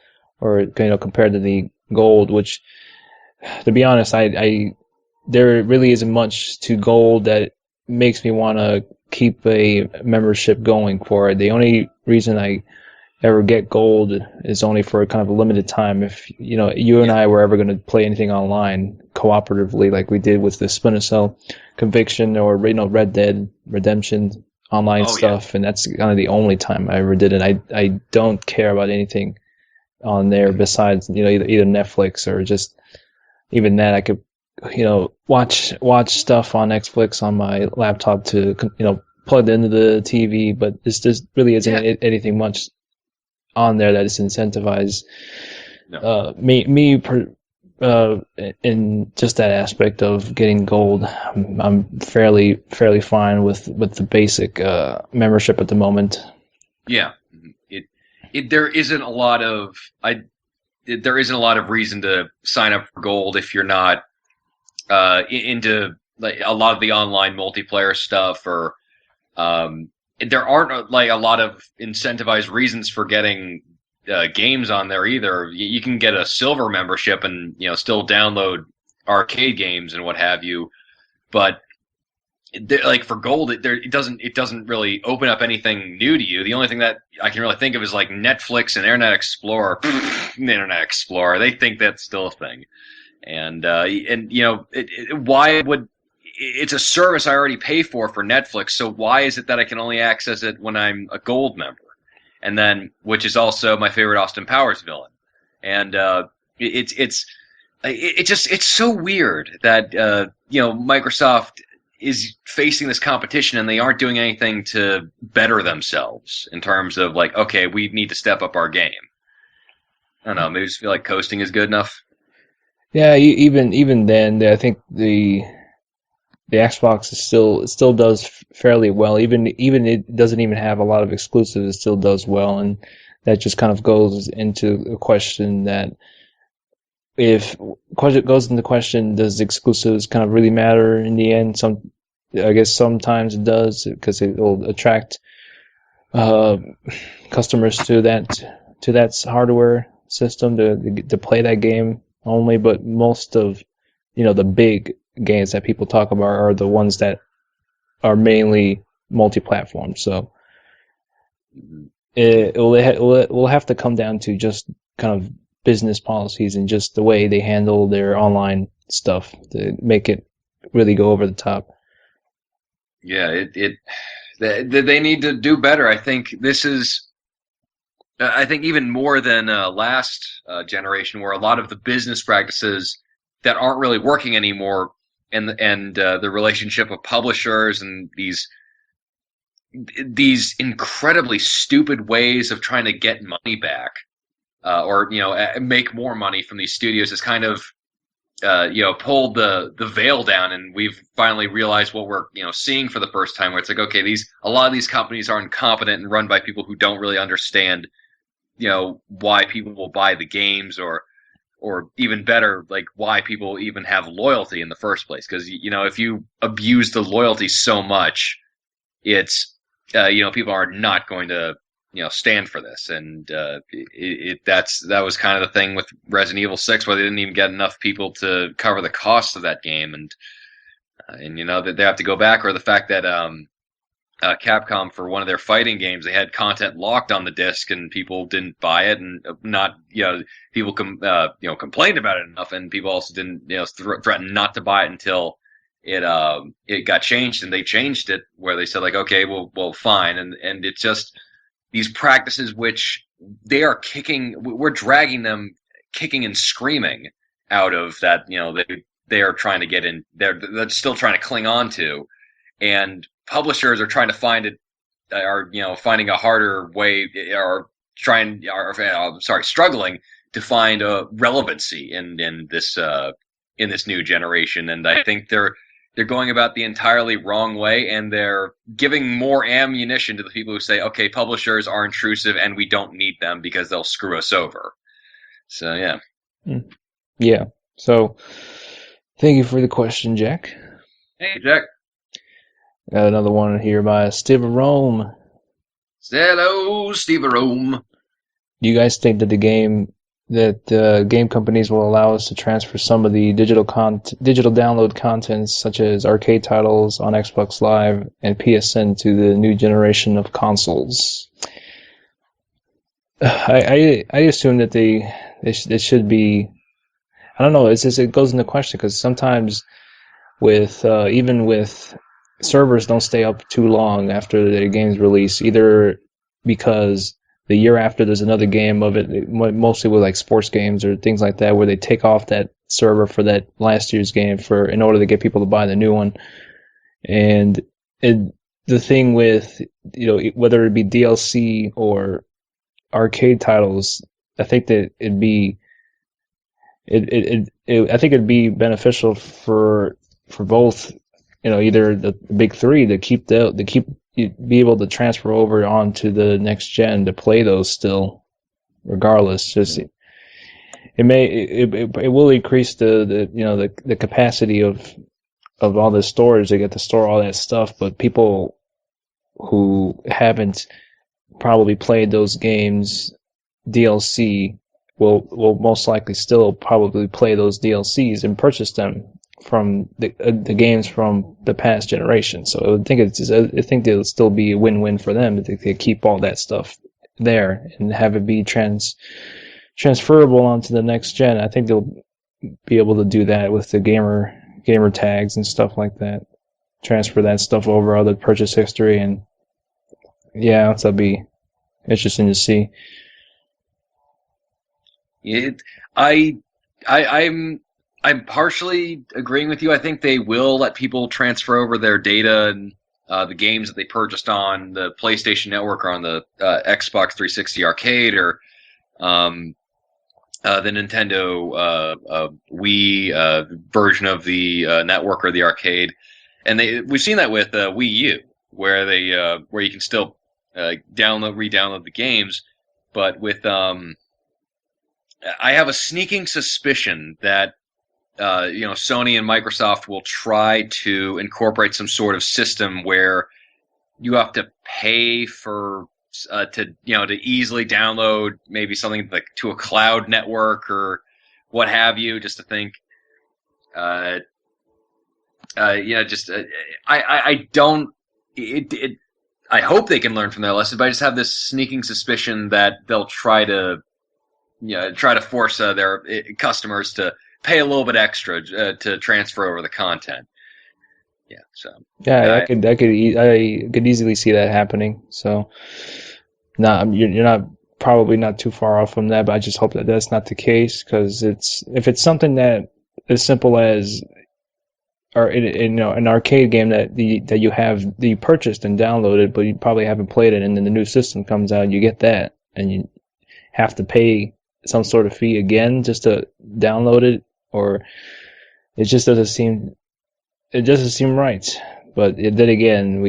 A: or compared to the Gold, which, to be honest, I there really isn't much to Gold that makes me want to keep a membership going for it. The only reason I ever get gold is only for kind of a limited time. If you and
B: Yeah.
A: I were ever going to play anything online cooperatively, like we did with the Splinter Cell Conviction or Red Dead Redemption online
B: Oh yeah.
A: stuff, and that's kind of the only time I ever did it. I don't care about anything on there besides either Netflix or just even that. I could watch stuff on Netflix on my laptop to plug it into the TV, but this just really isn't
B: Yeah.
A: anything much on there that is incentivized
B: No.
A: uh, in just that aspect of getting gold. I'm fairly fine with the basic membership at the moment.
B: Yeah. It there isn't a lot of there isn't a lot of reason to sign up for gold if you're not into like a lot of the online multiplayer stuff, or there aren't like a lot of incentivized reasons for getting games on there either. You can get a silver membership and still download arcade games and what have you, but like for gold, it doesn't really open up anything new to you. The only thing that I can really think of is like Netflix and Internet Explorer. Internet Explorer, they think that's still a thing, and why would it's a service I already pay for Netflix, so why is it that I can only access it when I'm a gold member? And then, which is also my favorite Austin Powers villain, and it's so weird that Microsoft is facing this competition and they aren't doing anything to better themselves in terms of like, okay, we need to step up our game. I don't know, maybe I just feel like coasting is good enough.
A: Yeah, even then, I think the Xbox is still it still does fairly well. Even it doesn't even have a lot of exclusives. It still does well, and that just kind of goes into a question that if question goes into question, does exclusives kind of really matter in the end? I guess sometimes it does because it will attract uh, customers to that hardware system to play that game only. But most of the big games that people talk about are the ones that are mainly multi-platform. So it will have to come down to just kind of business policies and just the way they handle their online stuff to make it really go over the top.
B: Yeah, they need to do better. I think this is. I think even more than last generation, where a lot of the business practices that aren't really working anymore, and the relationship of publishers and these incredibly stupid ways of trying to get money back, or make more money from these studios has kind of pulled the veil down, and we've finally realized what we're seeing for the first time. Where it's like, okay, a lot of these companies are incompetent and run by people who don't really understand why people will buy the games, or even better, like why people even have loyalty in the first place. Because if you abuse the loyalty so much, it's people are not going to stand for this. And that was kind of the thing with Resident Evil 6, where they didn't even get enough people to cover the cost of that game, and that they have to go back, or the fact that Capcom, for one of their fighting games, they had content locked on the disc and people didn't buy it, and not people complained about it enough, and people also didn't threaten not to buy it until it got changed, and they changed it where they said like, okay, well fine, and it's just these practices which we're dragging them kicking and screaming out of that, they are trying to get in, they're still trying to cling on to, and publishers are trying to finding a harder way, or struggling to find a relevancy in this new generation. And I think they're going about the entirely wrong way, and they're giving more ammunition to the people who say, okay, publishers are intrusive and we don't need them because they'll screw us over. So yeah.
A: Yeah. So thank you for the question, Jack.
B: Hey Jack.
A: Got another one here by Steve Rome.
B: Hello, Steve Rome.
A: Do you guys think that the game game companies will allow us to transfer some of the digital download contents, such as arcade titles on Xbox Live and PSN, to the new generation of consoles. I assume that they should be. I don't know. It's just, it goes into question because sometimes with even with servers don't stay up too long after the game's release, either because the year after there's another game of it, mostly with like sports games or things like that, where they take off that server for that last year's game for in order to get people to buy the new one. And it, the thing with, whether it be DLC or arcade titles, I think that I think it'd be beneficial for both, either the big three to be able to transfer over onto the next gen to play those still, regardless. Just it will increase the capacity of all the storage. They get to store all that stuff, but people who haven't probably played those games DLC will most likely still probably play those DLCs and purchase them from the games from the past generation. So I think it'll still be a win-win for them if they keep all that stuff there and have it be transferable onto the next gen. I think they'll be able to do that with the gamer tags and stuff like that. Transfer that stuff over, other purchase history, and yeah, that'll be interesting to see.
B: I'm partially agreeing with you. I think they will let people transfer over their data and the games that they purchased on the PlayStation Network or on the Xbox 360 Arcade or the Nintendo Wii version of the network or the arcade. And we've seen that with Wii U, where where you can still re-download the games, but with I have a sneaking suspicion that Sony and Microsoft will try to incorporate some sort of system where you have to pay for to easily download maybe something like to a cloud network or what have you. Just to think, I don't. I hope they can learn from their lesson, but I just have this sneaking suspicion that they'll try to force their customers to pay a little bit extra to transfer over the content. Yeah, so
A: Yeah, I could easily see that happening. So, you're not probably not too far off from that, but I just hope that that's not the case because if it's something that as simple as or an arcade game that you purchased and downloaded, but you probably haven't played it, and then the new system comes out, you get that, and you have to pay some sort of fee again just to download it, or it just doesn't seem right. But then again,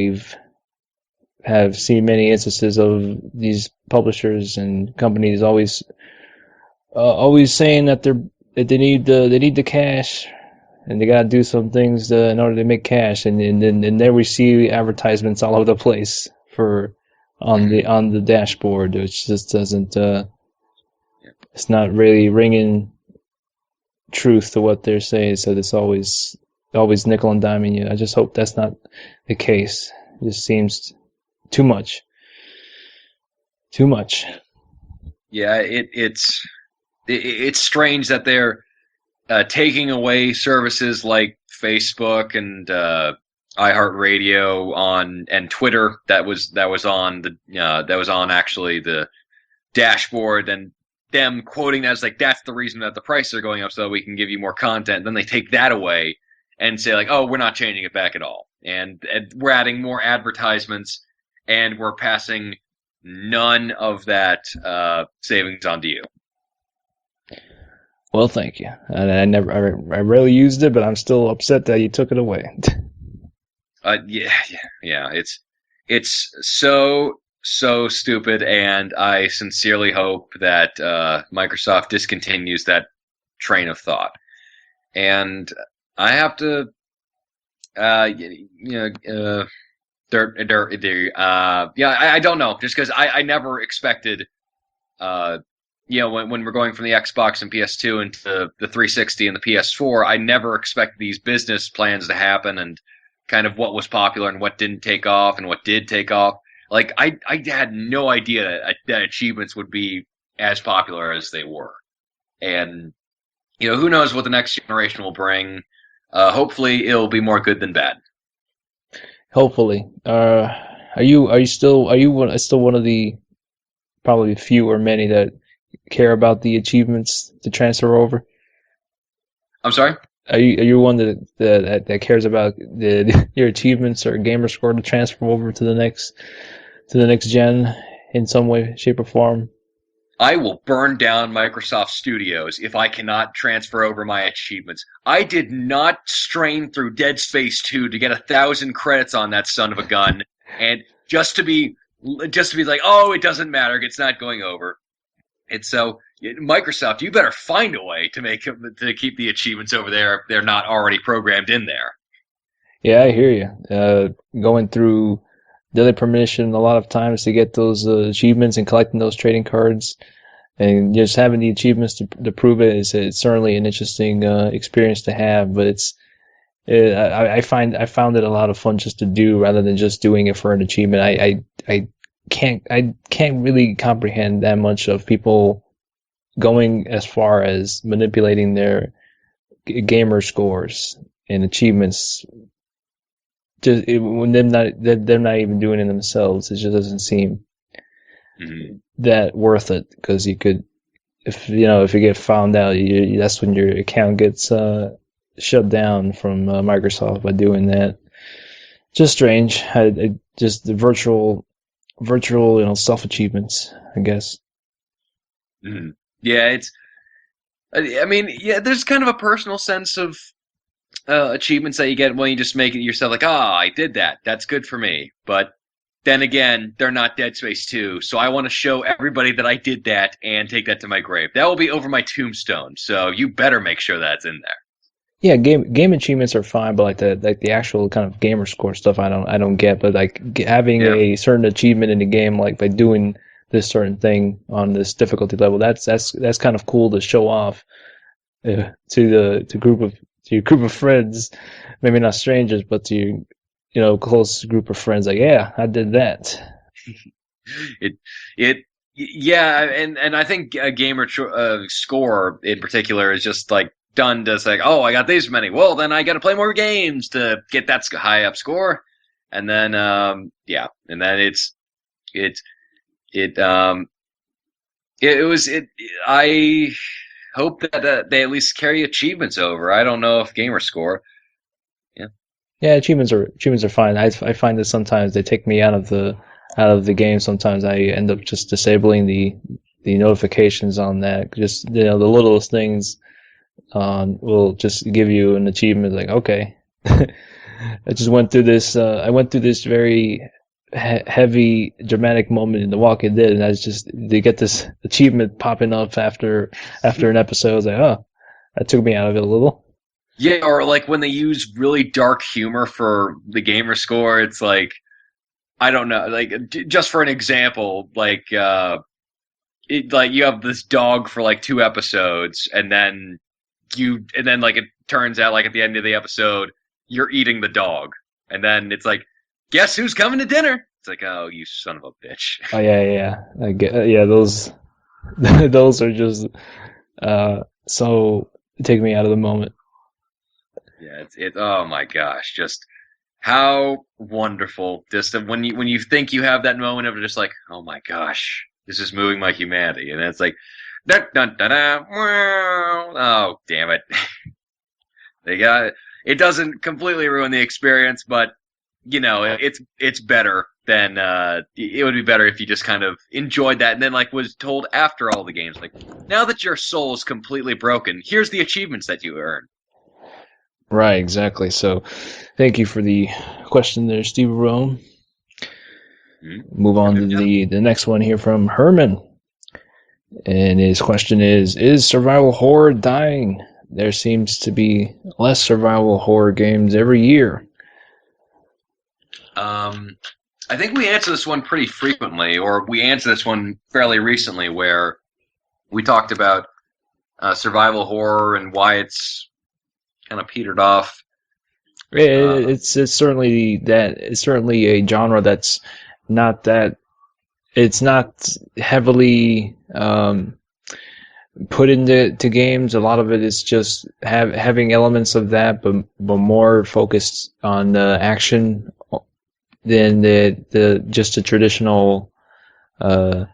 A: have seen many instances of these publishers and companies always saying that they need the cash and they gotta do some things in order to make cash, and there we see advertisements all over the place for on the dashboard, which just doesn't it's not really ringing truth to what they're saying. So it's always nickel and diming you. I just hope that's not the case. It just seems too much.
B: Yeah, it's strange that they're taking away services like Facebook and iHeartRadio and Twitter that was on actually the dashboard, and them quoting that as like that's the reason that the prices are going up so that we can give you more content. And then they take that away and say like, oh, we're not changing it back at all, and we're adding more advertisements and we're passing none of that savings on to you.
A: Well, thank you. I rarely used it, but I'm still upset that you took it away.
B: Yeah. It's so stupid, and I sincerely hope that Microsoft discontinues that train of thought. And I have to, I don't know, just because I never expected when we're going from the Xbox and PS2 into the 360 and the PS4, I never expect these business plans to happen and kind of what was popular and what didn't take off and what did take off. Like I had no idea that achievements would be as popular as they were. And who knows what the next generation will bring. Hopefully it'll be more good than bad.
A: Hopefully. Are you still one of the probably few or many that care about the achievements to transfer over?
B: I'm sorry?
A: Are you one that cares about your achievements or gamer score to transfer over to the next gen in some way, shape, or form?
B: I will burn down Microsoft Studios if I cannot transfer over my achievements. I did not strain through Dead Space 2 to get 1,000 credits on that son of a gun, and just to be like, oh, it doesn't matter, it's not going over. And so Microsoft, you better find a way to keep the achievements over there if they're not already programmed in there.
A: Yeah, I hear you. Going through daily permission a lot of times to get those achievements and collecting those trading cards and just having the achievements to prove it is it's certainly an interesting experience to have. But I found it a lot of fun just to do rather than just doing it for an achievement. I can't really comprehend that much of people going as far as manipulating their gamer scores and achievements when they're not even doing it themselves. It just doesn't seem
B: Mhm.
A: that worth it because you could if you get found out, that's when your account gets shut down from Microsoft by doing that. Just strange. Just the virtual self achievements, I guess.
B: Mhm. Yeah, I mean, yeah, there's kind of a personal sense of achievements that you get when you just make it yourself, like, ah, I did that. That's good for me. But then again, they're not Dead Space 2, so I want to show everybody that I did that and take that to my grave. That will be over my tombstone, so you better make sure that's in there.
A: Yeah, game achievements are fine, but like the actual kind of gamer score stuff, I don't get. But like having
B: Yeah.
A: a certain achievement in the game, like by doing this certain thing on this difficulty level, that's kind of cool to show off to your group of friends, maybe not strangers, but to your close group of friends. Like, yeah, I did that.
B: It it yeah, and I think a gamer score in particular is just like done to say, oh, I got these many. Well, then I got to play more games to get that high up score, and then yeah, and then it it it was it. I hope that they at least carry achievements over. I don't know if gamer score. Yeah.
A: Yeah, achievements are fine. I find that sometimes they take me out of the game. Sometimes I end up just disabling the notifications on that. Just the littlest things will just give you an achievement. Like, okay, I just went through this. I went through this very heavy dramatic moment in The Walking Dead, and I was just to get this achievement popping up after an episode. I was like, oh, that took me out of it a little.
B: Yeah, or like when they use really dark humor for the gamer score, it's like I don't know, like just for an example, like you have this dog for like 2 episodes, and then like it turns out like at the end of the episode you're eating the dog, and then it's like, guess who's coming to dinner? It's like, oh, you son of a bitch.
A: Oh yeah, yeah, yeah. I get, yeah, those those are just so take me out of the moment.
B: Yeah, it. Oh my gosh, just how wonderful! Just when you think you have that moment of just like, oh my gosh, this is moving my humanity, and then it's like, dun, dun, dun, dun, oh damn it, they got it. It doesn't completely ruin the experience, but it's better than it would be better if you just kind of enjoyed that and then like was told after all the games, like, now that your soul is completely broken, here's the achievements that you earn.
A: Right, exactly. So, thank you for the question there, Steve Rome.
B: Hmm.
A: Move on to the next one here from Herman, and his question is survival horror dying? There seems to be less survival horror games every year.
B: Um, I think we answer this one pretty frequently, or we answer this one fairly recently, where we talked about survival horror and why it's kind of petered off.
A: It's certainly that it's certainly a genre that's not that it's not heavily put into games. A lot of it is just having elements of that, but more focused on the action than the just a traditional uh,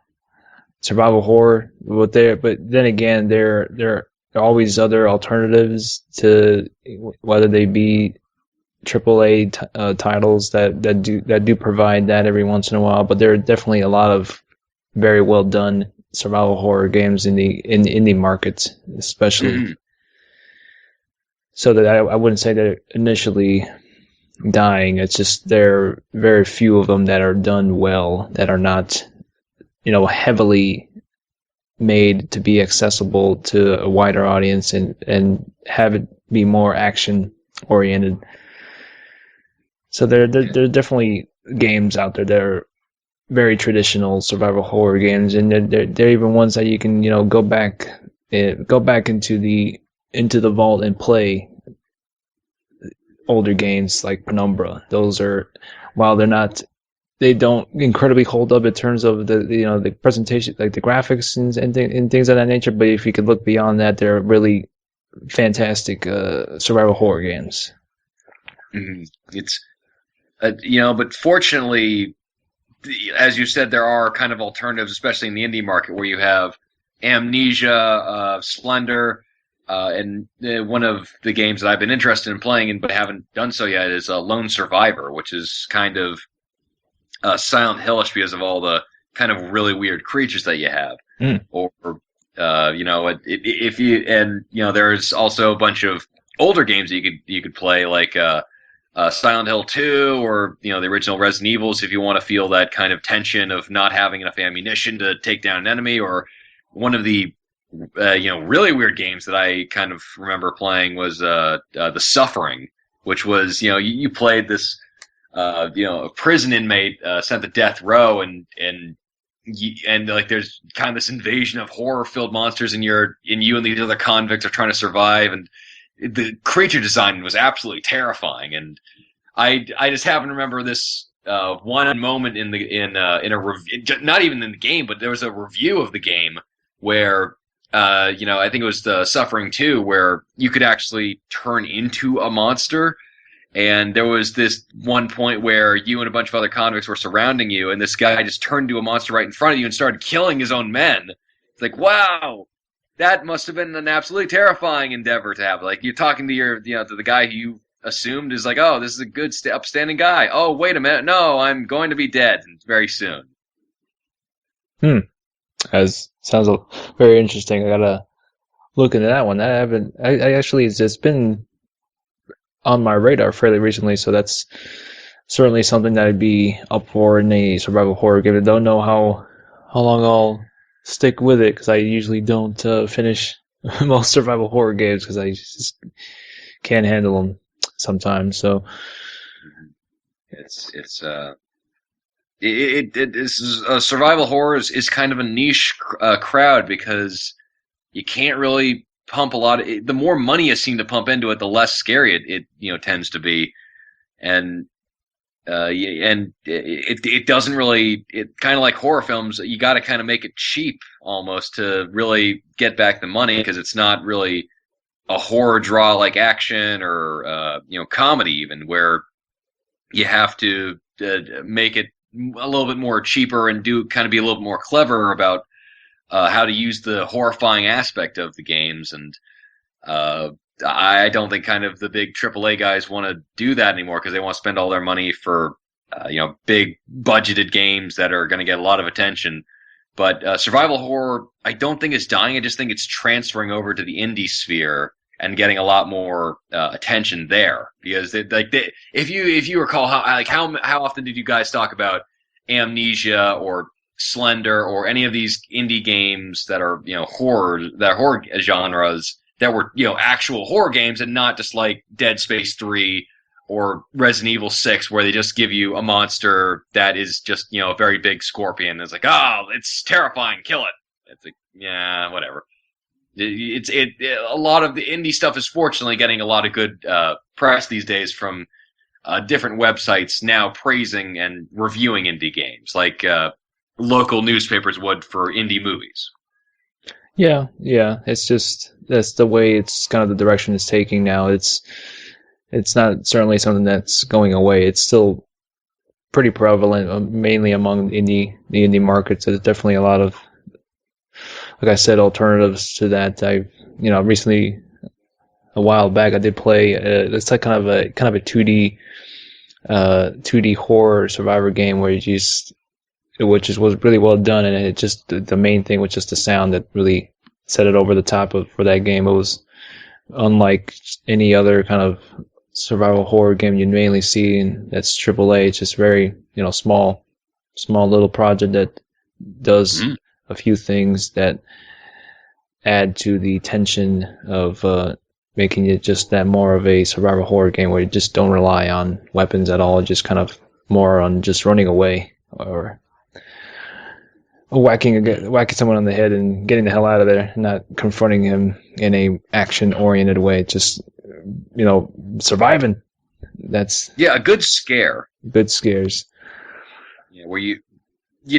A: survival horror. But then again, there are always other alternatives to whether they be AAA titles that do provide that every once in a while. But there are definitely a lot of very well done survival horror games in the indie market, especially.
B: Mm-hmm.
A: So that I wouldn't say they're initially dying. It's just there are very few of them that are done well, that are not heavily made to be accessible to a wider audience and have it be more action oriented. So there are definitely games out there that are very traditional survival horror games, and they're even ones that you can go back into the vault and play older games like Penumbra. Those are, while they don't incredibly hold up in terms of the presentation, like the graphics and things of that nature. But if you could look beyond that, they're really fantastic survival horror games.
B: Mm-hmm. It's but fortunately, as you said, there are kind of alternatives, especially in the indie market, where you have Amnesia, Slender, and one of the games that I've been interested in playing but haven't done so yet is Lone Survivor, which is kind of Silent Hillish because of all the kind of really weird creatures that you have.
A: Mm.
B: Or if you there's also a bunch of older games that you could play like Silent Hill 2 or the original Resident Evils if you want to feel that kind of tension of not having enough ammunition to take down an enemy. Or one of the really weird games that I kind of remember playing was The Suffering, which was you played this a prison inmate sent to death row and like there's kind of this invasion of horror-filled monsters, and you and these other convicts are trying to survive, and the creature design was absolutely terrifying. And I just happen to remember this one moment in a review, not even in the game, but there was a review of the game where I think it was The Suffering 2, where you could actually turn into a monster. And there was this one point where you and a bunch of other convicts were surrounding you, and this guy just turned into a monster right in front of you and started killing his own men. It's like, wow, that must have been an absolutely terrifying endeavor to have. Like, you're talking to to the guy who you assumed is like, oh, this is a good, upstanding guy. Oh, wait a minute, no, I'm going to be dead very soon.
A: As sounds very interesting. I gotta look into that one. I actually, it's been on my radar fairly recently, so that's certainly something that I'd be up for in a survival horror game. I don't know how long I'll stick with it, because I usually don't finish most survival horror games because I just can't handle them sometimes. So
B: it's survival horror is kind of a niche crowd because you can't really pump a lot of it. The more money you seem to pump into it, the less scary it tends to be. And it doesn't really, it kind of like horror films, you got to kind of make it cheap almost to really get back the money, because it's not really a horror draw like action or comedy even, where you have to make it a little bit more cheaper and be a little bit more clever about how to use the horrifying aspect of the games. And I don't think kind of the big AAA guys want to do that anymore, because they want to spend all their money for big budgeted games that are going to get a lot of attention. But survival horror, I don't think it's dying. I just think it's transferring over to the indie sphere and getting a lot more attention there. Because if you recall, how often did you guys talk about Amnesia or Slender or any of these indie games that are horror genres that were actual horror games, and not just like Dead Space 3 or Resident Evil 6, where they just give you a monster that is just a very big scorpion. It's like, oh, it's terrifying, kill it. It's like, yeah, whatever. A lot of the indie stuff is fortunately getting a lot of good press these days from different websites now praising and reviewing indie games, like local newspapers would for indie movies.
A: Yeah, yeah. It's just that's the way it's kind of the direction it's taking now. It's not certainly something that's going away. It's still pretty prevalent, mainly among the indie markets. There's definitely a lot of, like I said, alternatives to that. Recently, a while back, I did play. It's like kind of a 2D horror survivor game where you just, was really well done, and it just the main thing was just the sound that really set it over the top for that game. It was unlike any other kind of survival horror game you mainly see in that's AAA. It's just very small little project that does a few things that add to the tension of making it just that more of a survival horror game where you just don't rely on weapons at all, just kind of more on just running away or whacking someone on the head and getting the hell out of there, not confronting him in a action oriented way. Just surviving. That's
B: a good scare.
A: Good scares.
B: Yeah, where you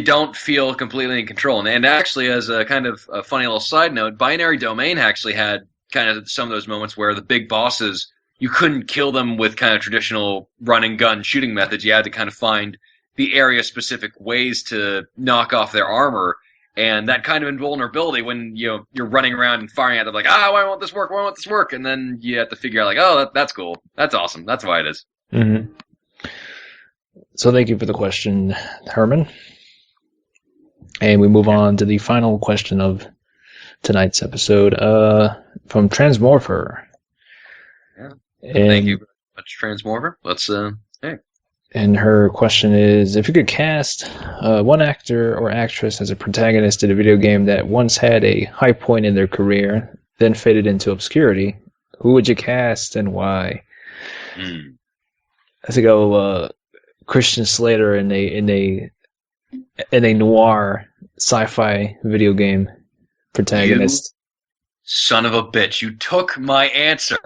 B: don't feel completely in control. And actually, as a kind of a funny little side note, Binary Domain actually had kind of some of those moments where the big bosses, you couldn't kill them with kind of traditional run and gun shooting methods. You had to kind of find the area specific ways to knock off their armor. And that kind of invulnerability when you're running around and firing at them like, why won't this work? Why won't this work? And then you have to figure out like, oh, that's cool. That's awesome. That's why it is.
A: Mm-hmm. So thank you for the question, Herman. And we move on to the final question of tonight's episode from Transmorpher.
B: Yeah. Thank you very much, Transmorpher. Let's hey.
A: And her question is, if you could cast one actor or actress as a protagonist in a video game that once had a high point in their career, then faded into obscurity, who would you cast and why? I think Christian Slater in a noir sci-fi video game protagonist.
B: You son of a bitch! You took my answer.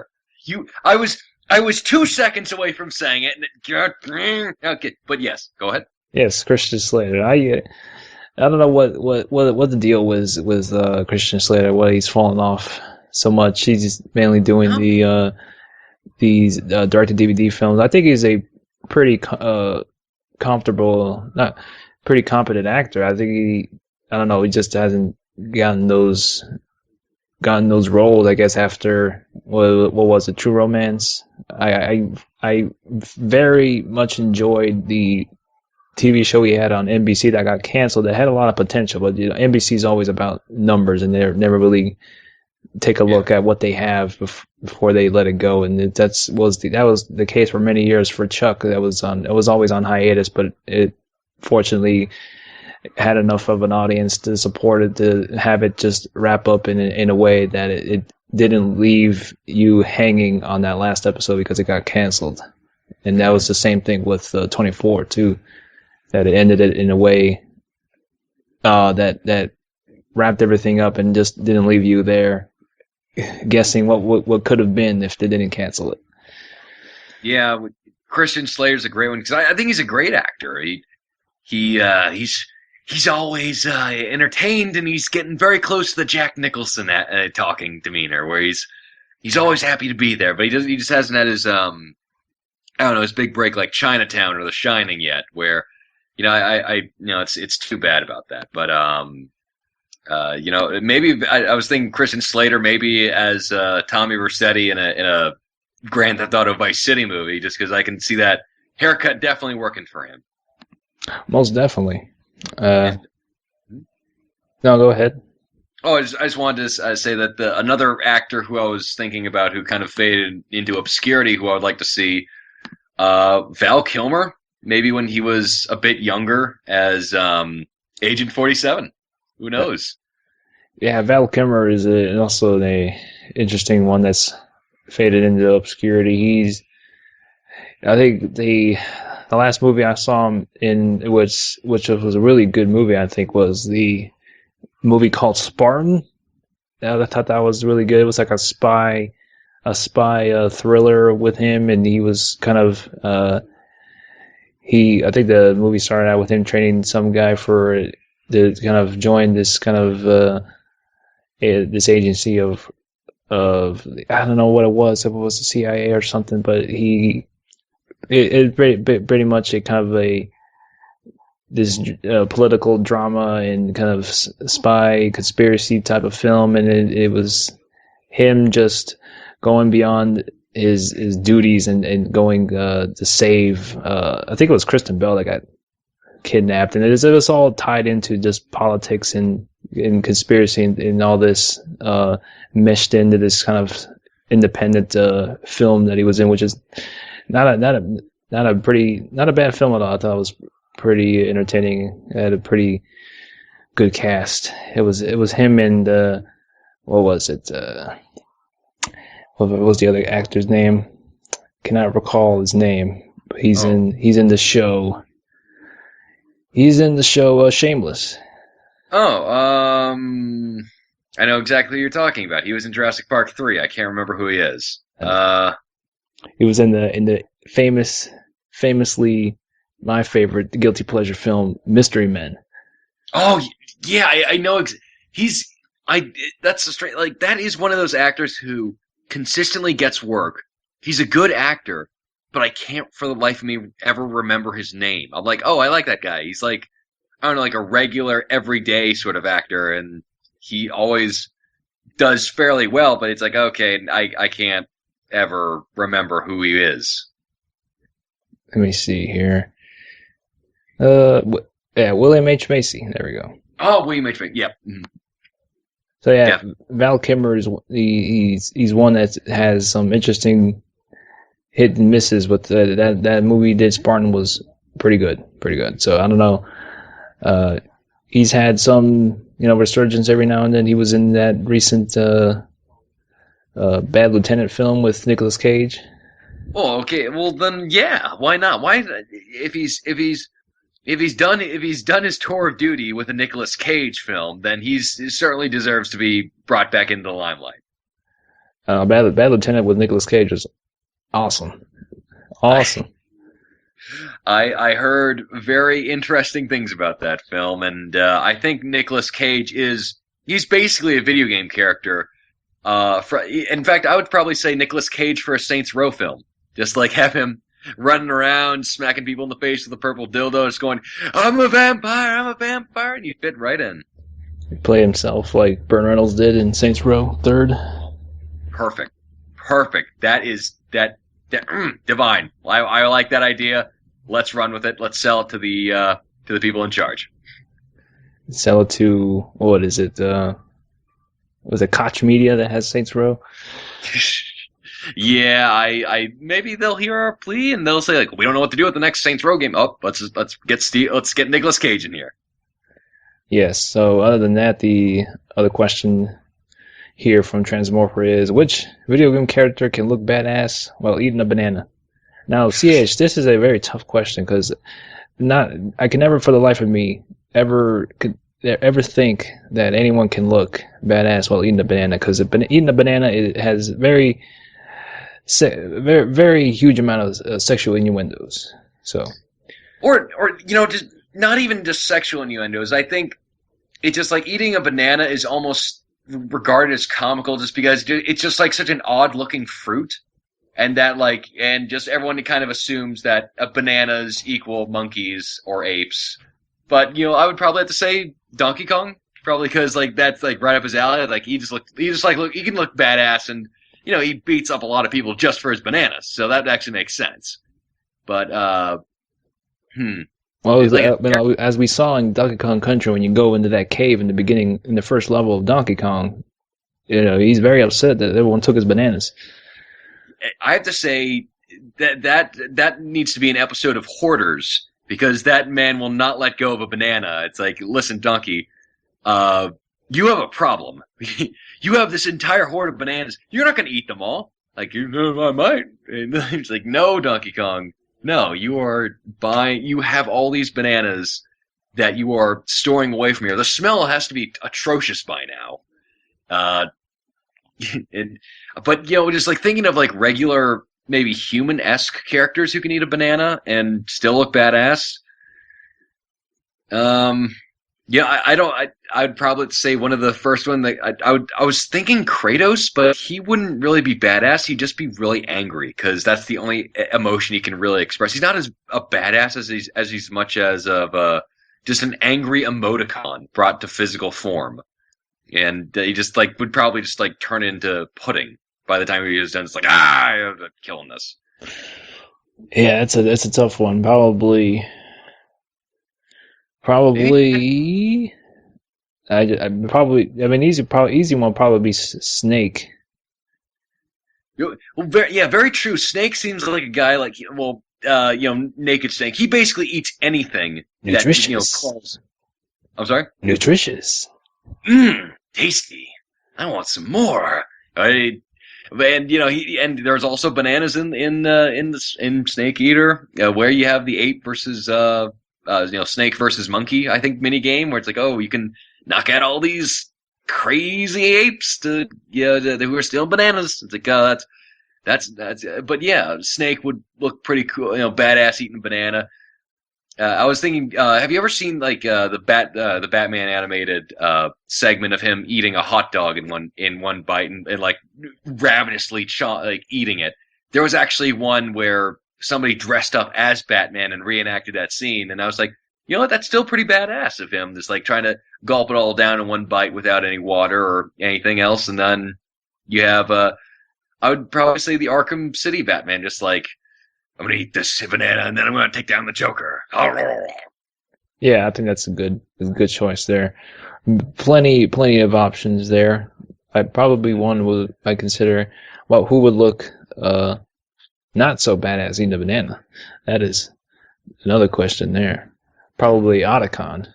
B: I was 2 seconds away from saying it. Okay, but yes, go ahead.
A: Yes, Christian Slater. I don't know what the deal was with Christian Slater. Why he's fallen off so much. He's mainly doing these direct-to-DVD films. I think he's a pretty comfortable, not pretty competent actor. I think he just hasn't gotten those roles. I guess after what was it, True Romance? I very much enjoyed the TV show he had on NBC that got canceled. That had a lot of potential, but NBC is always about numbers, and they never really take a look at what they have before they let it go. And that was the case for many years for Chuck. It was always on hiatus, but it fortunately had enough of an audience to support it to have it just wrap up in a way that it didn't leave you hanging on that last episode because it got canceled. And that was the same thing with 24 too, that it ended it in a way that wrapped everything up and just didn't leave you there guessing what could have been if they didn't cancel it.
B: Yeah, Christian Slater's a great one because I think he's a great actor. He's always entertained, and he's getting very close to the Jack Nicholson talking demeanor, where he's always happy to be there, but he just hasn't had his his big break like Chinatown or The Shining yet. Where it's too bad about that. But maybe I was thinking Christian Slater maybe as Tommy Vercetti in a Grand Theft Auto Vice City movie, just because I can see that haircut definitely working for him.
A: Most definitely. No, go ahead.
B: Oh, I just wanted to say that another actor who I was thinking about who kind of faded into obscurity, who I would like to see, Val Kilmer, maybe when he was a bit younger as Agent 47. Who knows?
A: Yeah, Val Kilmer is also an interesting one that's faded into obscurity. I think the last movie I saw him in, which was a really good movie, I think, was the movie called Spartan. I thought that was really good. It was like a spy thriller with him, and he was kind of he. I think the movie started out with him training some guy for to kind of join this kind of this agency of I don't know what it was. If it was the CIA or something, but it pretty much a kind of a this political drama and kind of spy conspiracy type of film, and it was him just going beyond his duties and going to save. I think it was Kristen Bell that got kidnapped, and it was all tied into just politics and conspiracy and all this meshed into this kind of independent film that he was in, which is not a bad film at all. I thought it was pretty entertaining. It had a pretty good cast. It was him and what was it? What was the other actor's name? Cannot recall his name. But he's in the show. He's in the show Shameless.
B: Oh, I know exactly who you're talking about. He was in Jurassic Park 3. I can't remember who he is.
A: He was in the famously my favorite guilty pleasure film, Mystery Men.
B: Oh, yeah, I know. He's that's a straight like that is one of those actors who consistently gets work. He's a good actor, but I can't for the life of me ever remember his name. I'm like, oh, I like that guy. He's like, I don't know, like a regular everyday sort of actor, and he always does fairly well. But it's like, okay, I can't ever remember who he is.
A: Let me see here. Yeah, William H. Macy. There we go.
B: Oh, William H. Yep. Mm-hmm.
A: So yeah, Val Kilmer is he's one that has some interesting hit and misses. But that movie he did Spartan was pretty good. So I don't know. He's had some resurgence every now and then. He was in that recent Bad Lieutenant film with Nicolas Cage.
B: Oh, okay. Well, then, yeah. Why not? Why if he's done his tour of duty with a Nicolas Cage film, then he certainly deserves to be brought back into the limelight.
A: Bad Lieutenant with Nicolas Cage was awesome.
B: I heard very interesting things about that film, and I think Nicolas Cage he's basically a video game character. In fact, I would probably say Nicolas Cage for a Saints Row film. Just like have him running around, smacking people in the face with a purple dildo, just going, I'm a vampire, and you fit right in.
A: He played himself like Burt Reynolds did in Saints Row 3rd.
B: Perfect. That divine. I like that idea. Let's run with it. Let's sell it to the people in charge.
A: Sell it to, what is it? Was it Koch Media that has Saints Row?
B: Yeah, I maybe they'll hear our plea and they'll say like, we don't know what to do with the next Saints Row game. Oh, let's get Nicolas Cage in here.
A: Yes. So other than that, the other question here from Transmorpher is, which video game character can look badass while eating a banana? Now, CH, this is a very tough question because I can never for the life of me ever think that anyone can look badass while eating a banana, because eating a banana it has very very huge amount of sexual innuendos. So,
B: or just not even just sexual innuendos. I think it's just like eating a banana is almost regarded as comical just because it's just like such an odd looking fruit, and that and just everyone kind of assumes that bananas equal monkeys or apes. But I would probably have to say Donkey Kong, probably because that's right up his alley. Like he can look badass, and he beats up a lot of people just for his bananas, so that actually makes sense. But
A: well, as we saw in Donkey Kong Country, when you go into that cave in the beginning, in the first level of Donkey Kong, he's very upset that everyone took his bananas.
B: I have to say that needs to be an episode of Hoarders, because that man will not let go of a banana. It's like, listen, Donkey, you have a problem. You have this entire hoard of bananas. You're not going to eat them all. Like, I might. And he's like, no, Donkey Kong. No, you have all these bananas. that you are storing away from here. The smell has to be atrocious by now. Uh, it, but just like thinking of like regular, maybe human-esque characters who can eat a banana and still look badass. Um, yeah, I don't. I'd probably say one of the first one that I was thinking Kratos, but he wouldn't really be badass. He'd just be really angry because that's the only emotion he can really express. He's not as a badass as he's much as of just an angry emoticon brought to physical form, and he just like would probably just like turn into pudding by the time he was done. It's like I'm killing this.
A: Yeah, that's a tough one.
B: Maybe
A: Probably. I probably. I mean, easy one probably be Snake.
B: Well, very true. Snake seems like a guy like Naked Snake. He basically eats anything that
A: Nutritious.
B: crawls. I'm sorry.
A: Nutritious.
B: Tasty. I want some more. I, and there's also bananas in Snake Eater, where you have the ape versus snake versus monkey. I think mini game where it's like, oh, you can knock out all these crazy apes who are stealing bananas. It's like, that's. But yeah, Snake would look pretty cool. Badass eating a banana. I was thinking, have you ever seen like the Batman animated segment of him eating a hot dog in one bite and like ravenously eating it? There was actually one where somebody dressed up as Batman and reenacted that scene, and I was like, you know what? That's still pretty badass of him, just like trying to gulp it all down in one bite without any water or anything else. And then you have, I would probably say the Arkham City Batman, just like, I'm gonna eat this banana and then I'm gonna take down the Joker.
A: Yeah, I think that's a good choice there. Plenty of options there. I probably one would I consider. Well, who would look not so badass eating a banana? That is another question there. Probably Otacon.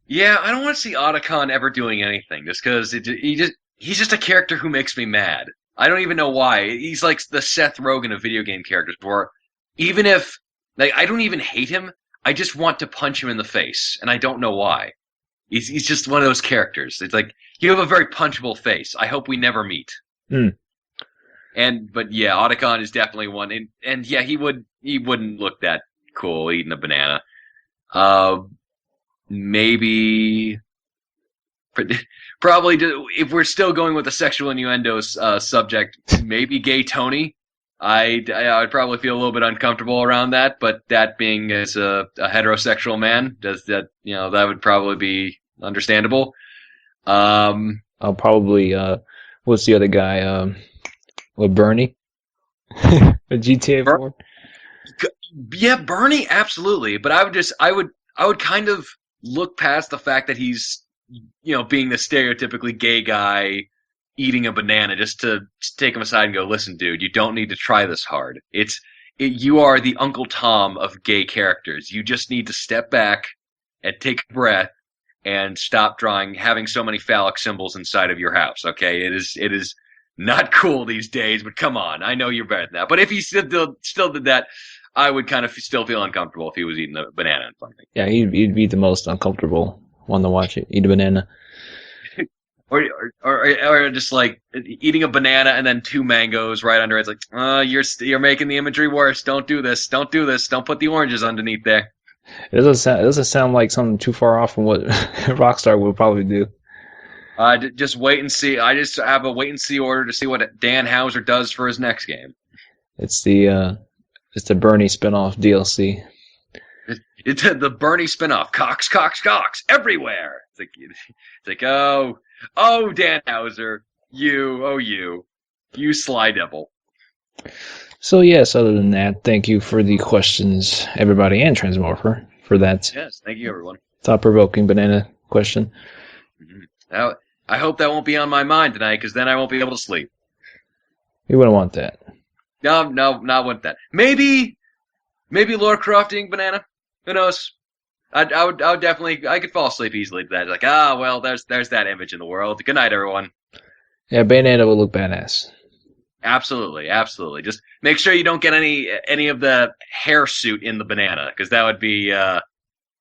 B: Yeah, I don't want to see Otacon ever doing anything, just because he's just a character who makes me mad. I don't even know why. He's like the Seth Rogen of video game characters, where even if like I don't even hate him, I just want to punch him in the face, and I don't know why. He's just one of those characters. It's like you have a very punchable face. I hope we never meet.
A: Hmm.
B: But yeah, Otacon is definitely one, and yeah, he wouldn't look that cool eating a banana. Uh, maybe probably if we're still going with the sexual innuendos subject, maybe gay Tony. I'd probably feel a little bit uncomfortable around that, but that being as a heterosexual man, does that that would probably be understandable.
A: I'll probably what's the other guy? With Bernie? GTA 4?
B: Yeah, Bernie, absolutely. But I would kind of look past the fact that he's being the stereotypically gay guy eating a banana just to take him aside and go, listen, dude, you don't need to try this hard. You are the Uncle Tom of gay characters. You just need to step back and take a breath and stop having so many phallic symbols inside of your house. Okay, it is not cool these days, but come on, I know you're better than that. But if he still did that, I would kind of still feel uncomfortable if he was eating a banana in front of me.
A: Yeah, he'd be the most uncomfortable one to watch it. Eat a banana.
B: Or just like eating a banana and then two mangoes right under it. It's like, you're making the imagery worse. Don't do this. Don't do this. Don't put the oranges underneath there.
A: It doesn't sound like something too far off from what Rockstar would probably do.
B: Just wait and see. I just have a wait and see order to see what Dan Houser does for his next game.
A: It's the Bernie spinoff DLC.
B: It's the Bernie spinoff. Cox, Cox, Cox everywhere. It's like oh Dan Houser, you sly devil.
A: So yes, other than that, thank you for the questions, everybody, and Transmorpher for that
B: Yes, thank you everyone.
A: thought-provoking banana question.
B: Mm-hmm. Now, I hope that won't be on my mind tonight, because then I won't be able to sleep.
A: You wouldn't want that.
B: No, not want that. Maybe Laura Croft eating banana. Who knows? I would definitely. I could fall asleep easily to that. Like, well, there's that image in the world. Good night, everyone.
A: Yeah, Bayonetta would look badass.
B: Absolutely, absolutely. Just make sure you don't get any of the hair suit in the banana, because that would be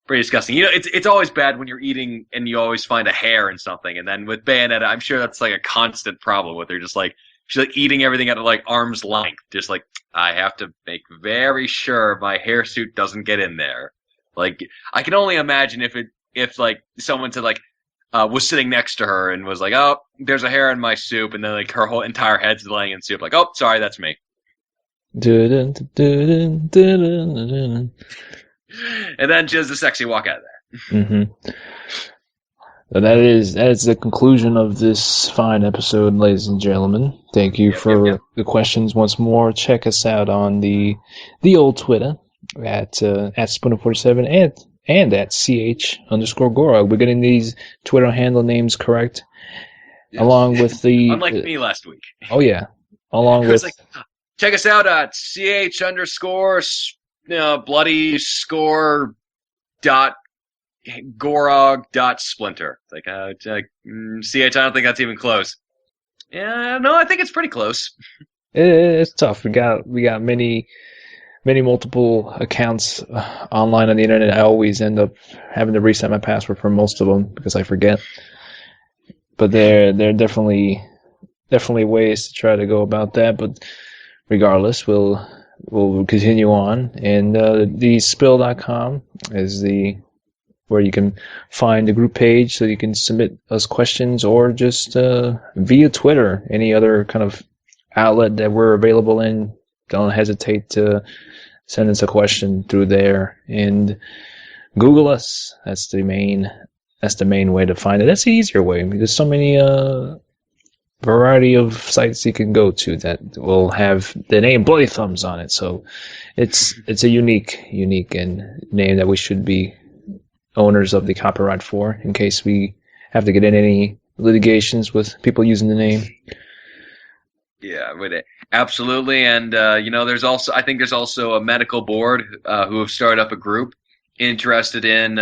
B: pretty disgusting. You know, it's always bad when you're eating and you always find a hair in something. And then with Bayonetta, I'm sure that's like a constant problem with her. Just like she's like eating everything at like arm's length. Just like I have to make very sure my hair suit doesn't get in there. Like I can only imagine if like someone said like was sitting next to her and was like, oh, there's a hair in my soup, and then like her whole entire head's laying in soup. Like, oh, sorry, that's me.
A: Dun, dun, dun, dun, dun, dun, dun.
B: And then she does the sexy walk out of there.
A: Mm-hmm. So that is the conclusion of this fine episode, ladies and gentlemen. Thank you for the questions once more. Check us out on the old Twitter at Spooner47 and at CH_Gorog. We're getting these Twitter handle names correct, along with the
B: unlike me last week.
A: Oh yeah, along with.
B: Like, check us out at CH_bloody score dot Gorog dot splinter. Like CH, I don't think that's even close. Yeah, no, I think it's pretty close.
A: It's tough. We got many multiple accounts online on the internet. I always end up having to reset my password for most of them because I forget. But there are definitely ways to try to go about that. But regardless, we'll continue on. And the spill.com is where you can find the group page so you can submit us questions, or just via Twitter, any other kind of outlet that we're available in. Don't hesitate to send us a question through there, and Google us. That's the main way to find it. That's the easier way. I mean, there's so many variety of sites you can go to that will have the name Bloody Thumbs on it. So it's a unique name that we should be owners of the copyright for, in case we have to get in any litigations with people using the name.
B: Yeah, absolutely. And I think there's also a medical board who have started up a group interested in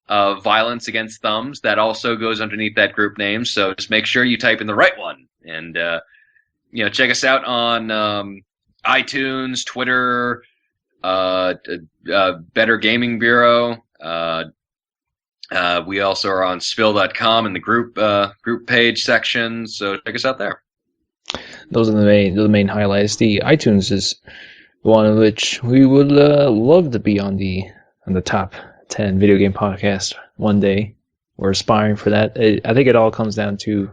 B: violence against thumbs that also goes underneath that group name. So just make sure you type in the right one, and check us out on iTunes, Twitter, Better Gaming Bureau. We also are on spill.com in the group page section, so check us out there.
A: Those are the main highlights. The iTunes is one of which we would love to be on the top 10 video game podcast one day. We're aspiring for that. I think it all comes down to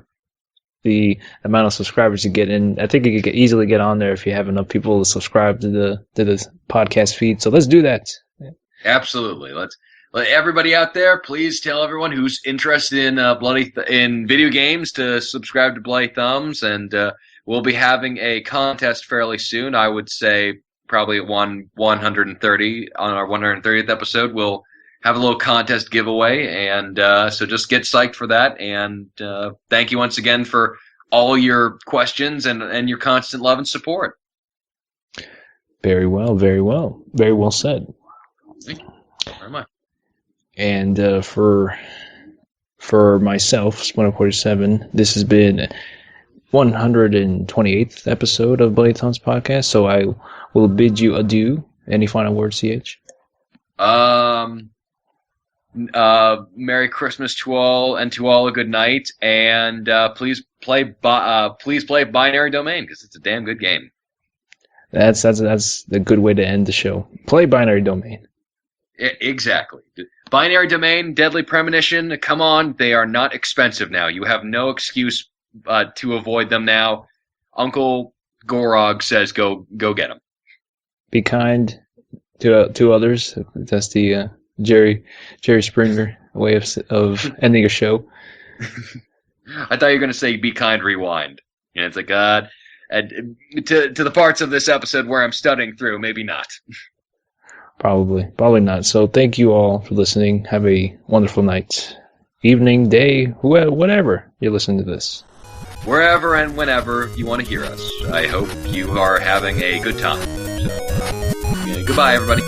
A: the amount of subscribers you get, and I think you could easily get on there if you have enough people to subscribe to the podcast feed. So let's do that.
B: Absolutely. Let everybody out there, please tell everyone who's interested in in video games to subscribe to Bloody Thumbs, and we'll be having a contest fairly soon. I would say probably at 130 on our 130th episode. We'll have a little contest giveaway, and so just get psyched for that. And thank you once again for all your questions and your constant love and support.
A: Very well said.
B: Thank you very much.
A: And for myself, Splinter47, this has been 128th episode of Bloody Thumbs Podcast. So I will bid you adieu. Any final words, CH?
B: Merry Christmas to all, and to all a good night. And please play Binary Domain, because it's a damn good game.
A: That's the good way to end the show. Play Binary Domain.
B: Exactly. Binary Domain, Deadly Premonition, come on, they are not expensive now. You have no excuse to avoid them now. Uncle Gorog says go get them. Be
A: kind to others. That's the Jerry Springer way of ending a show.
B: I thought you were going to say be kind, rewind. And it's like, to the parts of this episode where I'm studying through, maybe not.
A: Probably not. So thank you all for listening. Have a wonderful night, evening, day, whatever you're listening to this.
B: Wherever and whenever you want to hear us. I hope you are having a good time. So, goodbye, everybody.